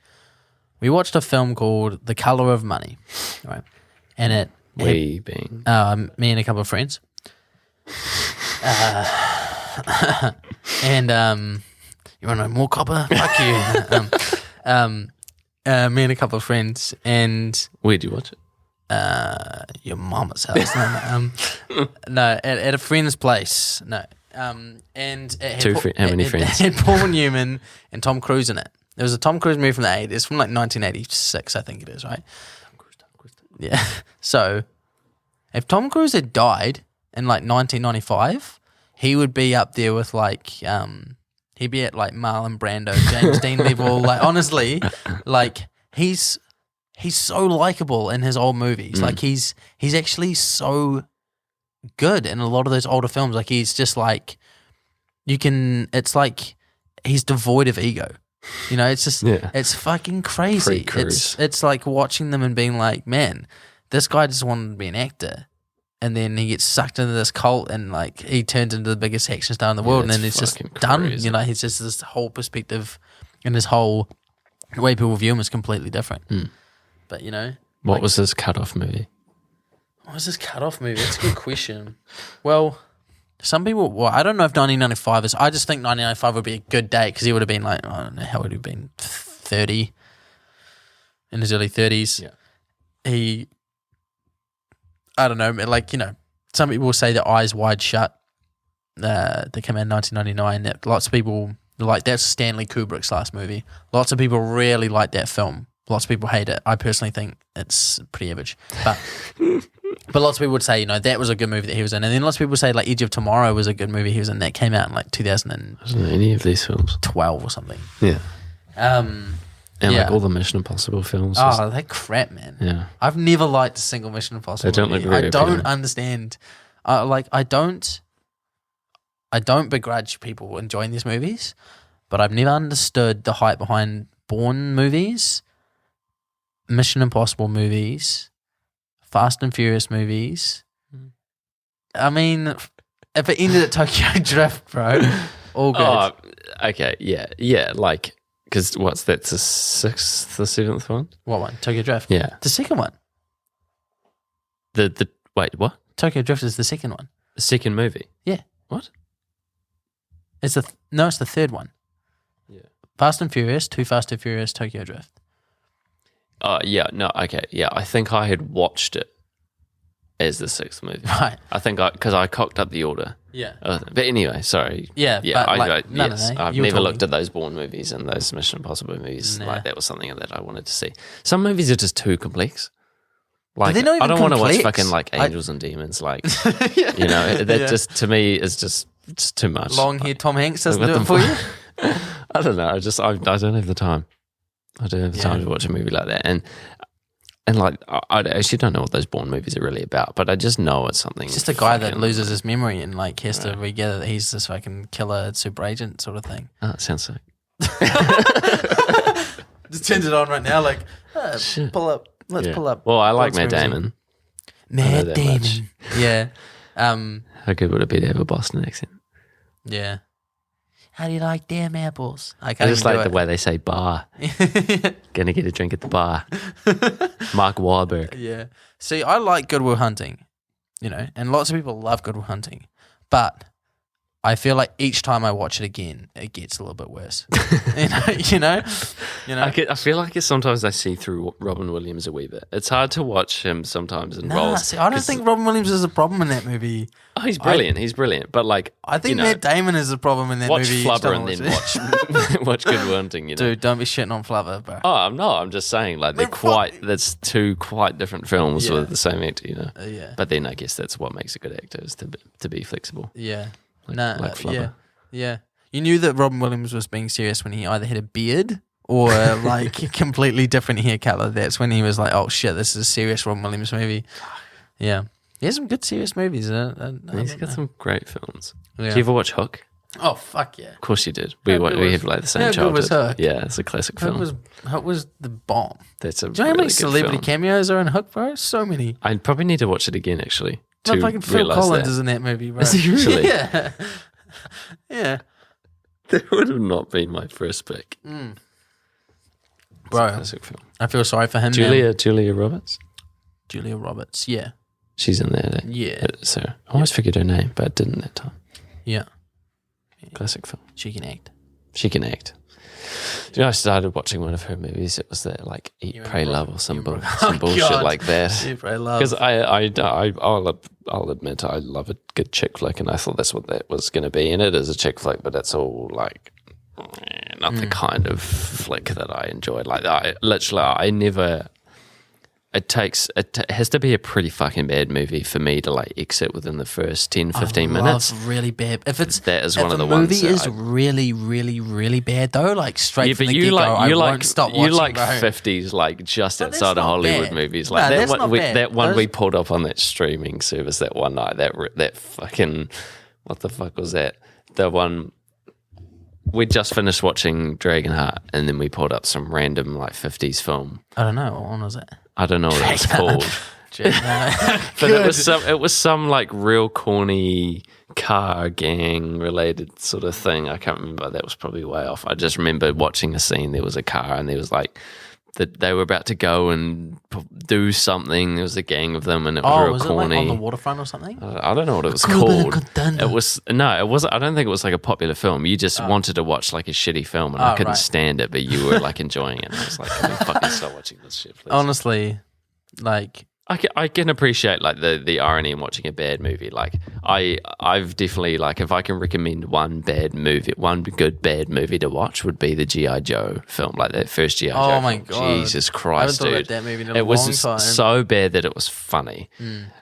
[SPEAKER 6] We watched a film called The Colour of Money, right? And it
[SPEAKER 5] me being
[SPEAKER 6] me and a couple of friends. And you want to know more, copper? Fuck you. Me and a couple of friends, and
[SPEAKER 5] where'd you watch it?
[SPEAKER 6] Your mama's house. No, at a friend's place. No, And it had
[SPEAKER 5] How many friends?
[SPEAKER 6] It had Paul Newman and Tom Cruise in it. There was a Tom Cruise movie from the 80s. It's from like 1986, I think it is, right? Tom Cruise. Yeah. So, if Tom Cruise had died in like 1995, he would be up there with like, he'd be at like Marlon Brando, James Dean level. Like, honestly, like he's so likable in his old movies. Like he's actually so good in a lot of those older films. Like he's just like, it's like he's devoid of ego. You know, it's just, it's fucking crazy. It's like watching them and being like, man, this guy just wanted to be an actor. And then he gets sucked into this cult and like he turns into the biggest action star in the world and then it's just done. You know, he's just this whole perspective and his whole, the way people view him is completely different. But you know.
[SPEAKER 5] What was his cut-off movie?
[SPEAKER 6] What was his cut-off movie? That's a good question. Well, some people, I don't know if 1995 is, I just think 1995 would be a good date because he would have been like, I don't know, how would he have been, 30, in his early 30s. Yeah. I don't know, like, you know, some people will say that Eyes Wide Shut, that came out in 1999, that lots of people, like, that's Stanley Kubrick's last movie. Lots of people really like that film. Lots of people hate it. I personally think it's pretty average. But lots of people would say, you know, that was a good movie that he was in. And then lots of people say, like, Edge of Tomorrow was a good movie he was in. That came out in, like, 2012
[SPEAKER 5] Wasn't any of these films.
[SPEAKER 6] or something.
[SPEAKER 5] Yeah. And like all the Mission Impossible films.
[SPEAKER 6] Oh, they're crap, man.
[SPEAKER 5] Yeah.
[SPEAKER 6] I've never liked a single Mission Impossible
[SPEAKER 5] They don't
[SPEAKER 6] movie.
[SPEAKER 5] look very
[SPEAKER 6] I don't
[SPEAKER 5] appealing.
[SPEAKER 6] understand. I don't begrudge people enjoying these movies, but I've never understood the hype behind Bourne movies, Mission Impossible movies, Fast and Furious movies. I mean, if it ended at Tokyo Drift, bro, all good.
[SPEAKER 5] Oh, okay. Yeah. Like, because that's the 6th, the 7th one?
[SPEAKER 6] What one? Tokyo Drift?
[SPEAKER 5] Yeah.
[SPEAKER 6] The second one.
[SPEAKER 5] Wait, what?
[SPEAKER 6] Tokyo Drift is the second one.
[SPEAKER 5] The second movie?
[SPEAKER 6] Yeah.
[SPEAKER 5] What?
[SPEAKER 6] It's the third one.
[SPEAKER 5] Yeah.
[SPEAKER 6] Fast and Furious, Too Fast, Too Furious, Tokyo Drift.
[SPEAKER 5] Oh, yeah. No, okay. Yeah. I think I had watched it as the 6th movie.
[SPEAKER 6] Right.
[SPEAKER 5] I think because I cocked up the order.
[SPEAKER 6] Yeah.
[SPEAKER 5] But anyway, sorry.
[SPEAKER 6] Yeah.
[SPEAKER 5] Yeah.
[SPEAKER 6] But like, no,
[SPEAKER 5] I've
[SPEAKER 6] you were
[SPEAKER 5] never
[SPEAKER 6] talking.
[SPEAKER 5] looked at those Bourne movies and those Mission Impossible movies.
[SPEAKER 6] Nah.
[SPEAKER 5] Like, that was something that I wanted to see. Some movies are just too complex. Like,
[SPEAKER 6] they're not
[SPEAKER 5] I
[SPEAKER 6] even
[SPEAKER 5] don't want to watch
[SPEAKER 6] complex.
[SPEAKER 5] fucking like Angels and Demons. Like, you know, that just to me is just it's too much.
[SPEAKER 6] Long haired Tom Hanks doesn't
[SPEAKER 5] With
[SPEAKER 6] do it
[SPEAKER 5] the-
[SPEAKER 6] for you?
[SPEAKER 5] I don't know. I don't have the time. I don't have the time to watch a movie like that. And like, I actually don't know what those Bourne movies are really about, but I just know it's something.
[SPEAKER 6] It's just a guy that loses his memory and like has to regather that he's this fucking killer super agent sort of thing.
[SPEAKER 5] Oh, it sounds sick.
[SPEAKER 6] Just turns it on right now, like,
[SPEAKER 5] Shit.
[SPEAKER 6] pull up. Let's pull up.
[SPEAKER 5] Well, I like
[SPEAKER 6] Bond's
[SPEAKER 5] Matt
[SPEAKER 6] movies.
[SPEAKER 5] Damon. I know
[SPEAKER 6] Matt
[SPEAKER 5] that
[SPEAKER 6] Damon.
[SPEAKER 5] much.
[SPEAKER 6] Yeah.
[SPEAKER 5] How good would it be to have a Boston accent?
[SPEAKER 6] Yeah. How do you like damn apples? I
[SPEAKER 5] I
[SPEAKER 6] can't
[SPEAKER 5] just
[SPEAKER 6] even
[SPEAKER 5] like
[SPEAKER 6] do
[SPEAKER 5] the way they say bar. Gonna get a drink at the bar. Mark Wahlberg.
[SPEAKER 6] Yeah. See, I like Good Will Hunting, you know, and lots of people love Good Will Hunting, but I feel like each time I watch it again, it gets a little bit worse. you know.
[SPEAKER 5] I feel like sometimes I see through Robin Williams a wee bit. It's hard to watch him sometimes in
[SPEAKER 6] Nah,
[SPEAKER 5] roles.
[SPEAKER 6] see, I don't
[SPEAKER 5] 'cause-
[SPEAKER 6] think Robin Williams is a problem in that movie.
[SPEAKER 5] Oh, he's brilliant. He's brilliant. But like,
[SPEAKER 6] I think
[SPEAKER 5] you know,
[SPEAKER 6] Matt Damon is a problem in that
[SPEAKER 5] watch
[SPEAKER 6] movie.
[SPEAKER 5] Flubber and then watch Good Will Hunting. You know.
[SPEAKER 6] Dude, don't be shitting on Flubber, bro.
[SPEAKER 5] Oh, I'm not. I'm just saying, like, that's two quite different films
[SPEAKER 6] Yeah.
[SPEAKER 5] with the same actor, you know.
[SPEAKER 6] Yeah.
[SPEAKER 5] But then I guess that's what makes a good actor is to be flexible.
[SPEAKER 6] Yeah.
[SPEAKER 5] like Flubber.
[SPEAKER 6] Yeah. You knew that Robin Williams was being serious when he either had a beard or like a completely different hair color. That's when he was like, oh shit, this is a serious Robin Williams movie. Yeah. He has some good serious movies.
[SPEAKER 5] He's got some great films.
[SPEAKER 6] Yeah.
[SPEAKER 5] Did you ever watch Hook?
[SPEAKER 6] Oh, fuck yeah.
[SPEAKER 5] Of course you did. We
[SPEAKER 6] good
[SPEAKER 5] we
[SPEAKER 6] was-
[SPEAKER 5] had like the same
[SPEAKER 6] how good
[SPEAKER 5] childhood.
[SPEAKER 6] was Hook?
[SPEAKER 5] Yeah, it's a classic film.
[SPEAKER 6] Hook was the bomb.
[SPEAKER 5] That's a
[SPEAKER 6] Do you know how
[SPEAKER 5] really
[SPEAKER 6] many
[SPEAKER 5] good
[SPEAKER 6] celebrity
[SPEAKER 5] film.
[SPEAKER 6] cameos are in Hook, bro? So many.
[SPEAKER 5] I probably need to watch it again actually to
[SPEAKER 6] Fucking Phil
[SPEAKER 5] realise
[SPEAKER 6] Collins
[SPEAKER 5] that.
[SPEAKER 6] is in that movie, bro.
[SPEAKER 5] Is he really?
[SPEAKER 6] Yeah. Yeah.
[SPEAKER 5] That would have not been my first pick. It's a
[SPEAKER 6] Bro,
[SPEAKER 5] classic film.
[SPEAKER 6] I feel sorry for him. man.
[SPEAKER 5] Julia Roberts.
[SPEAKER 6] Julia Roberts. Yeah.
[SPEAKER 5] She's in there.
[SPEAKER 6] Yeah.
[SPEAKER 5] So I always figured her name, but I didn't that time.
[SPEAKER 6] Yeah.
[SPEAKER 5] Classic film.
[SPEAKER 6] She can act.
[SPEAKER 5] She can act. Do you know, I started watching one of her movies. It was that like Eat, Pray, Love or some bullshit
[SPEAKER 6] God.
[SPEAKER 5] like that.
[SPEAKER 6] Eat, Pray, Love.
[SPEAKER 5] Because I'll admit I love a good chick flick, and I thought that's what that was going to be. And it is a chick flick, but that's all like not the kind of flick that I enjoyed. Like I never. It has to be a pretty fucking bad movie for me to like exit within the first 10, 15 minutes.
[SPEAKER 6] Really bad. That is
[SPEAKER 5] one of the ones.
[SPEAKER 6] The movie is really, really, really bad though. Like straight from the
[SPEAKER 5] you
[SPEAKER 6] get-go, I
[SPEAKER 5] like
[SPEAKER 6] won't stop watching.
[SPEAKER 5] You like
[SPEAKER 6] bro.
[SPEAKER 5] 50s, like just
[SPEAKER 6] But that's
[SPEAKER 5] outside of
[SPEAKER 6] not
[SPEAKER 5] Hollywood
[SPEAKER 6] bad.
[SPEAKER 5] movies.
[SPEAKER 6] No,
[SPEAKER 5] Like
[SPEAKER 6] that's
[SPEAKER 5] that
[SPEAKER 6] not
[SPEAKER 5] one.
[SPEAKER 6] bad.
[SPEAKER 5] That one
[SPEAKER 6] Those-
[SPEAKER 5] we pulled up on that streaming service that one night. That fucking what the fuck was that? The one. We just finished watching Dragonheart, and then we pulled up some random like 50s film.
[SPEAKER 6] I don't know what one was it.
[SPEAKER 5] I don't know what it was called. But it was some like real corny car gang related sort of thing. I can't remember. That was probably way off. I just remember watching a scene. There was a car, and there was like that they were about to go and do something. There was a gang of them, and it was real corny.
[SPEAKER 6] It like on the waterfront or something?
[SPEAKER 5] I don't know what it was
[SPEAKER 6] Could have been a
[SPEAKER 5] called.
[SPEAKER 6] contender.
[SPEAKER 5] It was no, it was. I don't think it was like a popular film. You just wanted to watch like a shitty film, and I couldn't
[SPEAKER 6] right.
[SPEAKER 5] stand it, but you were like enjoying it. And I was like, can we fucking stop watching this shit, please?
[SPEAKER 6] Honestly, like
[SPEAKER 5] I can appreciate like the irony in watching a bad movie. Like I've definitely like if I can recommend one good bad movie to watch would be the G.I. Joe film, like that first G.I. Joe.
[SPEAKER 6] Oh my
[SPEAKER 5] film.
[SPEAKER 6] God.
[SPEAKER 5] Jesus
[SPEAKER 6] I haven't
[SPEAKER 5] Christ,
[SPEAKER 6] thought about
[SPEAKER 5] dude!
[SPEAKER 6] that movie in a
[SPEAKER 5] It was
[SPEAKER 6] long time.
[SPEAKER 5] so bad that it was funny.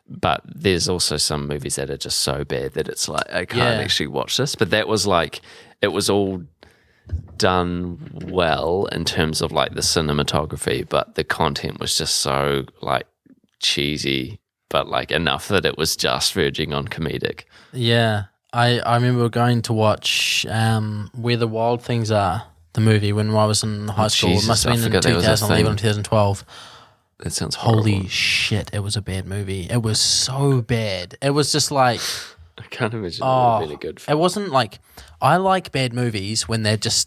[SPEAKER 5] But there's also some movies that are just so bad that it's like I can't actually watch this. But that was like it was all done well in terms of like the cinematography, but the content was just so like cheesy, but like enough that it was just verging on comedic.
[SPEAKER 6] Yeah, I remember going to watch Where the Wild Things Are, the movie, when I was in high school.
[SPEAKER 5] Jesus,
[SPEAKER 6] It must
[SPEAKER 5] I
[SPEAKER 6] have been in
[SPEAKER 5] forgot that was a
[SPEAKER 6] 2011 or
[SPEAKER 5] thing.
[SPEAKER 6] 2012.
[SPEAKER 5] That sounds horrible.
[SPEAKER 6] Holy shit, it was a bad movie. It was so bad. It was just like,
[SPEAKER 5] I can't imagine it would have been a good film.
[SPEAKER 6] it wasn't like, I like bad movies when they just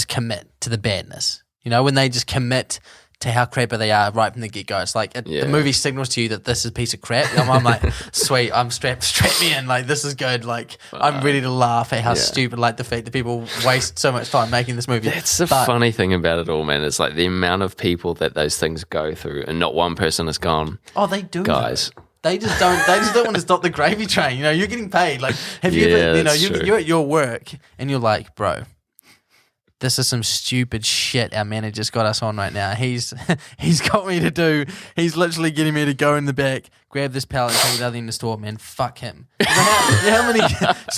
[SPEAKER 6] commit to the badness. You know, when they just commit to how crappy they are right from the get go. It's like the movie signals to you that this is a piece of crap. I'm like, sweet, I'm strap me in. Like, this is good. Like, I'm ready to laugh at how stupid, like the fact that people waste so much time making this movie.
[SPEAKER 5] That's the funny thing about it all, man. It's like the amount of people that those things go through, and not one person has gone.
[SPEAKER 6] Oh, they do,
[SPEAKER 5] guys.
[SPEAKER 6] though. They just don't want to stop the gravy train. You know, you're getting paid. Like, have you
[SPEAKER 5] Yeah,
[SPEAKER 6] ever,
[SPEAKER 5] that's true.
[SPEAKER 6] you're at your work and you're like, bro, this is some stupid shit our manager's got us on right now. He's got me to do. He's literally getting me to go in the back, grab this pallet, and take it out in the store. Man, fuck him. You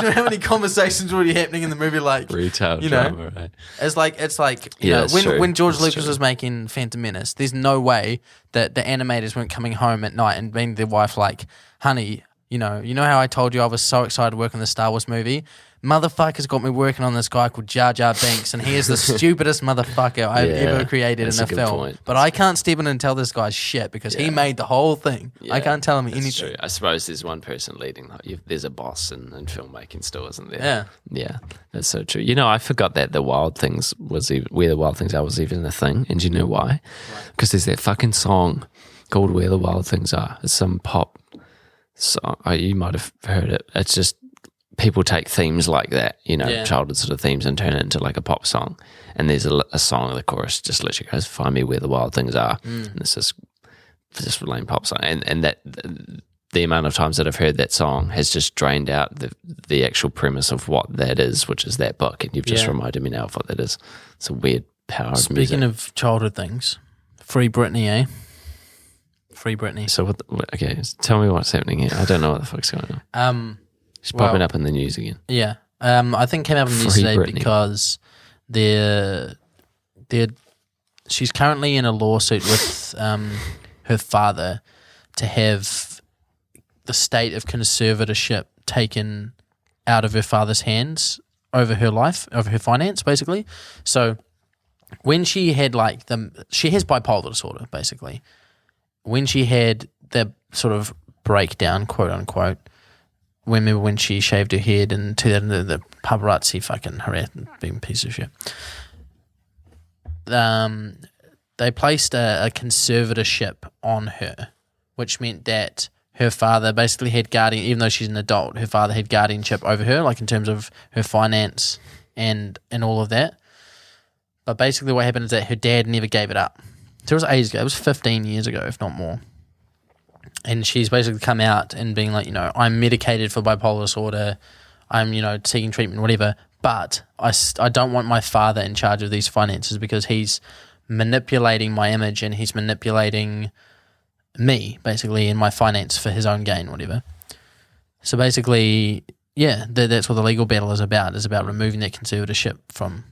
[SPEAKER 6] know how many conversations are already happening in the movie? Like
[SPEAKER 5] Retail
[SPEAKER 6] you know,
[SPEAKER 5] drama, right?
[SPEAKER 6] It's like you
[SPEAKER 5] Yeah,
[SPEAKER 6] know,
[SPEAKER 5] that's
[SPEAKER 6] when
[SPEAKER 5] true.
[SPEAKER 6] when George
[SPEAKER 5] That's
[SPEAKER 6] Lucas
[SPEAKER 5] true.
[SPEAKER 6] was making Phantom Menace, there's no way that the animators weren't coming home at night and being their wife like, honey, you know how I told you I was so excited to work on the Star Wars movie? Motherfucker's got me working on this guy called Jar Jar Binks, and he is the stupidest motherfucker I've ever created
[SPEAKER 5] that's
[SPEAKER 6] in
[SPEAKER 5] a
[SPEAKER 6] a
[SPEAKER 5] good
[SPEAKER 6] film.
[SPEAKER 5] point.
[SPEAKER 6] But I can't step in and tell this guy shit because he made the whole thing. I can't tell him
[SPEAKER 5] That's
[SPEAKER 6] anything.
[SPEAKER 5] true. I suppose there's one person leading. There's a boss in filmmaking still, isn't there?
[SPEAKER 6] Yeah.
[SPEAKER 5] Yeah, that's so true. You know, I forgot that the Wild Things was even, Where the Wild Things Are was even a thing. And do you know why? Because there's that fucking song called Where the Wild Things Are. It's some pop song. Oh, you might have heard it. It's just people take themes like that, you know, childhood sort of themes, and turn it into like a pop song. And there's a song, the chorus just literally goes, "Find me where the wild things are." And it's just a lame pop song. And that the amount of times that I've heard that song has just drained out the actual premise of what that is, which is that book. And you've just reminded me now of what that is. It's a weird power of music.
[SPEAKER 6] Speaking of childhood things, Free Britney, eh? Free Britney.
[SPEAKER 5] So okay, tell me what's happening here. I don't know what the fuck's going on. She's popping up in the news again.
[SPEAKER 6] Yeah. I think it came up in the news
[SPEAKER 5] Free
[SPEAKER 6] today
[SPEAKER 5] Britney.
[SPEAKER 6] because she's currently in a lawsuit with her father to have the state of conservatorship taken out of her father's hands over her life, over her finance, basically. So when she had she has bipolar disorder, basically. When she had the sort of breakdown, quote unquote, remember when she shaved her head and the paparazzi fucking harassed, being a piece of shit. They placed a conservatorship on her, which meant that her father basically had guardian, even though she's an adult, her father had guardianship over her, like in terms of her finance and all of that. But basically what happened is that her dad never gave it up. So it was ages ago. It was 15 years ago, if not more. And she's basically come out and being like, I'm medicated for bipolar disorder. I'm, seeking treatment, whatever. But I don't want my father in charge of these finances because he's manipulating my image and he's manipulating me, basically, in my finance for his own gain, whatever. So basically, that's what the legal battle is about removing that conservatorship from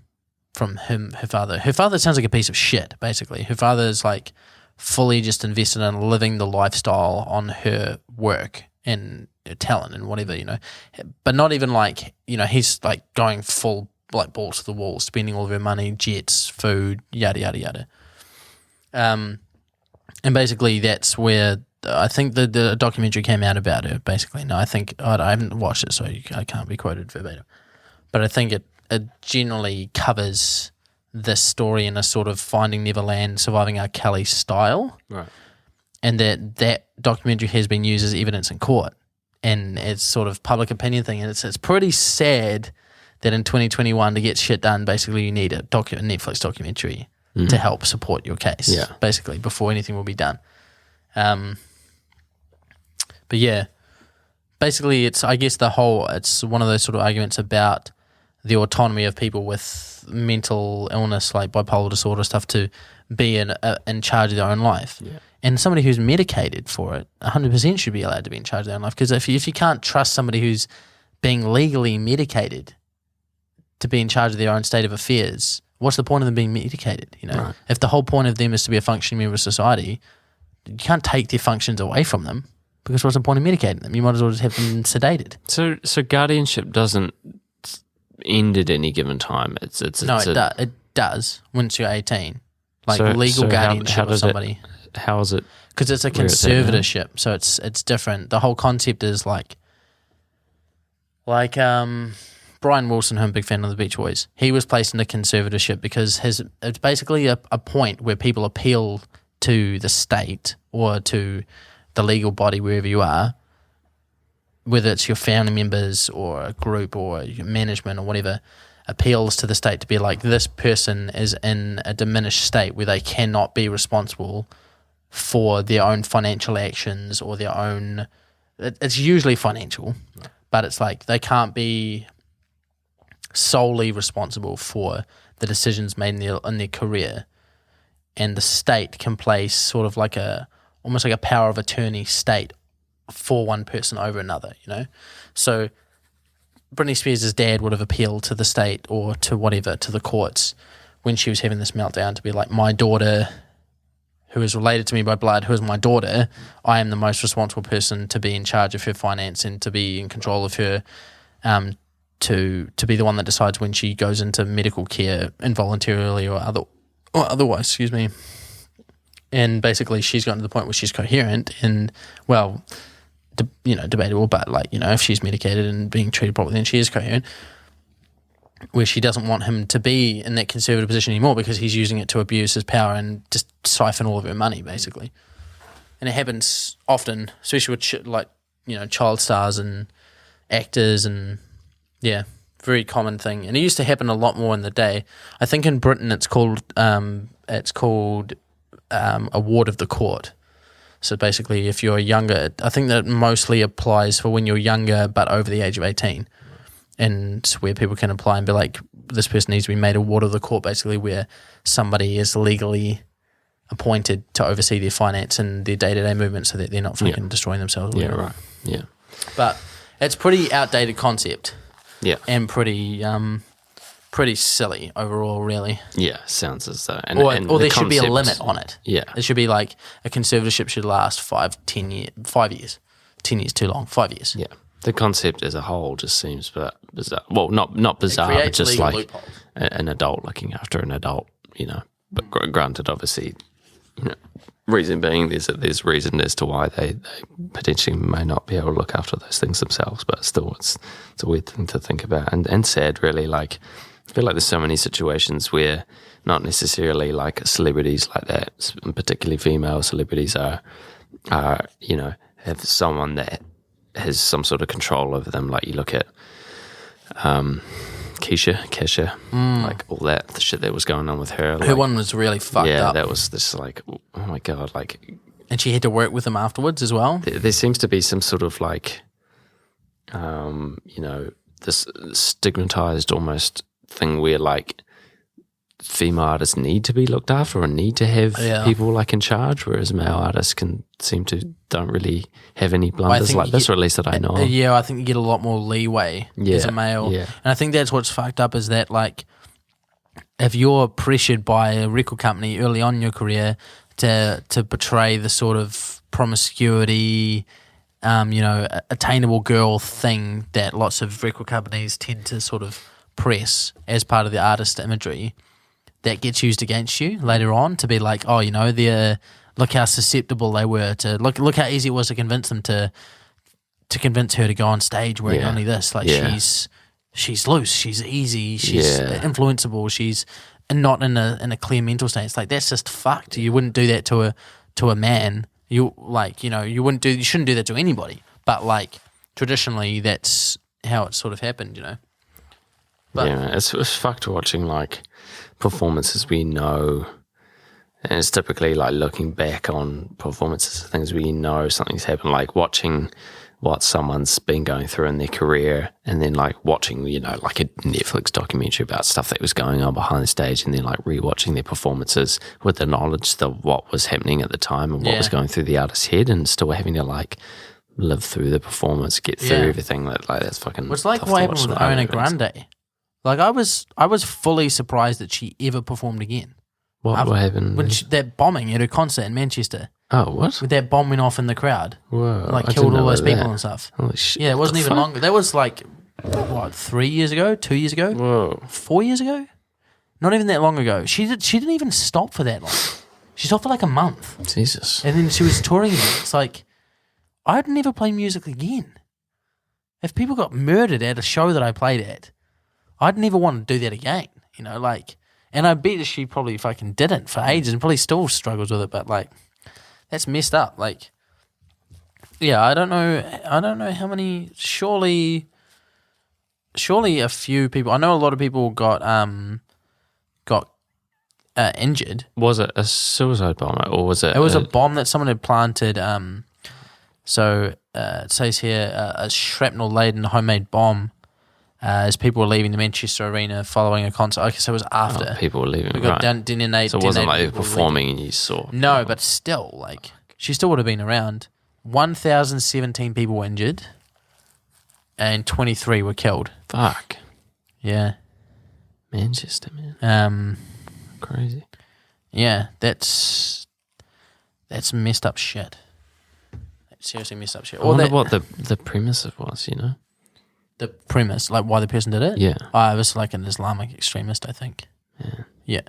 [SPEAKER 6] her father. Her father sounds like a piece of shit, basically. Her father is like fully just invested in living the lifestyle on her work and her talent and whatever, But not even like, he's like going full like balls to the wall, spending all of her money, jets, food, yada, yada, yada. And basically that's where I think the documentary came out about her, basically. No, I haven't watched it, so I can't be quoted verbatim. But I think it generally covers this story in a sort of Finding Neverland, Surviving R. Kelly style.
[SPEAKER 5] Right.
[SPEAKER 6] And that documentary has been used as evidence in court. And it's sort of public opinion thing. And it's pretty sad that in 2021 to get shit done, basically you need a Netflix documentary to help support your case, basically, before anything will be done. But yeah, basically it's one of those sort of arguments about the autonomy of people with mental illness like bipolar disorder stuff to be in charge of their own life. Yeah. And somebody who's medicated for it 100% should be allowed to be in charge of their own life, because if you can't trust somebody who's being legally medicated to be in charge of their own state of affairs, what's the point of them being medicated? Right. If the whole point of them is to be a functioning member of society, you can't take their functions away from them, because what's the point of medicating them? You might as well just have them sedated.
[SPEAKER 5] So guardianship doesn't end at any given time. It
[SPEAKER 6] does once you're 18. Like legal guardianship of somebody.
[SPEAKER 5] How is it?
[SPEAKER 6] Because it's a conservatorship, so it's different. The whole concept is like Brian Wilson, who I'm a big fan of the Beach Boys, he was placed in a conservatorship because it's basically a point where people appeal to the state or to the legal body wherever you are, whether it's your family members or a group or your management or whatever, appeals to the state to be like, this person is in a diminished state where they cannot be responsible for their own financial actions or their own, it's usually financial, but it's like they can't be solely responsible for the decisions made in their career, and the state can play sort of like almost like a power of attorney state for one person over another, So Britney Spears' dad would have appealed to the state or to whatever, to the courts, when she was having this meltdown, to be like, my daughter, who is related to me by blood, who is my daughter, I am the most responsible person to be in charge of her finance and to be in control of her, to be the one that decides when she goes into medical care involuntarily or otherwise, excuse me. And basically she's gotten to the point where she's coherent and, well, debatable, but if she's medicated and being treated properly, then she is coherent, where she doesn't want him to be in that conservative position anymore because he's using it to abuse his power and just siphon all of her money, basically. And it happens often, especially with child stars and actors, and very common thing. And it used to happen a lot more in the day. I think in Britain it's called a ward of the court. So basically, if you're younger, I think that mostly applies for when you're younger but over the age of 18, and where people can apply and be like, this person needs to be made a ward of the court, basically, where somebody is legally appointed to oversee their finance and their day-to-day movement so that they're not fucking destroying themselves.
[SPEAKER 5] Yeah, right. Yeah.
[SPEAKER 6] But it's pretty outdated concept.
[SPEAKER 5] Yeah.
[SPEAKER 6] And pretty silly overall, really.
[SPEAKER 5] Yeah, sounds as though.
[SPEAKER 6] Or there should be a limit on it.
[SPEAKER 5] Yeah.
[SPEAKER 6] It should be like a conservatorship should last 5 years. 10 years too long, 5 years.
[SPEAKER 5] Yeah. The concept as a whole just seems bizarre. Well, not bizarre, but just like loopholes. An adult looking after an adult, But granted, obviously, reason being there's reason as to why they potentially may not be able to look after those things themselves. But still, it's a weird thing to think about and sad, really. Like, I feel like there's so many situations where not necessarily like celebrities like that, and particularly female celebrities are have someone that has some sort of control over them. Like you look at Kesha, like all that the shit that was going on with her.
[SPEAKER 6] Her
[SPEAKER 5] like,
[SPEAKER 6] one was really fucked
[SPEAKER 5] yeah,
[SPEAKER 6] up.
[SPEAKER 5] that was this like, oh my god, like.
[SPEAKER 6] And she had to work with him afterwards as well.
[SPEAKER 5] There seems to be some sort of like, you know, this stigmatized almost thing where like female artists need to be looked after or need to have people like in charge, whereas male artists don't really have any blunders like this, or at least that I know of.
[SPEAKER 6] Yeah, I think you get a lot more leeway as a male. Yeah. And I think that's what's fucked up is that like if you're pressured by a record company early on in your career to portray the sort of promiscuity, you know, attainable girl thing that lots of record companies tend to sort of press as part of the artist imagery, that gets used against you later on to be like, oh, you know, look how susceptible they were to look how easy it was to convince them to convince her to go on stage wearing only this. Like she's loose, she's easy, she's influenceable, she's not in a clear mental state. It's like that's just fucked. You wouldn't do that to a man. You like, you know, you shouldn't do that to anybody. But like traditionally, that's how it sort of happened, you know. But
[SPEAKER 5] yeah, it's fucked watching like performances we know, and it's typically like looking back on performances, things we know something's happened, like watching what someone's been going through in their career, and then like watching, you know, like a Netflix documentary about stuff that was going on behind the stage, and then like rewatching their performances with the knowledge of what was happening at the time and what was going through the artist's head, and still having to like live through the performance, get through everything. Like that's fucking.
[SPEAKER 6] It's like what happened with Ariana Grande. Like I was fully surprised that she ever performed again.
[SPEAKER 5] What happened?
[SPEAKER 6] When that bombing at her concert in Manchester.
[SPEAKER 5] Oh, what?
[SPEAKER 6] With that bomb went off in the crowd.
[SPEAKER 5] Whoa.
[SPEAKER 6] Like killed all those people and stuff.
[SPEAKER 5] Holy shit.
[SPEAKER 6] Yeah, it wasn't even long. That was like, what, 3 years ago? 2 years ago?
[SPEAKER 5] Whoa.
[SPEAKER 6] 4 years ago? Not even that long ago. She didn't even stop for that long. She stopped for like a month.
[SPEAKER 5] Jesus.
[SPEAKER 6] And then she was touring again. It's like, I'd never play music again. If people got murdered at a show that I played at, I'd never want to do that again. You know, like, and I bet she probably fucking didn't for ages and probably still struggles with it, but like, that's messed up. Like, yeah, I don't know how many, surely a few people, I know a lot of people got injured.
[SPEAKER 5] Was it a suicide bomb or was it?
[SPEAKER 6] It was a bomb that someone had planted. So it says here a shrapnel-laden homemade bomb as people were leaving the Manchester Arena following a concert. Okay, so it was after.
[SPEAKER 5] Oh, people were leaving,
[SPEAKER 6] we got
[SPEAKER 5] right.
[SPEAKER 6] Detonated.
[SPEAKER 5] So it wasn't like they were performing and you saw.
[SPEAKER 6] No, but still, like, she still would have been around. 1,017 people were injured and 23 were killed.
[SPEAKER 5] Fuck.
[SPEAKER 6] Yeah.
[SPEAKER 5] Manchester, man. Crazy.
[SPEAKER 6] Yeah, that's messed up shit. That's seriously messed up shit.
[SPEAKER 5] I wonder what the premise of was, you know?
[SPEAKER 6] The premise, like why the person did it?
[SPEAKER 5] Yeah.
[SPEAKER 6] Oh, it was like an Islamic extremist, I think.
[SPEAKER 5] Yeah.
[SPEAKER 6] Yeah.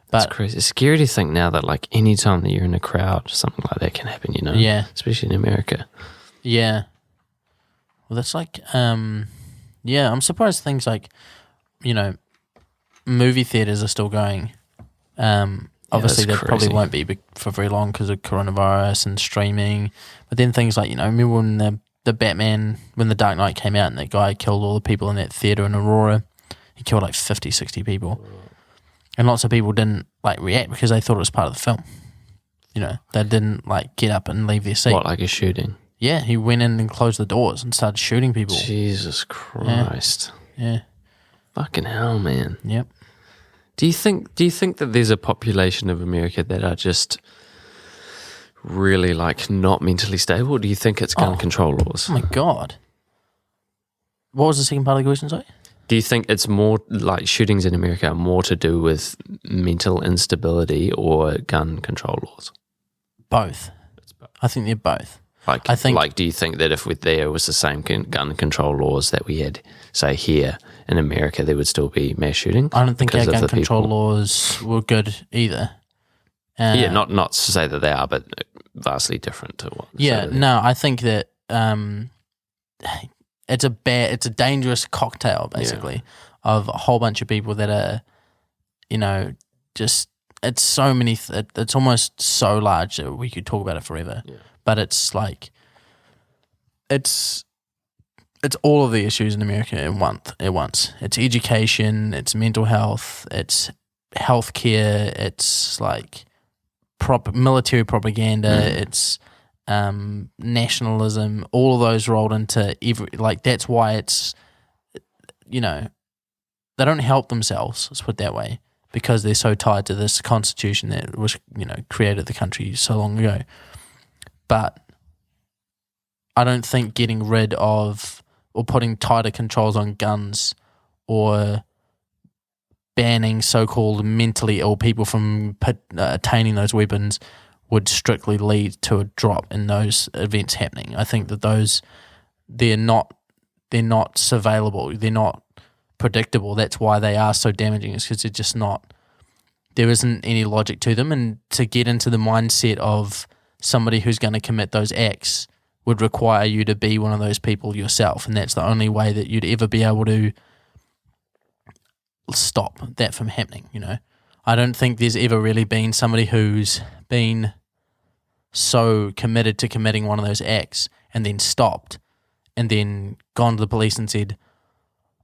[SPEAKER 5] That's crazy. It's scary to think now that like any time that you're in a crowd, something like that can happen, you know?
[SPEAKER 6] Yeah.
[SPEAKER 5] Especially in America.
[SPEAKER 6] Yeah. Well, that's like, yeah, I'm surprised things like, you know, movie theaters are still going. Obviously, they probably won't be for very long because of coronavirus and streaming. But then things like, you know, remember when the Batman, when The Dark Knight came out and that guy killed all the people in that theater in Aurora? He killed like 50, 60 people. And lots of people didn't like react because they thought it was part of the film. You know, they didn't like get up and leave their seat.
[SPEAKER 5] What, like a shooting?
[SPEAKER 6] Yeah, he went in and closed the doors and started shooting people.
[SPEAKER 5] Jesus Christ.
[SPEAKER 6] Yeah.
[SPEAKER 5] Fucking hell, man.
[SPEAKER 6] Yep.
[SPEAKER 5] Do you think that there's a population of America that are just really like not mentally stable? Or do you think it's gun control laws?
[SPEAKER 6] Oh my God. What was the second part of the question, sorry?
[SPEAKER 5] Do you think it's more like shootings in America are more to do with mental instability or gun control laws?
[SPEAKER 6] Both. I think they're both.
[SPEAKER 5] Do you think that if there was the same gun control laws that we had, say, here in America, there would still be mass shootings?
[SPEAKER 6] I don't think our gun control laws were good either.
[SPEAKER 5] Yeah, not to say that they are, but vastly different to what.
[SPEAKER 6] Yeah, no, I think that it's a dangerous cocktail basically of a whole bunch of people that are, you know, just it's so many. It's almost so large that we could talk about it forever. Yeah. But it's like, it's it's all of the issues in America at once. It's education, it's mental health, it's healthcare, it's like military propaganda, it's nationalism, all of those rolled into that's why it's, they don't help themselves, let's put it that way, because they're so tied to this constitution that was, created the country so long ago. But I don't think getting rid of or putting tighter controls on guns or banning so-called mentally ill people from attaining those weapons would strictly lead to a drop in those events happening. I think that they're not surveillable. They're not predictable. That's why they are so damaging. It's because they're just not. There isn't any logic to them, and to get into the mindset of somebody who's going to commit those acts would require you to be one of those people yourself, and that's the only way that you'd ever be able to stop that from happening. I don't think there's ever really been somebody who's been so committed to committing one of those acts and then stopped and then gone to the police and said,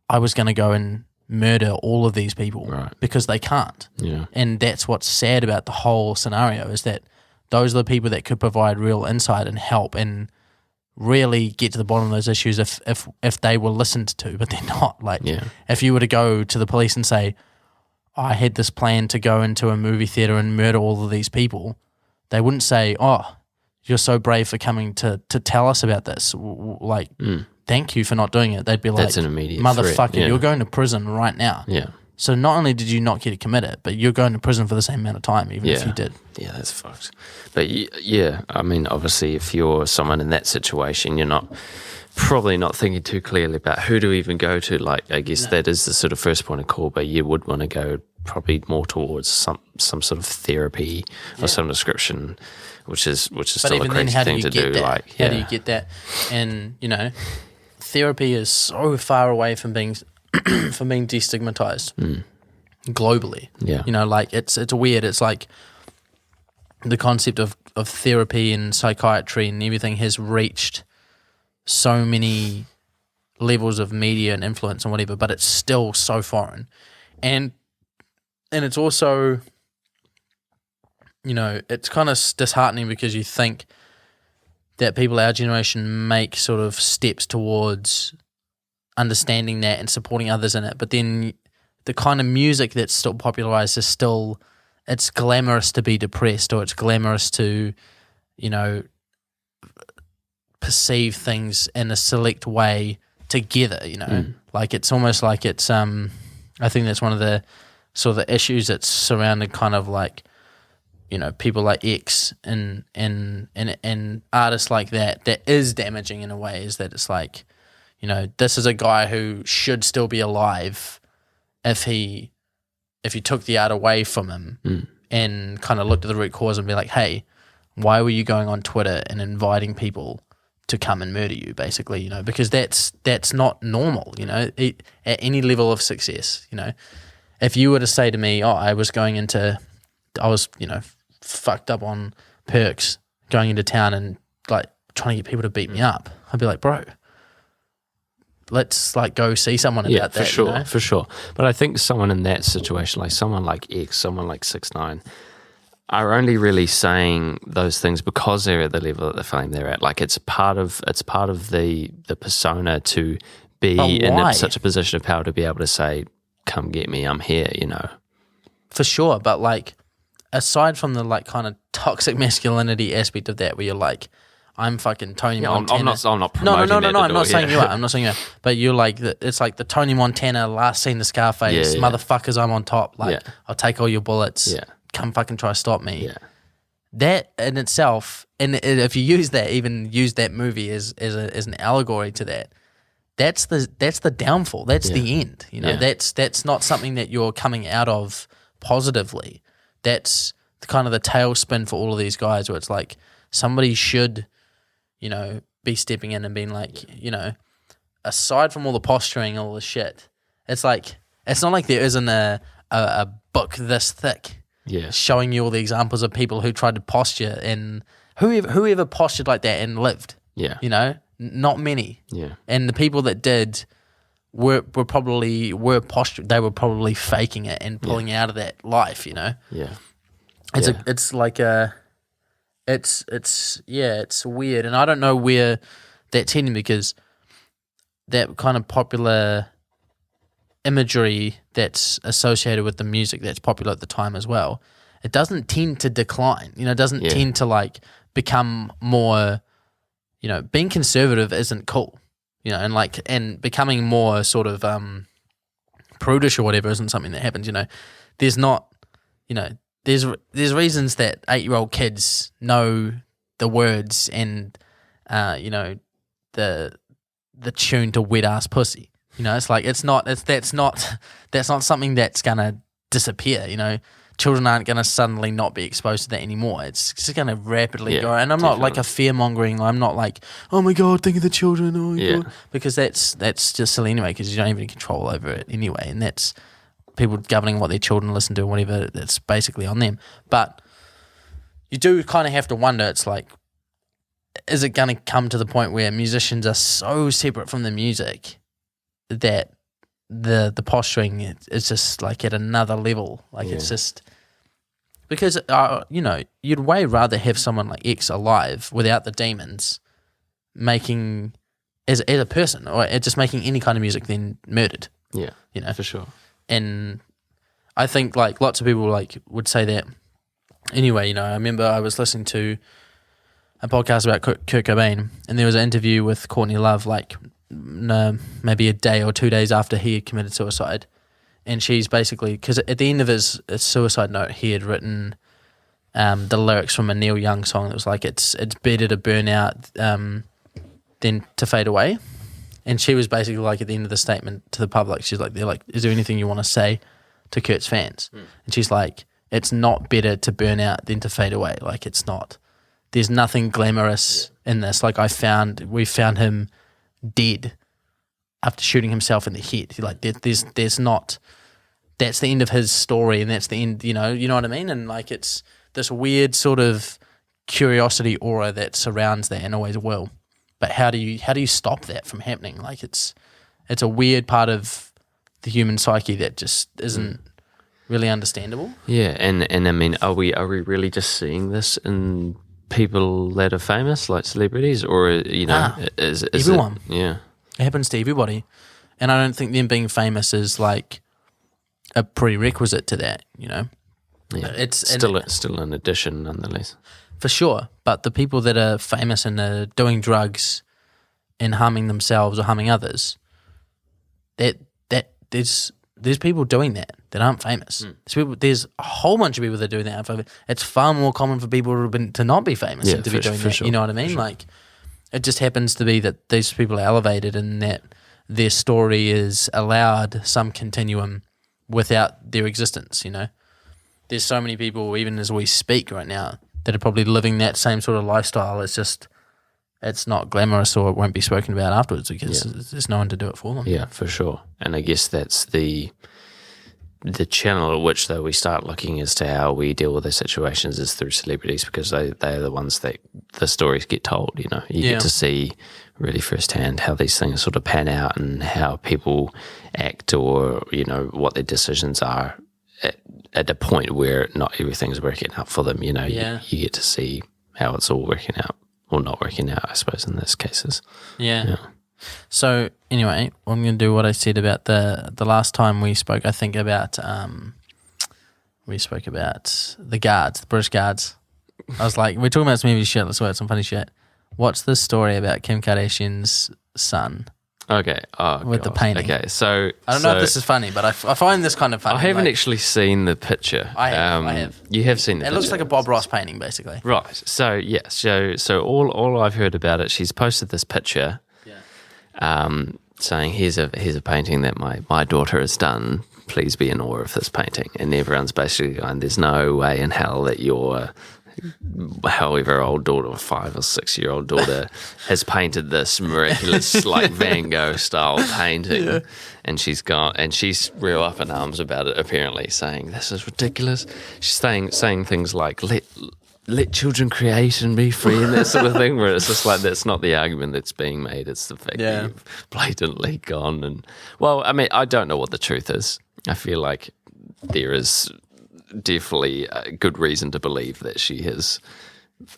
[SPEAKER 6] I was going to go and murder all of these people,
[SPEAKER 5] right,
[SPEAKER 6] because they can't.
[SPEAKER 5] Yeah. And
[SPEAKER 6] that's what's sad about the whole scenario, is that those are the people that could provide real insight and help and really get to the bottom of those issues if they were listened to, but they're not. If you were to go to the police and say, I had this plan to go into a movie theater and murder all of these people, they wouldn't say, oh, you're so brave for coming to tell us about this. Thank you for not doing it. They'd be like,
[SPEAKER 5] that's an immediate
[SPEAKER 6] motherfucker,
[SPEAKER 5] threat. Yeah.
[SPEAKER 6] you're going to prison right now.
[SPEAKER 5] Yeah.
[SPEAKER 6] So not only did you not get to commit it, but you're going to prison for the same amount of time, even if you did.
[SPEAKER 5] Yeah, that's fucked. But yeah, I mean, obviously, if you're someone in that situation, you're probably not thinking too clearly about who to even go to. I guess that is the sort of first point of call, but you would want to go probably more towards some sort of therapy or some description, which is still a crazy thing to do.
[SPEAKER 6] How do you get that? And therapy is so far away from being destigmatized globally.
[SPEAKER 5] Yeah.
[SPEAKER 6] It's weird. It's like the concept of therapy and psychiatry and everything has reached so many levels of media and influence and whatever, but it's still so foreign. And it's also, it's kind of disheartening because you think that people our generation make sort of steps towards understanding that and supporting others in it, but then the kind of music that's still popularized is still, it's glamorous to be depressed, or it's glamorous to, perceive things in a select way together, it's almost like it's, I think that's one of the sort of the issues that's surrounding kind of people like X and artists like that is damaging in a way, is that it's like, this is a guy who should still be alive if he took the art away from him and kind of looked at the root cause and be like, hey, why were you going on Twitter and inviting people to come and murder you, basically, because that's not normal, at any level of success. If you were to say to me, oh, I was fucked up on perks going into town and trying to get people to beat me up, I'd be like, bro, let's go see someone about that.
[SPEAKER 5] For sure. But I think someone in that situation, like someone like X, someone like 6ix9ine, are only really saying those things because they're at the level that they're feeling they're at. It's part of the persona to be in such a position of power to be able to say, come get me, I'm here,
[SPEAKER 6] For sure, but aside from the kind of toxic masculinity aspect of that, where you're like, I'm fucking Tony Montana.
[SPEAKER 5] I'm not promoting
[SPEAKER 6] No,
[SPEAKER 5] that
[SPEAKER 6] I'm not saying you are. I'm not saying you are. But you're it's like the Tony Montana last scene of Scarface, motherfuckers, I'm on top. I'll take all your bullets. Yeah. Come fucking try to stop me. Yeah. That in itself, and if you use that movie as an allegory to that, that's the downfall. That's the end. That's not something that you're coming out of positively. That's kind of the tailspin for all of these guys, where it's like somebody should, be stepping in and being like, aside from all the posturing, all the shit, it's like, it's not like there isn't a book this thick showing you all the examples of people who tried to posture, and whoever postured like that and lived. Not many.
[SPEAKER 5] Yeah.
[SPEAKER 6] And the people that did were probably they were probably faking it and pulling out of that life, you know.
[SPEAKER 5] Yeah.
[SPEAKER 6] It's weird, and I don't know where that's heading, because that kind of popular imagery that's associated with the music that's popular at the time as well, it doesn't tend to decline. You know, it doesn't tend to like become more, you know, being conservative isn't cool, you know, and becoming more sort of prudish or whatever isn't something that happens, you know. There's not, you know, there's reasons that 8-year-old kids know the words and you know, the tune to Wet Ass Pussy. You know, it's like that's not something that's gonna disappear, you know. Children aren't going to suddenly not be exposed to that anymore. It's just going to rapidly go. And I'm not like a fear-mongering. I'm not like, oh my God, think of the children. Oh my God. Because that's just silly anyway, because you don't have any control over it anyway. And that's people governing what their children listen to and whatever. That's basically on them. But you do kind of have to wonder, it's like, is it going to come to the point where musicians are so separate from the music that the posturing is just like at another level? Like it's just because you know, you'd way rather have someone like X alive without the demons making as a person, or just making any kind of music than murdered.
[SPEAKER 5] Yeah,
[SPEAKER 6] you know,
[SPEAKER 5] for sure.
[SPEAKER 6] And I think like lots of people like would say that anyway. You know, I remember I was listening to a podcast about Kurt Cobain, and there was an interview with Courtney Love like maybe a day or 2 days after he had committed suicide, and she's basically, because at the end of his suicide note he had written the lyrics from a Neil Young song that was like, it's better to burn out than to fade away. And she was basically like, at the end of the statement to the public, she's like, they're like, is there anything you want to say to Kurt's fans? And she's like, it's not better to burn out than to fade away. Like, it's not, there's nothing glamorous in this. Like, we found him dead after shooting himself in the head. Like, there's not, that's the end of his story, and that's the end, you know what I mean? And like, it's this weird sort of curiosity aura that surrounds that and always will. But how do you stop that from happening? Like, it's a weird part of the human psyche that just isn't really understandable.
[SPEAKER 5] Yeah, and I mean, are we really just seeing this in people that are famous, like celebrities, or you know, is
[SPEAKER 6] everyone?
[SPEAKER 5] It
[SPEAKER 6] happens to everybody, and I don't think them being famous is like a prerequisite to that. You know,
[SPEAKER 5] it's still an addition nonetheless.
[SPEAKER 6] For sure, but the people that are famous and are doing drugs and harming themselves or harming others, that there's people doing that aren't famous. There's a whole bunch of people that do that. It's far more common for people to not be famous and to be doing that. Sure. You know what I mean? Sure. Like, it just happens to be that these people are elevated and that their story is allowed some continuum without their existence. You know, there's so many people, even as we speak right now, that are probably living that same sort of lifestyle. It's just, it's not glamorous, or it won't be spoken about afterwards because there's no one to do it for them.
[SPEAKER 5] Yeah, for sure. And I guess that's the channel at which, though, we start looking as to how we deal with those situations is through celebrities, because they are the ones that the stories get told. You know, you get to see really firsthand how these things sort of pan out and how people act, or you know, what their decisions are at a point where not everything's working out for them. You know, you get to see how it's all working out or not working out, I suppose, in those cases. Yeah.
[SPEAKER 6] So anyway, I'm going to do what I said about the last time we spoke. I think about the guards, the British guards. I was like, we're talking about some heavy shit. Let's work some funny shit. What's the story about Kim Kardashian's son?
[SPEAKER 5] Okay.
[SPEAKER 6] With the painting.
[SPEAKER 5] Okay, so
[SPEAKER 6] I don't know if this is funny, but I find this kind of funny.
[SPEAKER 5] I haven't actually seen the picture.
[SPEAKER 6] I have.
[SPEAKER 5] You have seen the picture.
[SPEAKER 6] It looks like a Bob Ross painting, basically.
[SPEAKER 5] Right. So yeah. So all I've heard about it, she's posted this picture, saying here's a painting that my daughter has done. Please be in awe of this painting. And everyone's basically going, there's no way in hell that your however old daughter, 5 or 6 year old daughter, has painted this miraculous like Van Gogh style painting, and she's real up in arms about it, apparently saying this is ridiculous. She's saying things like let children create and be free and that sort of thing, where it's just like, that's not the argument that's being made. It's the fact that you've blatantly gone and, well, I mean, I don't know what the truth is. I feel like there is definitely a good reason to believe that she has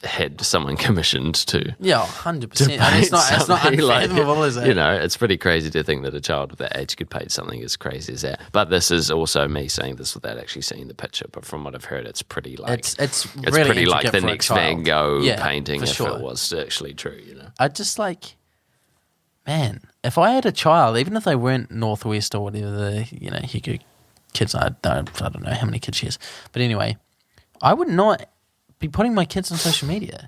[SPEAKER 5] had someone commissioned to
[SPEAKER 6] 100%. And it's not unfathomable, is it?
[SPEAKER 5] You know, it's pretty crazy to think that a child of that age could paint something as crazy as that. But this is also me saying this without actually seeing the picture. But from what I've heard, it's pretty like
[SPEAKER 6] it's really
[SPEAKER 5] pretty like the
[SPEAKER 6] intricate for a
[SPEAKER 5] next
[SPEAKER 6] child.
[SPEAKER 5] Van Gogh
[SPEAKER 6] Yeah,
[SPEAKER 5] painting
[SPEAKER 6] for
[SPEAKER 5] if
[SPEAKER 6] sure.
[SPEAKER 5] it was actually true. You know,
[SPEAKER 6] I just like, man, if I had a child, even if they weren't Northwest or whatever the Hiku kids, I don't know how many kids she has, but anyway, I would not be putting my kids on social media.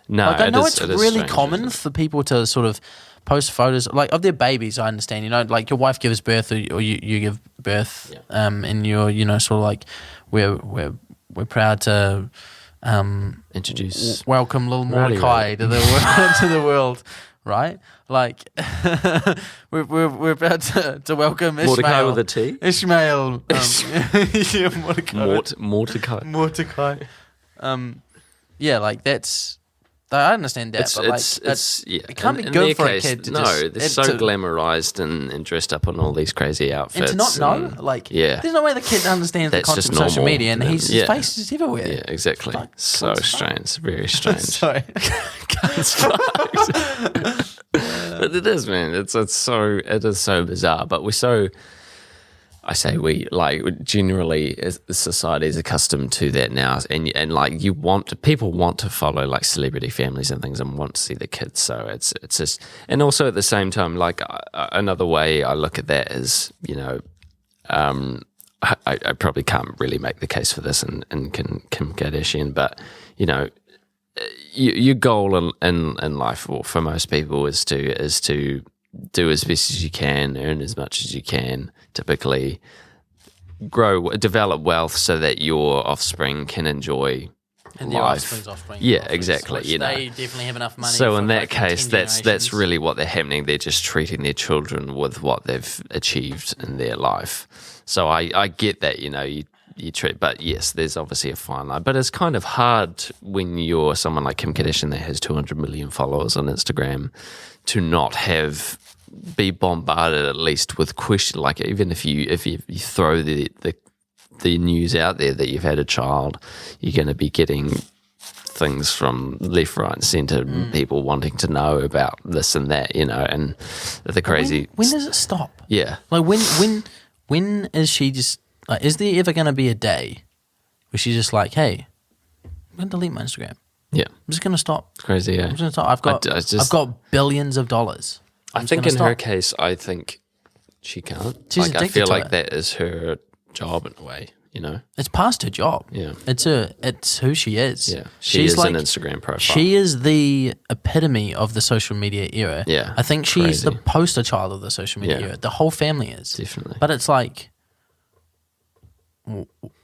[SPEAKER 5] no,
[SPEAKER 6] Like, I know it's
[SPEAKER 5] it is
[SPEAKER 6] really
[SPEAKER 5] strange,
[SPEAKER 6] common
[SPEAKER 5] isn't it?
[SPEAKER 6] for people to sort of post photos like of their babies. I understand, like your wife gives birth or you give birth, and you're sort of like we're proud to
[SPEAKER 5] Introduce
[SPEAKER 6] welcome little
[SPEAKER 5] Rowdy
[SPEAKER 6] Mordecai to the world, to the world, right? Like we're about to welcome Ishmael.
[SPEAKER 5] Mordecai with a T?
[SPEAKER 6] Ishmael. Yeah, Mordecai.
[SPEAKER 5] Mordecai.
[SPEAKER 6] Mordecai. Yeah, like that's. I understand that, but like it can't be
[SPEAKER 5] in
[SPEAKER 6] good
[SPEAKER 5] their
[SPEAKER 6] for
[SPEAKER 5] case,
[SPEAKER 6] a kid to
[SPEAKER 5] no,
[SPEAKER 6] just.
[SPEAKER 5] they're so glamorized and dressed up in all these crazy outfits.
[SPEAKER 6] And to not know, like,
[SPEAKER 5] yeah.
[SPEAKER 6] there's no way the kid understands the
[SPEAKER 5] That's
[SPEAKER 6] concept
[SPEAKER 5] just
[SPEAKER 6] of social
[SPEAKER 5] normal
[SPEAKER 6] media, and
[SPEAKER 5] to them.
[SPEAKER 6] his
[SPEAKER 5] Yeah.
[SPEAKER 6] face is everywhere.
[SPEAKER 5] Yeah, exactly.
[SPEAKER 6] Fuck,
[SPEAKER 5] So
[SPEAKER 6] can't
[SPEAKER 5] strange, very strange.
[SPEAKER 6] Sorry.
[SPEAKER 5] But it is, man. It is so bizarre. But we're so. I say we like generally as society is accustomed to that now, and like people want to follow like celebrity families and things and want to see the kids. So it's just, and also at the same time, like another way I look at that is I probably can't really make the case for this in Kim Kardashian, but your goal in life, or for most people, is to do as best as you can, earn as much as you can, typically develop wealth so that your offspring can enjoy
[SPEAKER 6] And their
[SPEAKER 5] life.
[SPEAKER 6] offspring's offspring.
[SPEAKER 5] Yeah,
[SPEAKER 6] offspring,
[SPEAKER 5] exactly.
[SPEAKER 6] which
[SPEAKER 5] You know,
[SPEAKER 6] they definitely have enough money.
[SPEAKER 5] so
[SPEAKER 6] for
[SPEAKER 5] in that
[SPEAKER 6] like
[SPEAKER 5] case,
[SPEAKER 6] 10
[SPEAKER 5] that's
[SPEAKER 6] generations.
[SPEAKER 5] really what they're happening. They're just treating their children with what they've achieved in their life. So I get that, you treat, but yes, there's obviously a fine line. But it's kind of hard when you're someone like Kim Kardashian that has 200 million followers on Instagram to not be bombarded at least with questions. Like even if you throw the news out there that you've had a child, you're going to be getting things from left, right, and centre, people wanting to know about this and that, and the crazy.
[SPEAKER 6] When does it stop?
[SPEAKER 5] Yeah.
[SPEAKER 6] Like when is she just like? Is there ever going to be a day where she's just like, hey, I'm going to delete my Instagram.
[SPEAKER 5] Yeah.
[SPEAKER 6] I'm just going to stop.
[SPEAKER 5] It's crazy, yeah.
[SPEAKER 6] I'm just going to stop. I've got billions of dollars.
[SPEAKER 5] I think in her case, I think she can't.
[SPEAKER 6] She's
[SPEAKER 5] I
[SPEAKER 6] addicted
[SPEAKER 5] feel
[SPEAKER 6] to
[SPEAKER 5] like
[SPEAKER 6] it.
[SPEAKER 5] that is her job in a way,
[SPEAKER 6] It's past her job.
[SPEAKER 5] Yeah.
[SPEAKER 6] It's who she is.
[SPEAKER 5] Yeah. She
[SPEAKER 6] She's
[SPEAKER 5] is
[SPEAKER 6] like,
[SPEAKER 5] an Instagram profile.
[SPEAKER 6] She is the epitome of the social media era.
[SPEAKER 5] Yeah,
[SPEAKER 6] I think she's
[SPEAKER 5] crazy.
[SPEAKER 6] the poster child of the social media
[SPEAKER 5] Yeah.
[SPEAKER 6] era. The whole family is.
[SPEAKER 5] Definitely.
[SPEAKER 6] But it's like,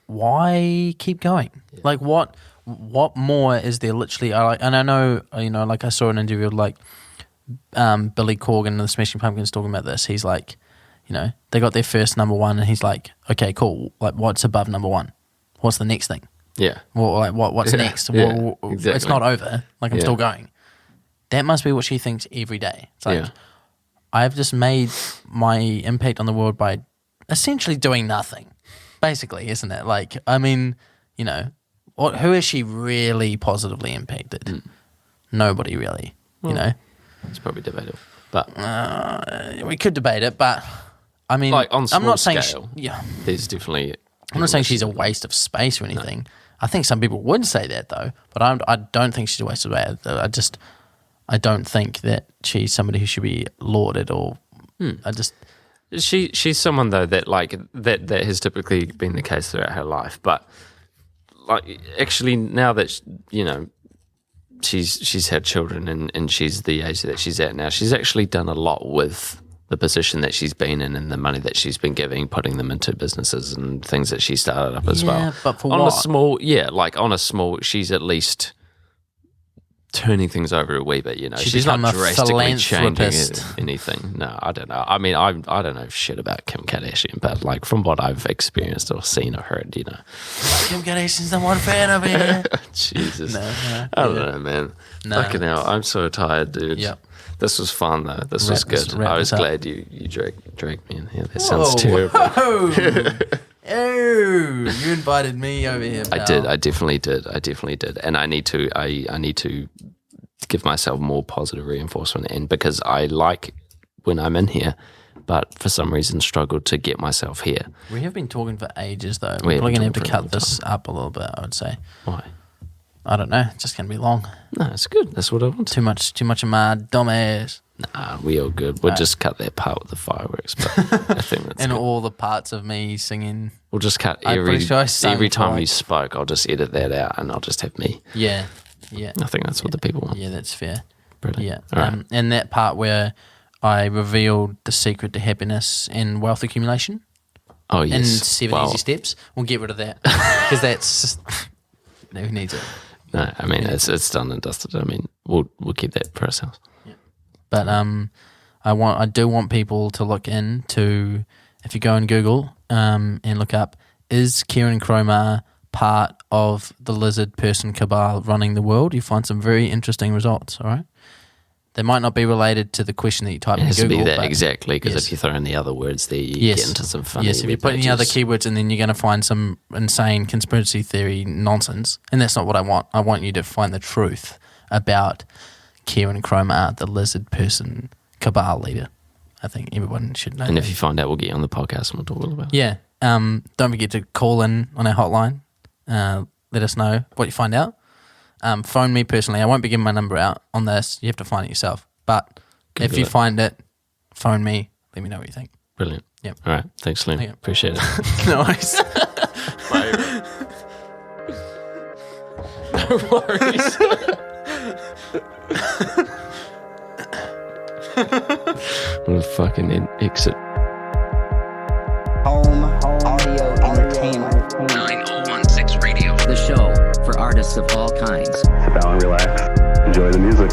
[SPEAKER 6] why keep going?
[SPEAKER 5] Yeah.
[SPEAKER 6] Like what more is there literally? And I know, like I saw an interview with like Billy Corgan and the Smashing Pumpkins talking about this. He's like, they got their first number one, and he's like, okay, cool. Like, what's above number one? What's the next thing?
[SPEAKER 5] Yeah.
[SPEAKER 6] Well, like, what's
[SPEAKER 5] Yeah,
[SPEAKER 6] next?
[SPEAKER 5] yeah,
[SPEAKER 6] It's
[SPEAKER 5] exactly.
[SPEAKER 6] not over. Like, I'm
[SPEAKER 5] Yeah.
[SPEAKER 6] still going. That must be what she thinks every day. It's like,
[SPEAKER 5] Yeah.
[SPEAKER 6] I've just made my impact on the world by essentially doing nothing, basically, isn't it? Like, I mean, who has she really positively impacted? Nobody really,
[SPEAKER 5] It's probably debatable. But
[SPEAKER 6] We could debate it, but I mean,
[SPEAKER 5] like on small
[SPEAKER 6] I'm not saying
[SPEAKER 5] scale,
[SPEAKER 6] yeah.
[SPEAKER 5] there's definitely.
[SPEAKER 6] I'm not saying she's a waste of space or anything. I think some people would say that though, but I don't think she's a waste of space. I don't think that she's somebody who should be lauded or.
[SPEAKER 5] She's someone though that like that has typically been the case throughout her life, but like actually now that she's had children and she's the age that she's at now, she's actually done a lot with the position that she's been in and the money that she's been giving, putting them into businesses and things that she started up as well.
[SPEAKER 6] But for
[SPEAKER 5] on
[SPEAKER 6] what?
[SPEAKER 5] a small, she's at least turning things over a wee bit, you know.
[SPEAKER 6] She's
[SPEAKER 5] She's not
[SPEAKER 6] become a
[SPEAKER 5] drastically changing
[SPEAKER 6] philanthropist.
[SPEAKER 5] anything. No, I don't know. I mean, I don't know shit about Kim Kardashian, but like from what I've experienced or seen or heard, you know.
[SPEAKER 6] Kim Kardashian's the one fan over here.
[SPEAKER 5] Jesus.
[SPEAKER 6] No,
[SPEAKER 5] I don't know, man.
[SPEAKER 6] No.
[SPEAKER 5] Fucking hell, I'm so tired, dude.
[SPEAKER 6] Yep.
[SPEAKER 5] This was fun though. This was good. I was glad you dragged me in here. That sounds terrible.
[SPEAKER 6] Whoa. Oh, you invited me over here, pal.
[SPEAKER 5] I did. I definitely did. And I need to give myself more positive reinforcement, and because I like when I'm in here, but for some reason struggled to get myself here.
[SPEAKER 6] We have been talking for ages, though. We're probably going to have to cut this up a little bit, I would say.
[SPEAKER 5] Why?
[SPEAKER 6] I don't know. It's just going to be long.
[SPEAKER 5] No, it's good. That's what I want.
[SPEAKER 6] Too much of my dumb ass.
[SPEAKER 5] Nah, we all good. We'll just cut that part with the fireworks. But I think that's
[SPEAKER 6] and
[SPEAKER 5] good.
[SPEAKER 6] all the parts of me singing.
[SPEAKER 5] We'll just cut
[SPEAKER 6] I'm
[SPEAKER 5] every
[SPEAKER 6] pretty sure I sang
[SPEAKER 5] time
[SPEAKER 6] twice.
[SPEAKER 5] you spoke. I'll just edit that out, and I'll just have me.
[SPEAKER 6] Yeah.
[SPEAKER 5] I think that's what the people want.
[SPEAKER 6] Yeah, that's fair.
[SPEAKER 5] Brilliant.
[SPEAKER 6] Yeah.
[SPEAKER 5] All right.
[SPEAKER 6] And that part where I revealed the secret to happiness and wealth accumulation
[SPEAKER 5] Oh yes.
[SPEAKER 6] in 7 easy steps. We'll get rid of that because that's just, who needs it?
[SPEAKER 5] No, I mean it's done and dusted. I mean we'll keep that for ourselves.
[SPEAKER 6] But I do want people to look into, if you go on Google and look up, is Kieran Cromar part of the lizard person cabal running the world? You find some very interesting results. All right, they might not be related to the question that you type
[SPEAKER 5] It
[SPEAKER 6] in
[SPEAKER 5] has
[SPEAKER 6] Google.
[SPEAKER 5] to be that
[SPEAKER 6] but
[SPEAKER 5] exactly, because
[SPEAKER 6] yes.
[SPEAKER 5] if you throw in the other words there, you get into some funny.
[SPEAKER 6] Yes, if you put any other keywords in, then you're going to find some insane conspiracy theory nonsense, and that's not what I want. I want you to find the truth about Kieran Cromar, the lizard person cabal leader. I think everyone should know.
[SPEAKER 5] And
[SPEAKER 6] that.
[SPEAKER 5] if you find out, we'll get you on the podcast and we'll talk all about it.
[SPEAKER 6] Yeah. Don't forget to call in on our hotline. Let us know what you find out. Phone me personally. I won't be giving my number out on this. You have to find it yourself. But if you find it, phone me. Let me know what you think.
[SPEAKER 5] Brilliant.
[SPEAKER 6] Yep.
[SPEAKER 5] All right. Thanks, Liam.
[SPEAKER 6] Okay.
[SPEAKER 5] Appreciate it.
[SPEAKER 6] Nice.
[SPEAKER 5] No worries. What a fucking exit.
[SPEAKER 1] Home audio entertainment.
[SPEAKER 2] 9016 Radio.
[SPEAKER 3] The show for artists of all kinds.
[SPEAKER 4] Sit down and relax. Enjoy the music.